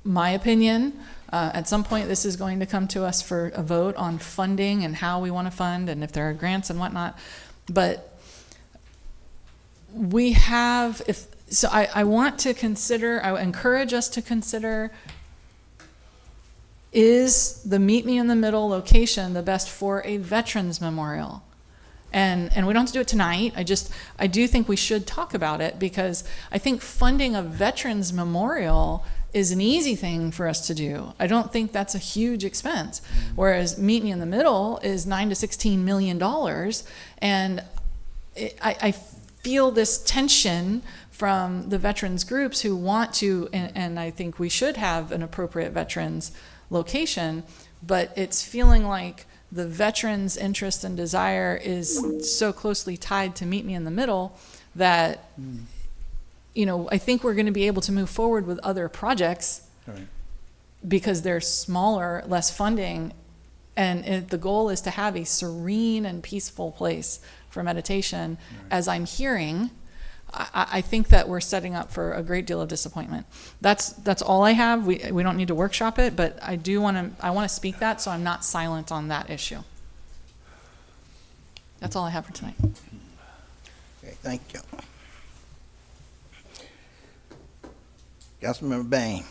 My opinion, at some point this is going to come to us for a vote on funding and how we want to fund and if there are grants and whatnot. But we have, I want to consider, I encourage us to consider, is the Meet Me in the Middle location the best for a Veterans Memorial? And we don't have to do it tonight. I do think we should talk about it, because I think funding a Veterans Memorial is an easy thing for us to do. I don't think that's a huge expense. Whereas Meet Me in the Middle is $9 to $16 million. And I feel this tension from the veterans groups who want to, and I think we should have an appropriate veterans location, but it's feeling like the veterans' interest and desire is so closely tied to Meet Me in the Middle that I think we're going to be able to move forward with other projects because they're smaller, less funding, and the goal is to have a serene and peaceful place for meditation. As I'm hearing, I think that we're setting up for a great deal of disappointment. That's all I have. We don't need to workshop it, but I want to speak that, so I'm not silent on that issue. That's all I have for tonight. Okay, thank you. Councilmember Bain.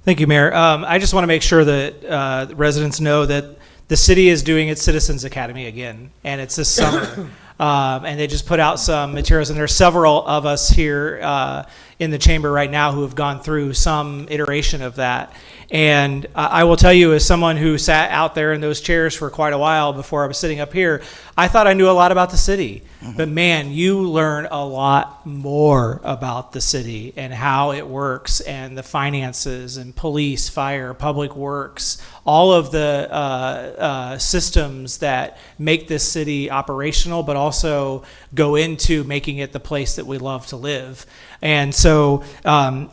Thank you, Mayor. I just want to make sure that residents know that the city is doing its Citizens Academy again, and it's this summer. And they just put out some materials, and there's several of us here in the chamber right now who have gone through some iteration of that. And I will tell you, as someone who sat out there in those chairs for quite a while before I was sitting up here, I thought I knew a lot about the city. But man, you learn a lot more about the city and how it works and the finances and police, fire, public works, all of the systems that make this city operational, but also go into making it the place that we love to live. And so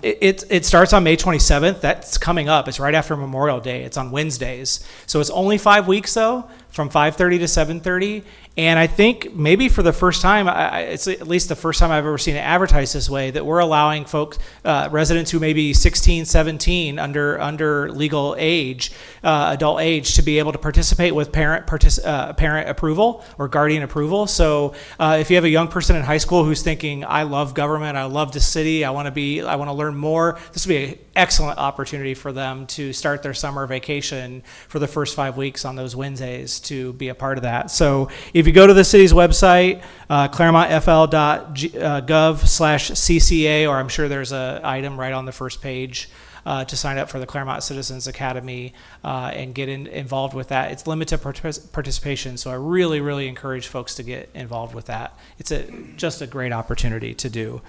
it starts on May 27th. That's coming up. It's right after Memorial Day. It's on Wednesdays. So it's only 5 weeks, though, from 5:30 to 7:30. And I think maybe for the first time, it's at least the first time I've ever seen it advertised this way, that we're allowing folks, residents who may be 16, 17, under legal age, adult age, to be able to participate with parent approval or guardian approval. So if you have a young person in high school who's thinking, I love government, I love the city, I want to learn more, this would be an excellent opportunity for them to start their summer vacation for the first 5 weeks on those Wednesdays to be a part of that. So if you go to the city's website, clermontfl.gov/CCA, or I'm sure there's an item right on the first page to sign up for the Clermont Citizens Academy and get involved with that. It's limited participation, so I really, really encourage folks to get involved with that. It's just a great opportunity to do.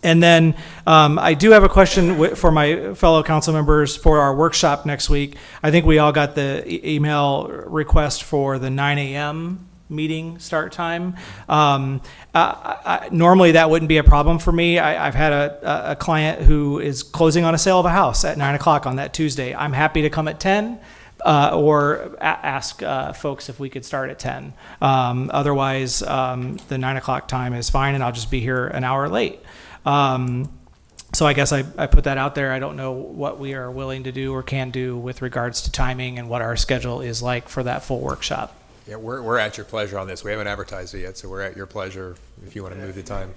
And then I do have a question for my fellow council members for our workshop next week. I think we all got the email request for the 9 a.m. meeting start time. Normally that wouldn't be a problem for me. I've had a client who is closing on a sale of a house at 9 o'clock on that Tuesday. I'm happy to come at 10. Or ask folks if we could start at 10. Otherwise, the 9 o'clock time is fine, and I'll just be here an hour late. So I guess I put that out there. I don't know what we are willing to do or can do with regards to timing and what our schedule is like for that full workshop. Yeah, we're at your pleasure on this. We haven't advertised it yet, so we're at your pleasure if you want to move the time.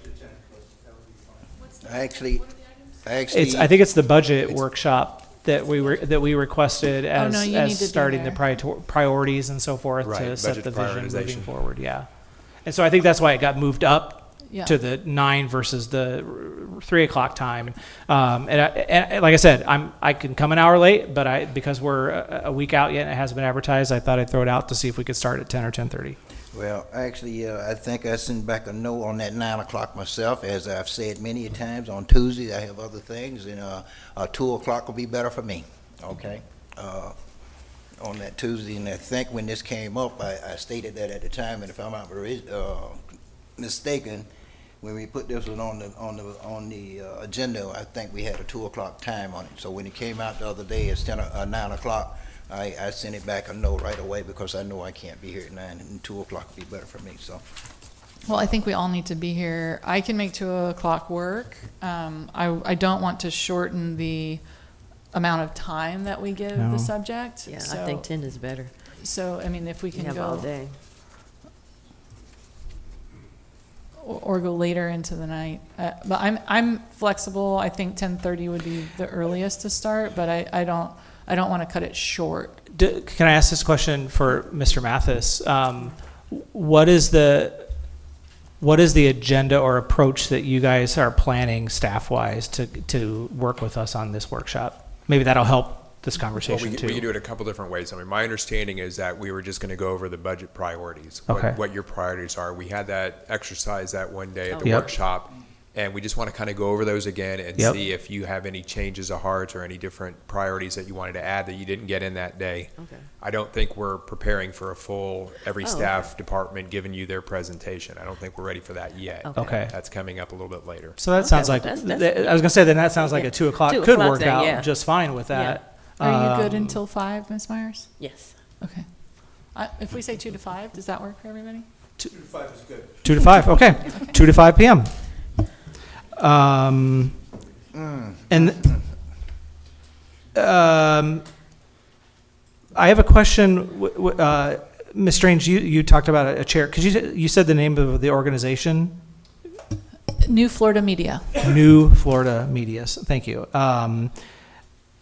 I think it's the budget workshop that we requested as need to starting be the priorities and so forth Right, to set budget the vision moving prioritization. forward. Yeah, and so I think that's why it got moved up Yeah. to the 9 versus the 3 o'clock time. And like I said, I can come an hour late, but because we're a week out yet and it hasn't been advertised, I thought I'd throw it out to see if we could start at 10 or 10:30. Well, actually, I think I sent back a note on that 9 o'clock myself. As I've said many times, on Tuesdays I have other things, and 2 o'clock will be better for me, okay? On that Tuesday, and I think when this came up, I stated that at the time, and if I'm not mistaken, when we put this one on the agenda, I think we had a 2 o'clock time on it. So when it came out the other day, it's 9 o'clock. I sent it back a note right away because I know I can't be here at 9, and 2 o'clock would be better for me. So, Well, I think we all need to be here. I can make 2 o'clock work. I don't want to shorten the amount of time that we give No. the subject. Yeah, So- I think 10 is better. So, I mean, if we You can have all go, day. or go later into the night. But I'm flexible. I think 10:30 would be the earliest to start, but I don't want to cut it short. Can I ask this question for Mr. Mathis? What is the agenda or approach that you guys are planning staff-wise to work with us on this workshop? Maybe that'll help this conversation We too. can do it a couple different ways. I mean, my understanding is that we were just going to go over the budget priorities, Okay. what your priorities are. We had that exercise that one day at the Yep. workshop, and we just want to kind of go over those again and Yep. see if you have any changes of heart or any different priorities that you wanted to add that you didn't get in that day. Okay. I don't think we're preparing for a full, every Oh, staff department giving you their presentation. I don't think we're ready for that yet. Okay. That's coming up a little bit later. So that sounds well, like, that's- I was gonna say, then that sounds like a 2 o'clock 2 could o'clock work then, out yeah. just fine with that. Are you good Um, until 5, Ms. Myers? Yes. Okay. If we say 2 to 5, does that work for everybody? 2 to 5, okay. 2 to 5 p.m. And I have a question. Ms. Strange, you talked about a chair. Could you said the name of the organization? New Florida Media. New Florida Media. Thank you.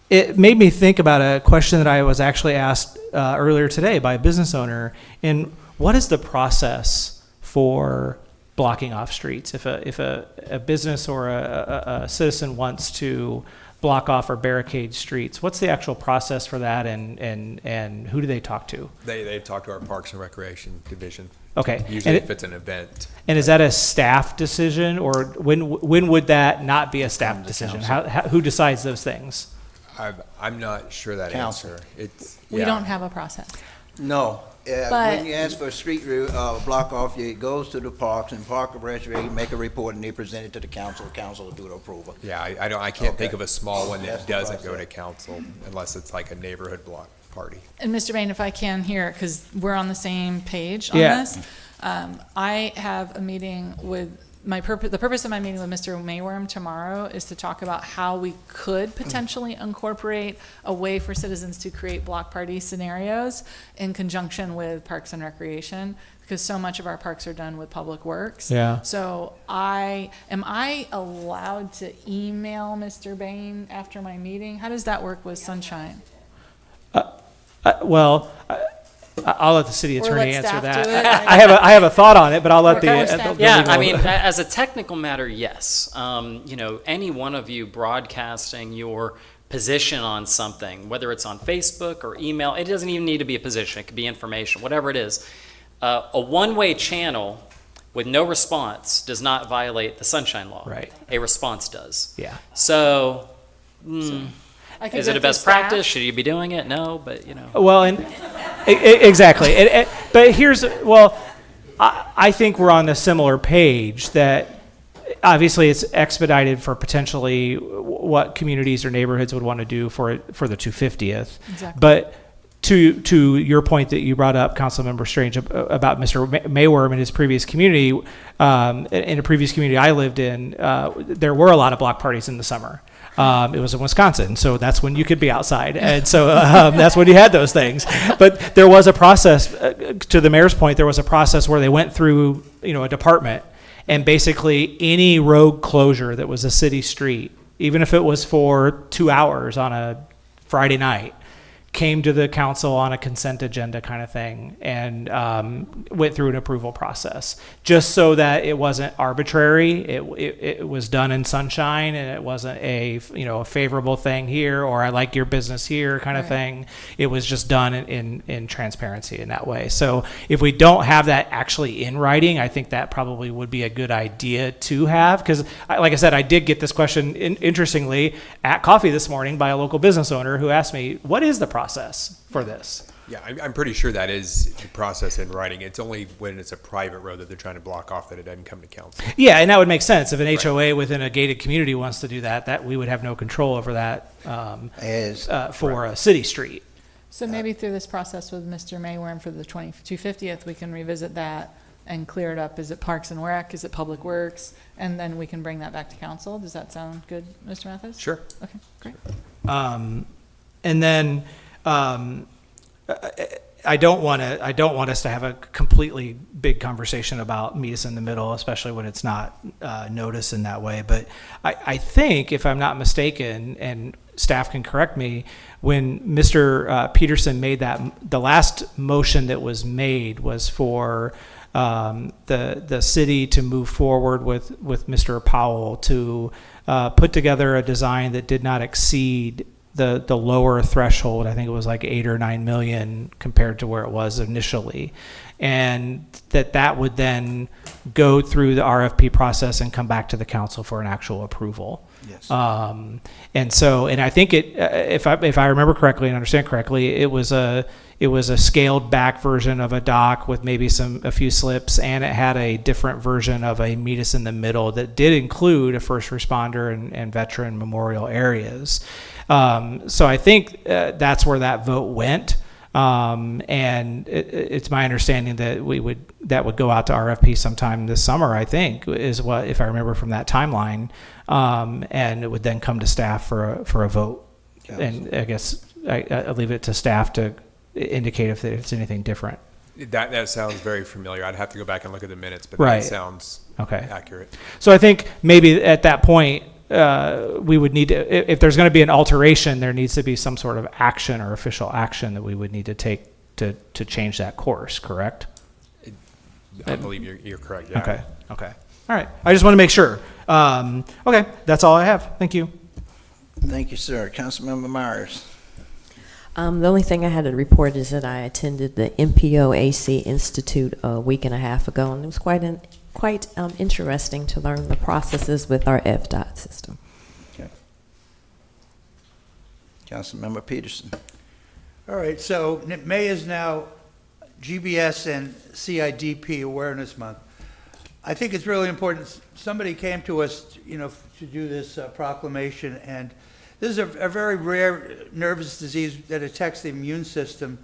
It made me think about a question that I was actually asked earlier today by a business owner. And what is the process for blocking off streets. If a business or a citizen wants to block off or barricade streets, what's the actual process for that, and who do they talk to? They talk to our Parks and Recreation Division. Okay. Usually And if it's an event. And is that a staff decision, or when would that not be a staff decision? Who decides those things? I'm not sure that Council. answer. It's We yeah. don't have a process. No. But- When you ask for a street block off, it goes to the parks, and Park and Recreation make a report, and they present it to the council. Council will do the approval. Yeah, I can't think of a small one That's that the doesn't go process. to council unless it's like a neighborhood block party. And Mr. Bain, if I can here, because we're on the same page on Yeah. this, I have a meeting with the purpose of my meeting with Mr. Mayworm tomorrow is to talk about how we could potentially incorporate a way for citizens to create block party scenarios in conjunction with Parks and Recreation, because so much of our parks are done with Public Works. Yeah. So am I allowed to email Mr. Bain after my meeting? How does that work with Sunshine? I'll let the city Or attorney let answer staff that. do it? I have a thought on it, but I'll let the Yeah, legal- I mean, as a technical matter, yes. Any one of you broadcasting your position on something, whether it's on Facebook or email, it doesn't even need to be a position. It could be information, whatever it is. A one-way channel with no response does not violate the Sunshine Law. Right. A response does. Yeah. So, I could is go it a through best staff. practice? Should you be doing it? No, but Well, and exactly. But I think we're on a similar page that obviously it's expedited for potentially what communities or neighborhoods would want to do for the 250th. Exactly. But to your point that you brought up, Councilmember Strange, about Mr. Mayworm and his previous community, in a previous community I lived in, there were a lot of block parties in the summer. It was in Wisconsin, so that's when you could be outside, and so that's when you had those things. But there was a process, to the mayor's point, there was a process where they went through, a department, and basically any road closure that was a city street, even if it was for 2 hours on a Friday night, came to the council on a consent agenda kind of thing, and went through an approval process, just so that it wasn't arbitrary. It was done in sunshine, and it wasn't a favorable thing here, or I like your business here kind of thing. It was just done in transparency in that way. So if we don't have that actually in writing, I think that probably would be a good idea to have, because like I said, I did get this question interestingly at coffee this morning by a local business owner who asked me, what is the process for this? Yeah, I'm pretty sure that is the process in writing. It's only when it's a private road that they're trying to block off that it doesn't come to council. Yeah, and that would make sense. If an HOA within a gated community wants to do that we would have no control over that for a city street. So maybe through this process with Mr. Mayworm for the 250th, we can revisit that and clear it up. Is it Parks and Rec? Is it Public Works? And then we can bring that back to council. Does that sound good, Mr. Mathis? Sure. Okay, great. And then I don't want us to have a completely big conversation about meet us in the middle, especially when it's not noticed in that way. But I think, if I'm not mistaken, and staff can correct me, when Mr. Peterson made the last motion that was made was for the city to move forward with Mr. Powell to put together a design that did not exceed the lower threshold. I think it was like 8 or 9 million compared to where it was initially, and that would then go through the RFP process and come back to the council for an actual approval. Yes. And I think if I remember correctly and understand correctly, it was a scaled back version of a dock with maybe a few slips, and it had a different version of a meet us in the middle that did include a first responder and veteran memorial areas. So I think that's where that vote went. And it's my understanding that that would go out to RFP sometime this summer, I think, is what, if I remember from that timeline. And it would then come to staff for a vote. And I guess I leave it to staff to indicate if it's anything different. That sounds very familiar. I'd have to go back and look at the minutes, but Right. that sounds accurate. So I think maybe at that point, we would need to, if there's going to be an alteration, there needs to be some sort of action or official action that we would need to take to change that course, correct? I believe you're correct. Yeah. Okay. Okay. All right. I just want to make sure. Okay. That's all I have. Thank you. Thank you, sir. Councilmember Myers. The only thing I had to report is that I attended the MPOAC Institute a week and a half ago, and it was quite interesting to learn the processes with our FDOT system. Okay. Councilmember Peterson. All right, so May is now GBS and CIDP Awareness Month. I think it's really important. Somebody came to us, to do this proclamation, and this is a very rare nervous disease that attacks the immune system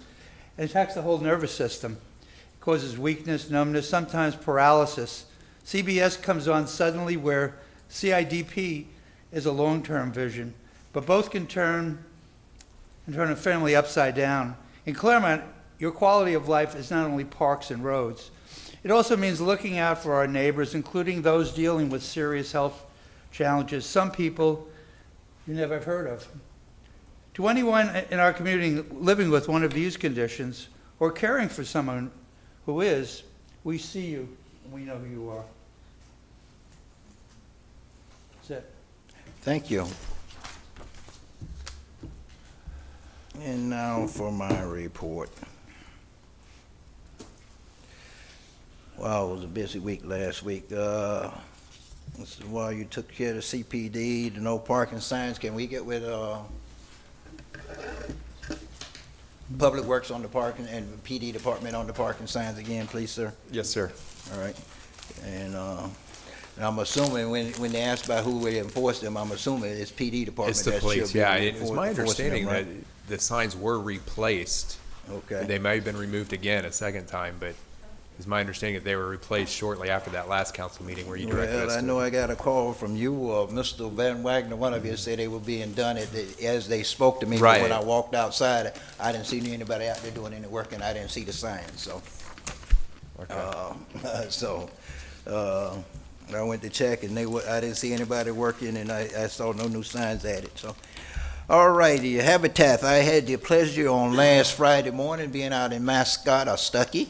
and attacks the whole nervous system. It causes weakness, numbness, sometimes paralysis. CBS comes on suddenly, where CIDP is a long-term vision, but both can turn a family upside down. In Clermont, your quality of life is not only parks and roads. It also means looking out for our neighbors, including those dealing with serious health challenges. Some people you never have heard of. To anyone in our community living with one of these conditions or caring for someone who is, we see you and we know who you are. That's it. Thank you. And now for my report. Wow, it was a busy week last week. This is why you took care of the CPD, the no parking signs. Can we get with Public Works on the parking and PD department on the parking signs again, please, sir? Yes, sir. All right. And I'm assuming when they ask about who will enforce them, I'm assuming it's PD department. It's the that police, should be yeah. It's my enforcing understanding them, right? that the signs were replaced. Okay. They may have been removed again a second time, but it's my understanding that they were replaced shortly after that last council meeting where you directed us Well, I to. know I got a call from you, Mr. Van Wagner, one of you said they were being done as they spoke to me. But Right. when I walked outside, I didn't see anybody out there doing any work, and I didn't see the signs, so. I went to check, and I didn't see anybody working, and I saw no new signs added, so. All righty, Habitat. I had the pleasure on last Friday morning being out in Mascot or Stuckey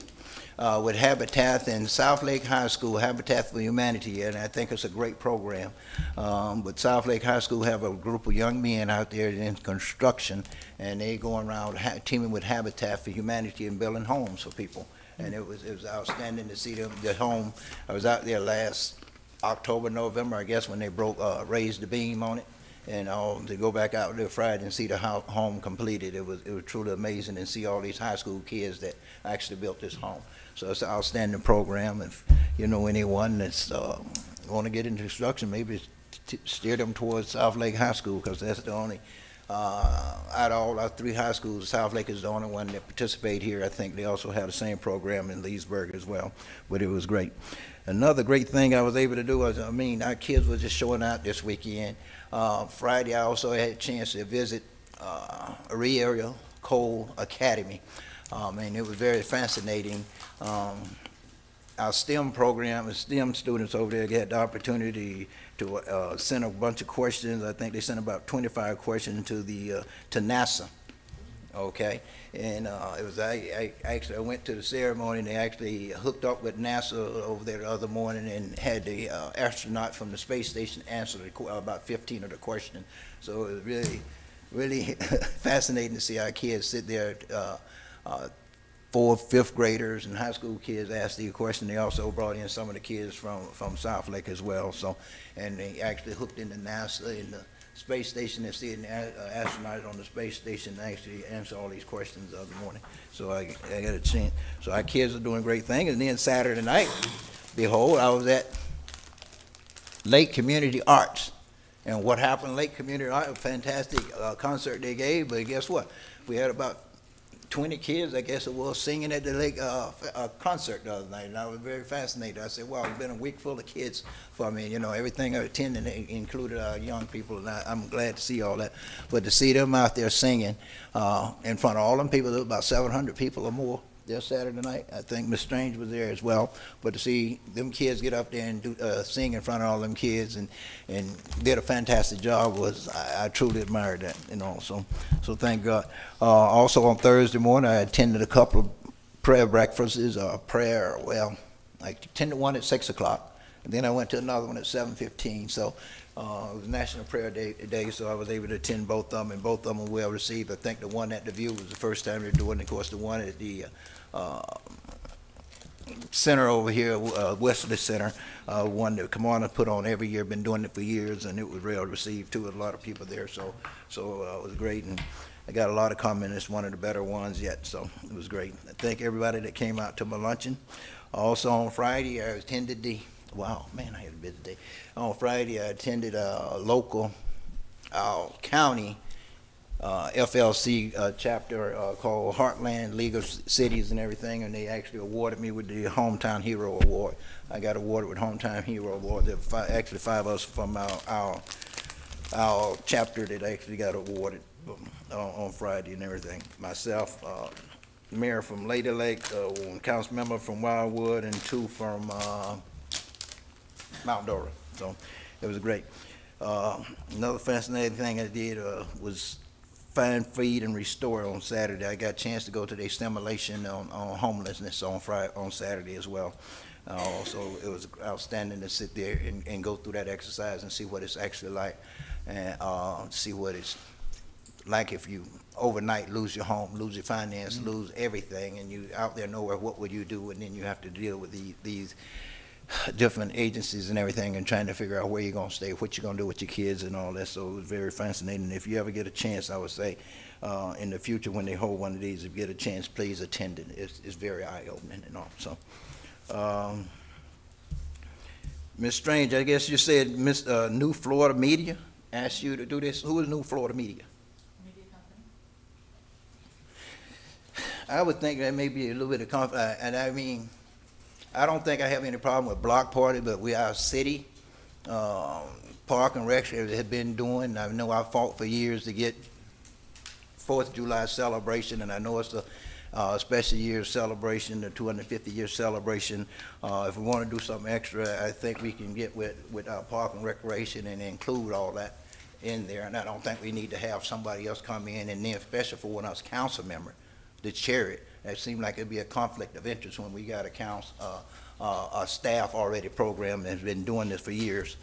with Habitat and South Lake High School, Habitat for Humanity, and I think it's a great program. But South Lake High School have a group of young men out there in construction, and they going around teaming with Habitat for Humanity and building homes for people. And it was outstanding to see them, the home. I was out there last October, November, I guess, when they raised the beam on it. And to go back out there Friday and see the home completed, it was truly amazing, and see all these high school kids that actually built this home. So it's an outstanding program. If you know anyone that's want to get into construction, maybe steer them towards South Lake High School, because that's the only, out of all our 3 high schools, South Lake is the only one that participate here. I think they also have the same program in Leesburg as well, but it was great. Another great thing I was able to do was, our kids were just showing out this weekend. Friday, I also had a chance to visit Ariel Cole Academy. And it was very fascinating. Our STEM program, the STEM students over there had the opportunity to send a bunch of questions. I think they sent about 25 questions to NASA. Okay, and it was I went to the ceremony, and they actually hooked up with NASA over there the other morning and had the astronaut from the space station answer about 15 of the questions. So it was really fascinating to see our kids sit there. 4th, 5th graders and high school kids asked the question. They also brought in some of the kids from South Lake as well. So, and they actually hooked into NASA in the space station and see an astronaut on the space station actually answer all these questions the other morning. So I got a chance. So our kids are doing great things. And then Saturday night, behold, I was at Lake Community Arts. And what happened, Lake Community Arts, a fantastic concert they gave. But guess what? We had about 20 kids, I guess it was, singing at the lake concert the other night, and I was very fascinated. I said, wow, it's been a week full of kids for me. Everything I attended included our young people, and I'm glad to see all that. But to see them out there singing in front of all them people, there was about 700 people or more there Saturday night. I think Miss Strange was there as well. But to see them kids get up there and sing in front of all them kids and did a fantastic job I truly admired that, So thank God. Also on Thursday morning, I attended a couple of prayer breakfasts, I attended one at 6 o'clock. And then I went to another one at 7:15. So it was National Prayer Day, so I was able to attend both of them, and both of them were well received. I think the one at the View was the first time they're doing it. Of course, the one at the center over here, Wesley Center, one that Clermont put on every year, been doing it for years, and it was well received too. A lot of people there, so it was great, and I got a lot of comments. It's one of the better ones yet, so it was great. I thank everybody that came out to my luncheon. Also on Friday, I attended wow, man, I had a busy day. On Friday, I attended a local county FLC chapter called Heartland League of Cities and everything, and they actually awarded me with the Hometown Hero Award. I got awarded with Hometown Hero Award. There were actually 5 of us from our chapter that actually got awarded on Friday and everything. Myself, mayor from Lady Lake, one council member from Wildwood, and 2 from Mount Dora. So it was great. Another fascinating thing I did was find, feed, and restore on Saturday. I got a chance to go to the stimulation on homelessness on Saturday as well. So it was outstanding to sit there and go through that exercise and see what it's actually like, and see what it's like if you overnight lose your home, lose your finance, lose everything, and you out there nowhere. What would you do? And then you have to deal with these different agencies and everything, and trying to figure out where you're going to stay, what you're going to do with your kids and all that. So it was very fascinating. If you ever get a chance, I would say in the future when they hold one of these, if you get a chance, please attend it. It's very eye-opening and all. So Ms. Strange, I guess you said New Florida Media asked you to do this. Who is New Florida Media? I would think that may be a little bit of conflict, and I mean, I don't think I have any problem with block party, but our city, Park and Rec have been doing. I know I fought for years to get 4th of July celebration, and I know it's a special year celebration, the 250-year celebration. If we want to do something extra, I think we can get with our Park and Recreation and include all that in there. And I don't think we need to have somebody else come in, and then especially for one of us council members to chair it. It seemed like it'd be a conflict of interest when we got a staff already programmed and has been doing this for years.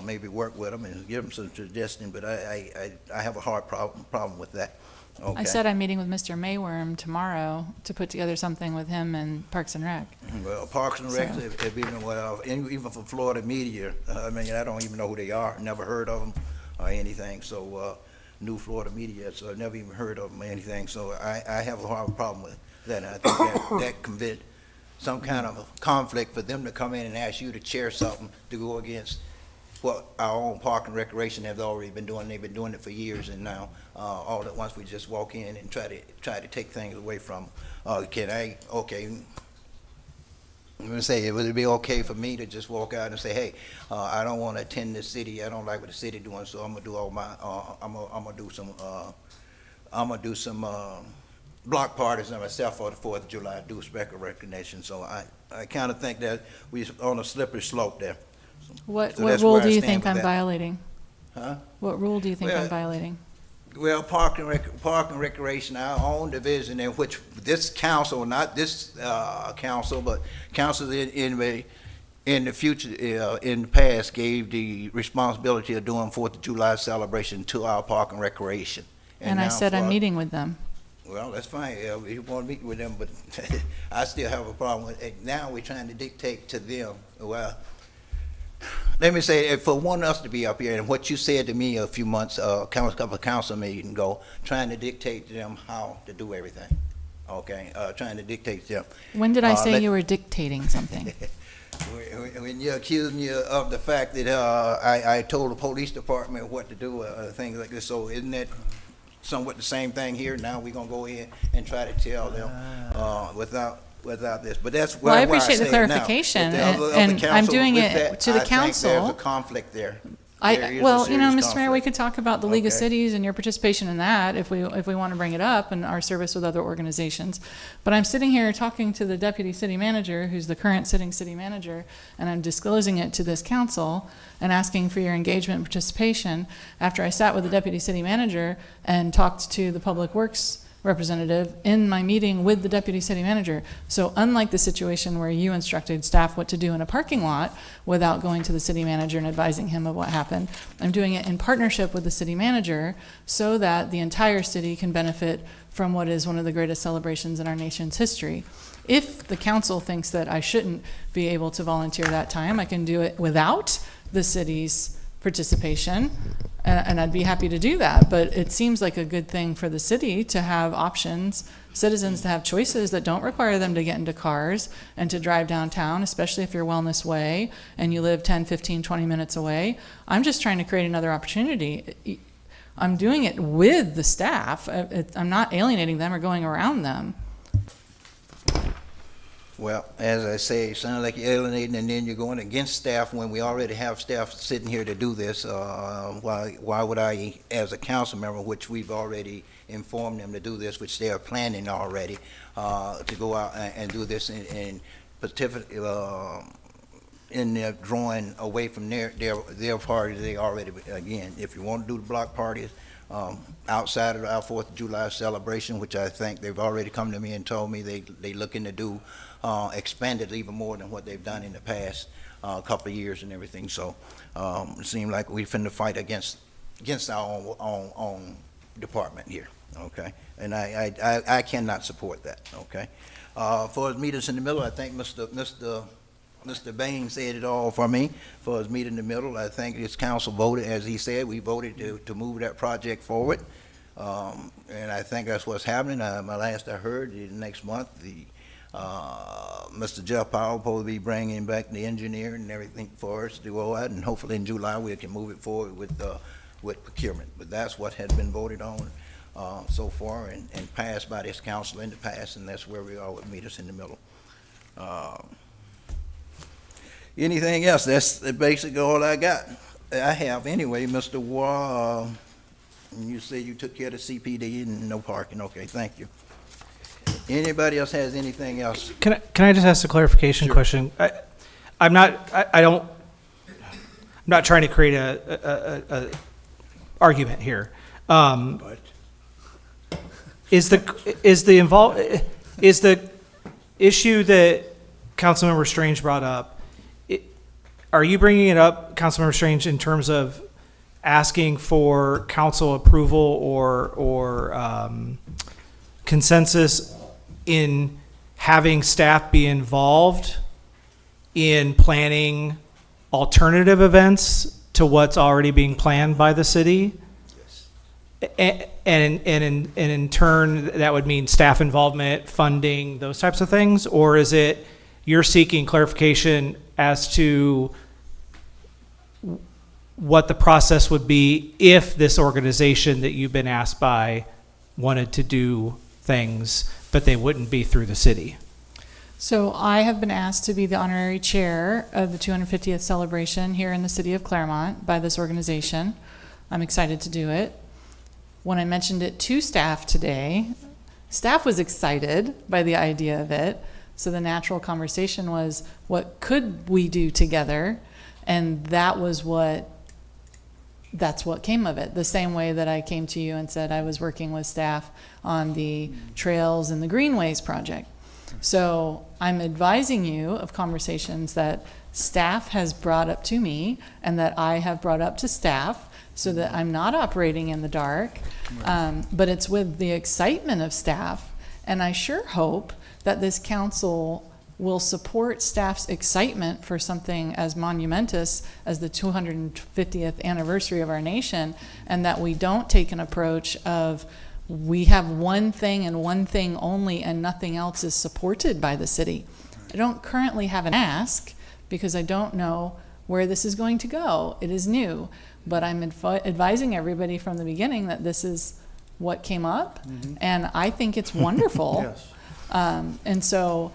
Maybe work with them and give them some suggestions, but I have a hard problem with that. Okay. I said I'm meeting with Mr. Mayworm tomorrow to put together something with him and Parks and Rec. Well, Parks and Rec have been, well, even for Florida Media, I mean, I don't even know who they are, never heard of them or anything, so New Florida Media, so I've never even heard of them or anything, so I have a hard problem with that. And I think that convinced some kind of a conflict for them to come in and ask you to chair something to go against what our own Park and Recreation have already been doing. They've been doing it for years, and now all at once we just walk in and try to take things away from them. Okay, I'm gonna say, would it be okay for me to just walk out and say, hey, I don't want to attend this city, I don't like what the city doing, so I'm gonna do all my, I'm gonna do some block parties and myself for the 4th of July, do special recognition. So I kind of think that we're on a slippery slope there. What So that's rule where I do you stand think with I'm that. violating? Huh? What rule do you think Well, I'm violating? Well, Park and Recreation, our own division, in which this council, not this council, but councils in the future, in the past, gave the responsibility of doing 4th of July celebration to our Park and Recreation. And I now said I'm for- meeting with them. Well, that's fine. You want to meet with them, but I still have a problem with it. Now we're trying to dictate to them. Well, let me say, for one us to be up here, and what you said to me a few months, couple of council meetings ago, trying to dictate to them how to do everything. Okay, trying to dictate to them. When did I say you were dictating something? When you accuse me of the fact that I told the police department what to do, things like this, so isn't that somewhat the same thing here? Now we're gonna go in and try to tell them without this, but that's Well, I where appreciate the stand now. clarification, If the other and I'm council doing with it that, to the I think there's council. a conflict there. Well, serious Mr. Mayor, we conflict. could talk about the League of Okay. Cities and your participation in that if we want to bring it up, and our service with other organizations. But I'm sitting here talking to the deputy city manager, who's the current sitting city manager, and I'm disclosing it to this council and asking for your engagement and participation after I sat with the deputy city manager and talked to the public works representative in my meeting with the deputy city manager. So unlike the situation where you instructed staff what to do in a parking lot without going to the city manager and advising him of what happened, I'm doing it in partnership with the city manager so that the entire city can benefit from what is one of the greatest celebrations in our nation's history. If the council thinks that I shouldn't be able to volunteer that time, I can do it without the city's participation, and I'd be happy to do that. But it seems like a good thing for the city to have options, citizens to have choices that don't require them to get into cars and to drive downtown, especially if you're Wellness Way and you live 10, 15, 20 minutes away. I'm just trying to create another opportunity. I'm doing it with the staff. I'm not alienating them or going around them. Well, as I say, it sounds like you're alienating, and then you're going against staff when we already have staff sitting here to do this. Why would I, as a council member, which we've already informed them to do this, which they are planning already, to go out and do this in their drawing away from their party, they already, again, if you want to do the block parties, outside of our 4th of July celebration, which I think they've already come to me and told me they looking to do, expanded even more than what they've done in the past couple of years and everything. So it seemed like we finna fight against our own department here, okay? And I cannot support that, okay? For meet us in the middle, I think Mr. Bain said it all for me. For his meet in the middle, I think this council voted, as he said, we voted to move that project forward. And I think that's what's happening. My last I heard, next month, Mr. Jeff Powell will probably be bringing back the engineer and everything for us to go out, and hopefully in July we can move it forward with procurement. But that's what has been voted on so far and passed by this council in the past, and that's where we are with meet us in the middle. Anything else? That's basically all I got. I have anyway, Mr. Waugh. You said you took care of the CPD and no parking. Okay, thank you. Anybody else has anything else? Can I just ask a clarification question? I'm not trying to create a argument here. Is the issue that Councilmember Strange brought up, are you bringing it up, Councilmember Strange, in terms of asking for council approval or consensus in having staff be involved in planning alternative events to what's already being planned by the city? Yes. And in turn, that would mean staff involvement, funding, those types of things? Or is it you're seeking clarification as to what the process would be if this organization that you've been asked by wanted to do things, but they wouldn't be through the city? So I have been asked to be the honorary chair of the 250th celebration here in the city of Clermont by this organization. I'm excited to do it. When I mentioned it to staff today, staff was excited by the idea of it. So the natural conversation was, what could we do together? And that's what came of it. The same way that I came to you and said I was working with staff on the trails and the greenways project. So I'm advising you of conversations that staff has brought up to me and that I have brought up to staff, so that I'm not operating in the dark, but it's with the excitement of staff. And I sure hope that this council will support staff's excitement for something as monumentous as the 250th anniversary of our nation, and that we don't take an approach of we have one thing and one thing only and nothing else is supported by the city. I don't currently have an ask because I don't know where this is going to go. It is new, but I'm advising everybody from the beginning that this is what came up, and I think it's wonderful. Yes. And so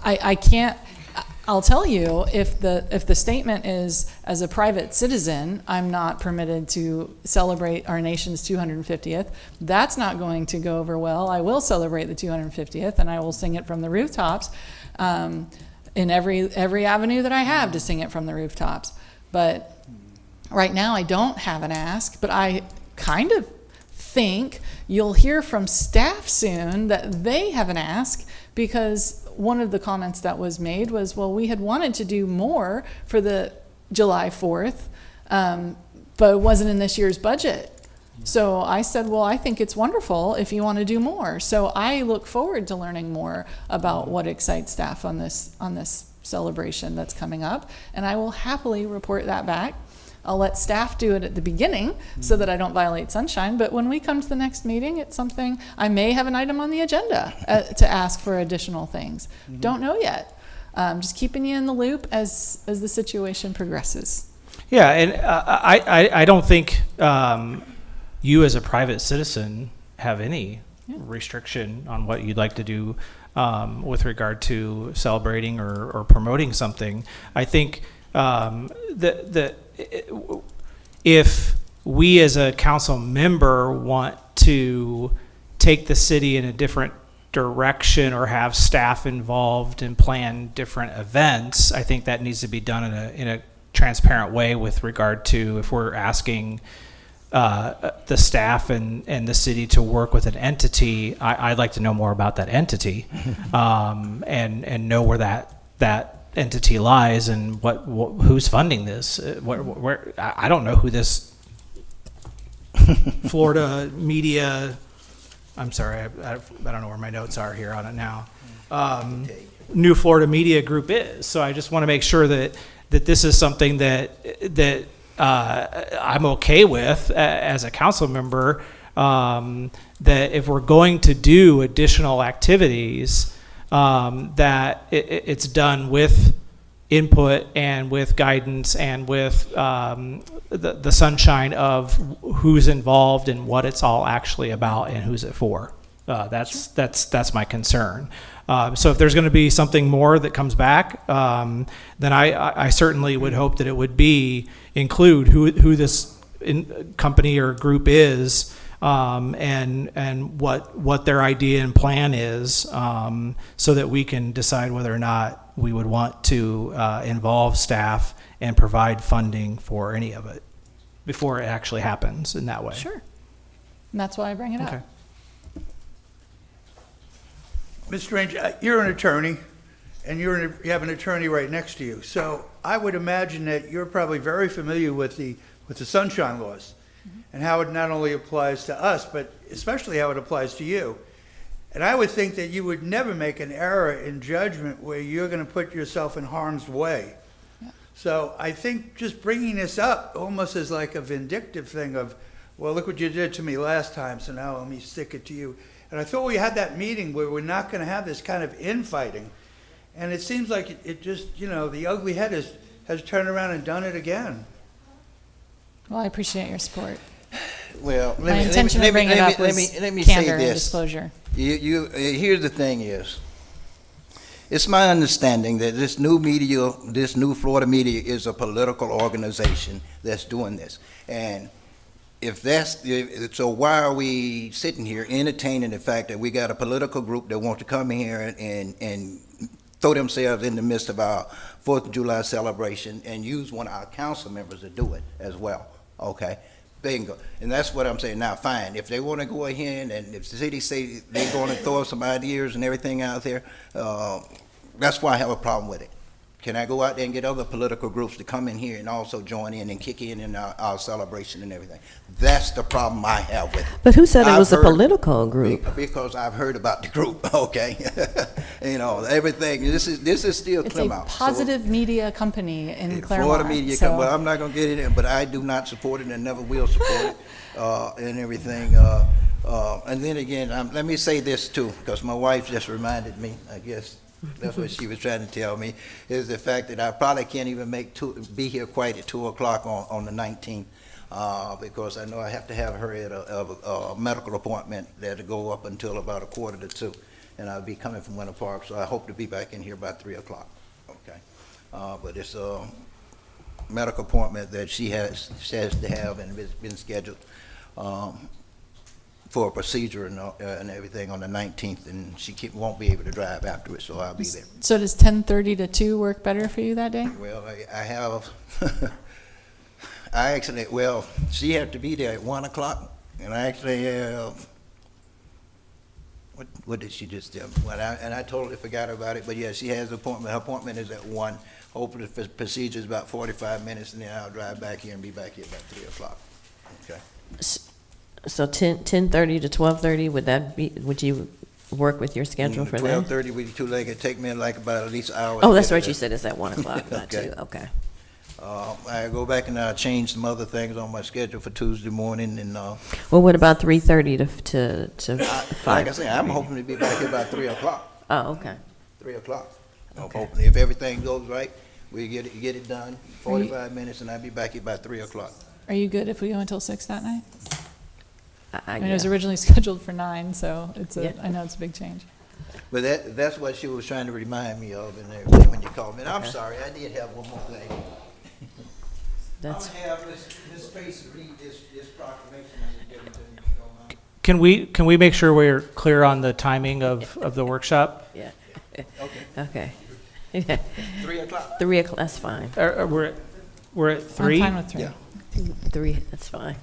I can't, I'll tell you, if the statement is, as a private citizen, I'm not permitted to celebrate our nation's 250th, that's not going to go over well. I will celebrate the 250th, and I will sing it from the rooftops, in every avenue that I have to sing it from the rooftops. But right now I don't have an ask, but I kind of think you'll hear from staff soon that they have an ask, because one of the comments that was made was, well, we had wanted to do more for the July 4th, but it wasn't in this year's budget. So I said, well, I think it's wonderful if you want to do more. So I look forward to learning more about what excites staff on this celebration that's coming up, and I will happily report that back. I'll let staff do it at the beginning so that I don't violate sunshine, but when we come to the next meeting, it's something, I may have an item on the agenda to ask for additional things. Don't know yet. Just keeping you in the loop as the situation progresses. Yeah, and I don't think you as a private citizen have any restriction on what you'd like to do with regard to celebrating or promoting something. I think if we as a council member want to take the city in a different direction or have staff involved and plan different events, I think that needs to be done in a transparent way with regard to if we're asking the staff and the city to work with an entity. I'd like to know more about that entity and know where that entity lies and who's funding this. Where I don't know who this Florida media. I'm sorry, I don't know where my notes are here on it now. New Florida Media Group is. So I just want to make sure that this is something that I'm okay with as a council member. That if we're going to do additional activities, that it's done with input and with guidance and with the sunshine of who's involved and what it's all actually about and who's it for. That's my concern. So if there's going to be something more that comes back, then I certainly would hope that it would include who this company or group is, and what their idea and plan is, so that we can decide whether or not we would want to involve staff and provide funding for any of it before it actually happens in that way. Sure. And that's why I bring it up. Ms. Strange, you're an attorney, and you have an attorney right next to you. So I would imagine that you're probably very familiar with the sunshine laws and how it not only applies to us, but especially how it applies to you. And I would think that you would never make an error in judgment where you're going to put yourself in harm's way. Yeah. So I think just bringing this up almost as like a vindictive thing of, well, look what you did to me last time, so now let me stick it to you. And I thought we had that meeting where we're not going to have this kind of infighting. And it seems like it just, the ugly head has turned around and done it again. Well, I appreciate your support. Well, my intention of bringing it up was candor and disclosure. Here's the thing is, it's my understanding that this new Florida Media is a political organization that's doing this. And so why are we sitting here entertaining the fact that we got a political group that wants to come here and throw themselves in the midst of our 4th of July celebration and use one of our council members to do it as well, okay? Bingo. And that's what I'm saying. Now, fine, if they want to go ahead and if the city say they're going to throw some ideas and everything out there, that's why I have a problem with it. Can I go out there and get other political groups to come in here and also join in and kick in our celebration and everything? That's the problem I have with it. But who said it was a political group? Because I've heard about the group, okay? Everything. This is still Clermont. It's a positive media company in Clermont. Florida Media Company. Well, I'm not going to get in it, but I do not support it and never will support it and everything. And then again, let me say this too, because my wife just reminded me, I guess, that's what she was trying to tell me, is the fact that I probably can't even be here quite at 2 o'clock on the 19th, because I know I have to have her at a medical appointment that'll go up until about 1:45, and I'll be coming from Winter Park, so I hope to be back in here by 3 o'clock, okay? But it's a medical appointment that she has to have, and it's been scheduled for a procedure and everything on the 19th, and she won't be able to drive afterwards, so I'll be there. So does 10:30 to 2 work better for you that day? Well, I have, she had to be there at 1 o'clock, And I actually have, what did she just tell me? Well, I totally forgot about it, but yeah, she has an appointment. Her appointment is at 1. Hopefully the procedure is about 45 minutes, and then I'll drive back here and be back here about 3 o'clock. Okay. So 10:30 to 12:30, would you work with your schedule for that? 12:30 would be too late. It'd take me like about at least an hour. Oh, to that's get right, there. you said it's at 1 o'clock, not Okay. 2, okay. I go back and change some other things on my schedule for Tuesday morning, and Well, what about 3:30 to 5? like I say, I'm hoping to be back here about 3 o'clock. Oh, okay. 3 o'clock. I'm Okay. hoping if everything goes right, we get it done, 45 minutes, and I'll be back here by 3 o'clock. Are you good if we go until 6 that night? I mean, it was yeah. originally scheduled for 9, so Yeah. I know it's a big change. But that's what she was trying to remind me of and everything when you called me. And I'm Okay. sorry, I did have one more thing. That's- I'm gonna have Ms. Tracy read this proclamation that was given to me, if you don't mind. Can we make sure we're clear on the timing of the workshop? Yeah. Okay. Okay. 3 o'clock. 3 o'clock, that's fine. We're at 3? I'm fine with 3. Yeah. 3, that's fine.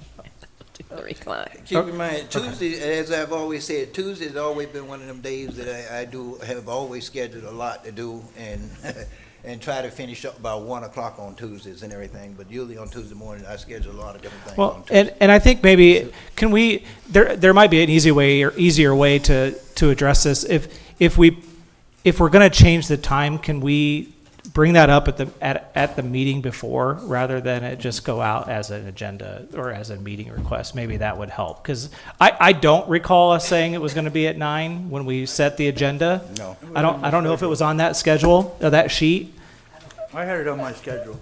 3 o'clock. Keep in mind, Tuesday, as I've always said, Tuesday's always been one of them days that I have always scheduled a lot to do and and try to finish up by 1 o'clock on Tuesdays and everything. But usually on Tuesday morning, I schedule a lot of different things on Well, Tuesday. and I think maybe, there might be an easier way to address this. If we're gonna change the time, can we bring that up at the meeting before, rather than it just go out as an agenda or as a meeting request? Maybe that would help, because I don't recall us saying it was gonna be at 9 when we set the agenda. No. I don't know if it was on that schedule, or that sheet. I had it on my schedule.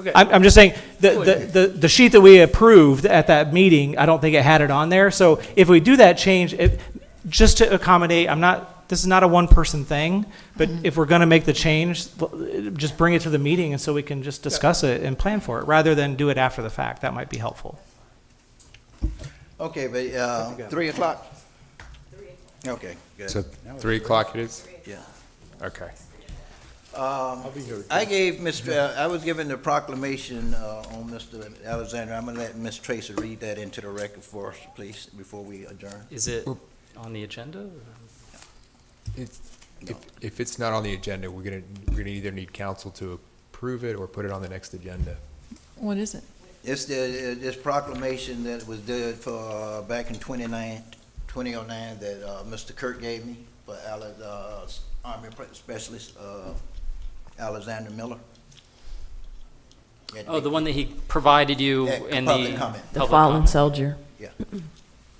Okay. I'm just saying, the sheet that we approved at that meeting, I don't think it had it on there. So if we do that change, just to accommodate, this is not a one-person thing, but if we're gonna make the change, just bring it to the meeting, and so we can just discuss it and plan for it, rather than do it after the fact. That might be helpful. Okay, but 3 o'clock? Okay, good. So 3 o'clock it is? Yeah. Okay. I gave I was given the proclamation on Mr. Alexander. I'm gonna let Ms. Tracy read that into the record for us, please, before we adjourn. Is it on the agenda? If it's not on the agenda, we're gonna either need council to approve it or put it on the next agenda. What is it? It's this proclamation that was done for back in 2009 that Mr. Kirk gave me for Army Specialist Alexander Miller. Oh, the one that he provided you in the public comment. The public fallen comment. soldier. Yeah.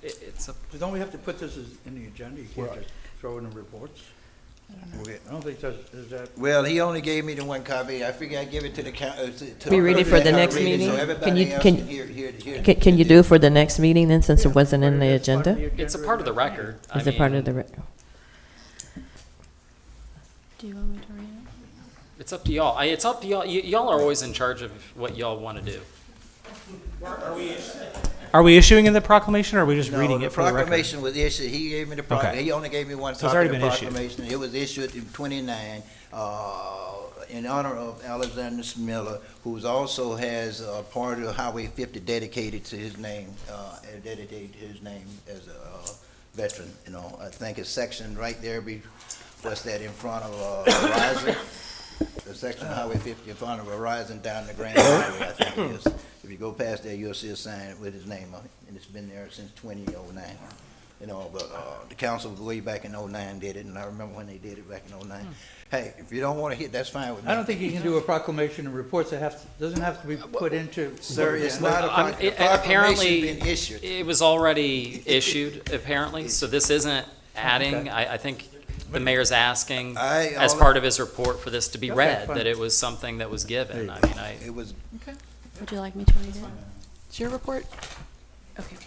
It's a So don't we have to put this in the agenda? You can't just throw it in the reports? I don't think is that. Well, he only gave me the one copy. I figure I'd give it to the Be ready for the next meeting? Can you do it for the next meeting then, since it wasn't in the agenda? It's a part of the record. Is it part of the? Do you want me to read it? It's up to y'all. It's up to y'all. Y'all are always in charge of what y'all want to do. Are we issuing in the proclamation, or are we just reading it for the The record? proclamation was issued. He gave me the proclamation. Okay. He only gave me one So it's copy already of the been issued. proclamation. It was issued in 29 in honor of Alexander Miller, who also has part of Highway 50 dedicated to his name, as a veteran. You know, I think it's section right there. What's that in front of Verizon? The section of Highway 50 in front of Verizon down the Grand Highway, I think it is. If you go past there, you'll see a sign with his name on it, and it's been there since 2009. You know, but the council way back in 09 did it, and I remember when they did it back in 09. Hey, if you don't want to hit, that's fine with me. I don't think you can do a proclamation and reports that doesn't have to be put into. Sir, it's not a proclamation Apparently, been issued. it was already issued, apparently, so this isn't adding. Okay. I think the mayor's asking, I- as all- part of his report, for this to be Okay, read, fine. that it was something that was given. I mean, It was, Would you like me to read it? It's your report? Okay.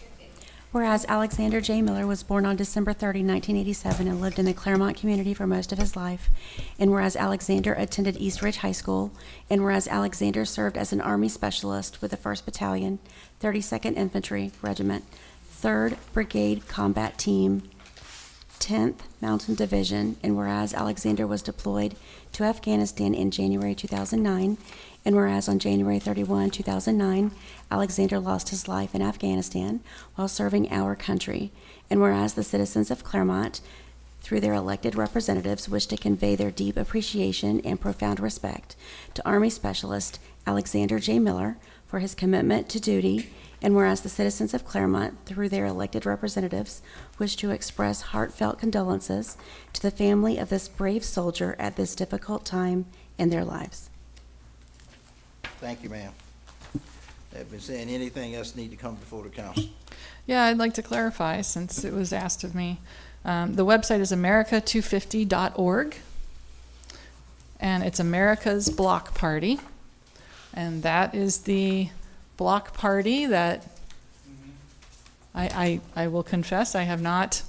Whereas Alexander J. Miller was born on December 30, 1987, and lived in the Clermont community for most of his life, and whereas Alexander attended East Ridge High School, and whereas Alexander served as an Army specialist with the 1st Battalion, 32nd Infantry Regiment, 3rd Brigade Combat Team, 10th Mountain Division, and whereas Alexander was deployed to Afghanistan in January 2009, And whereas on January 31, 2009, Alexander lost his life in Afghanistan while serving our country. And whereas the citizens of Clermont, through their elected representatives, wish to convey their deep appreciation and profound respect to Army Specialist Alexander J. Miller for his commitment to duty. And whereas the citizens of Clermont, through their elected representatives, wish to express heartfelt condolences to the family of this brave soldier at this difficult time in their lives. Thank you, ma'am. Have been saying anything else need to come before the council? Yeah, I'd like to clarify since it was asked of me. The website is america250.org, and it's America's Block Party, and that is the block party that I will confess I have not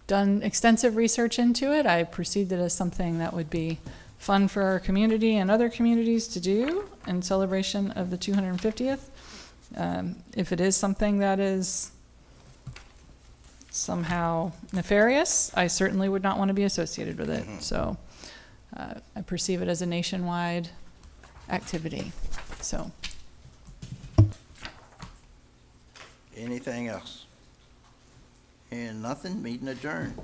done extensive research into it. I perceived it as something that would be fun for our community and other communities to do in celebration of the 250th. If it is something that is somehow nefarious, I certainly would not want to be associated with it. So I perceive it as a nationwide activity. So. Anything else? And nothing, meeting adjourned.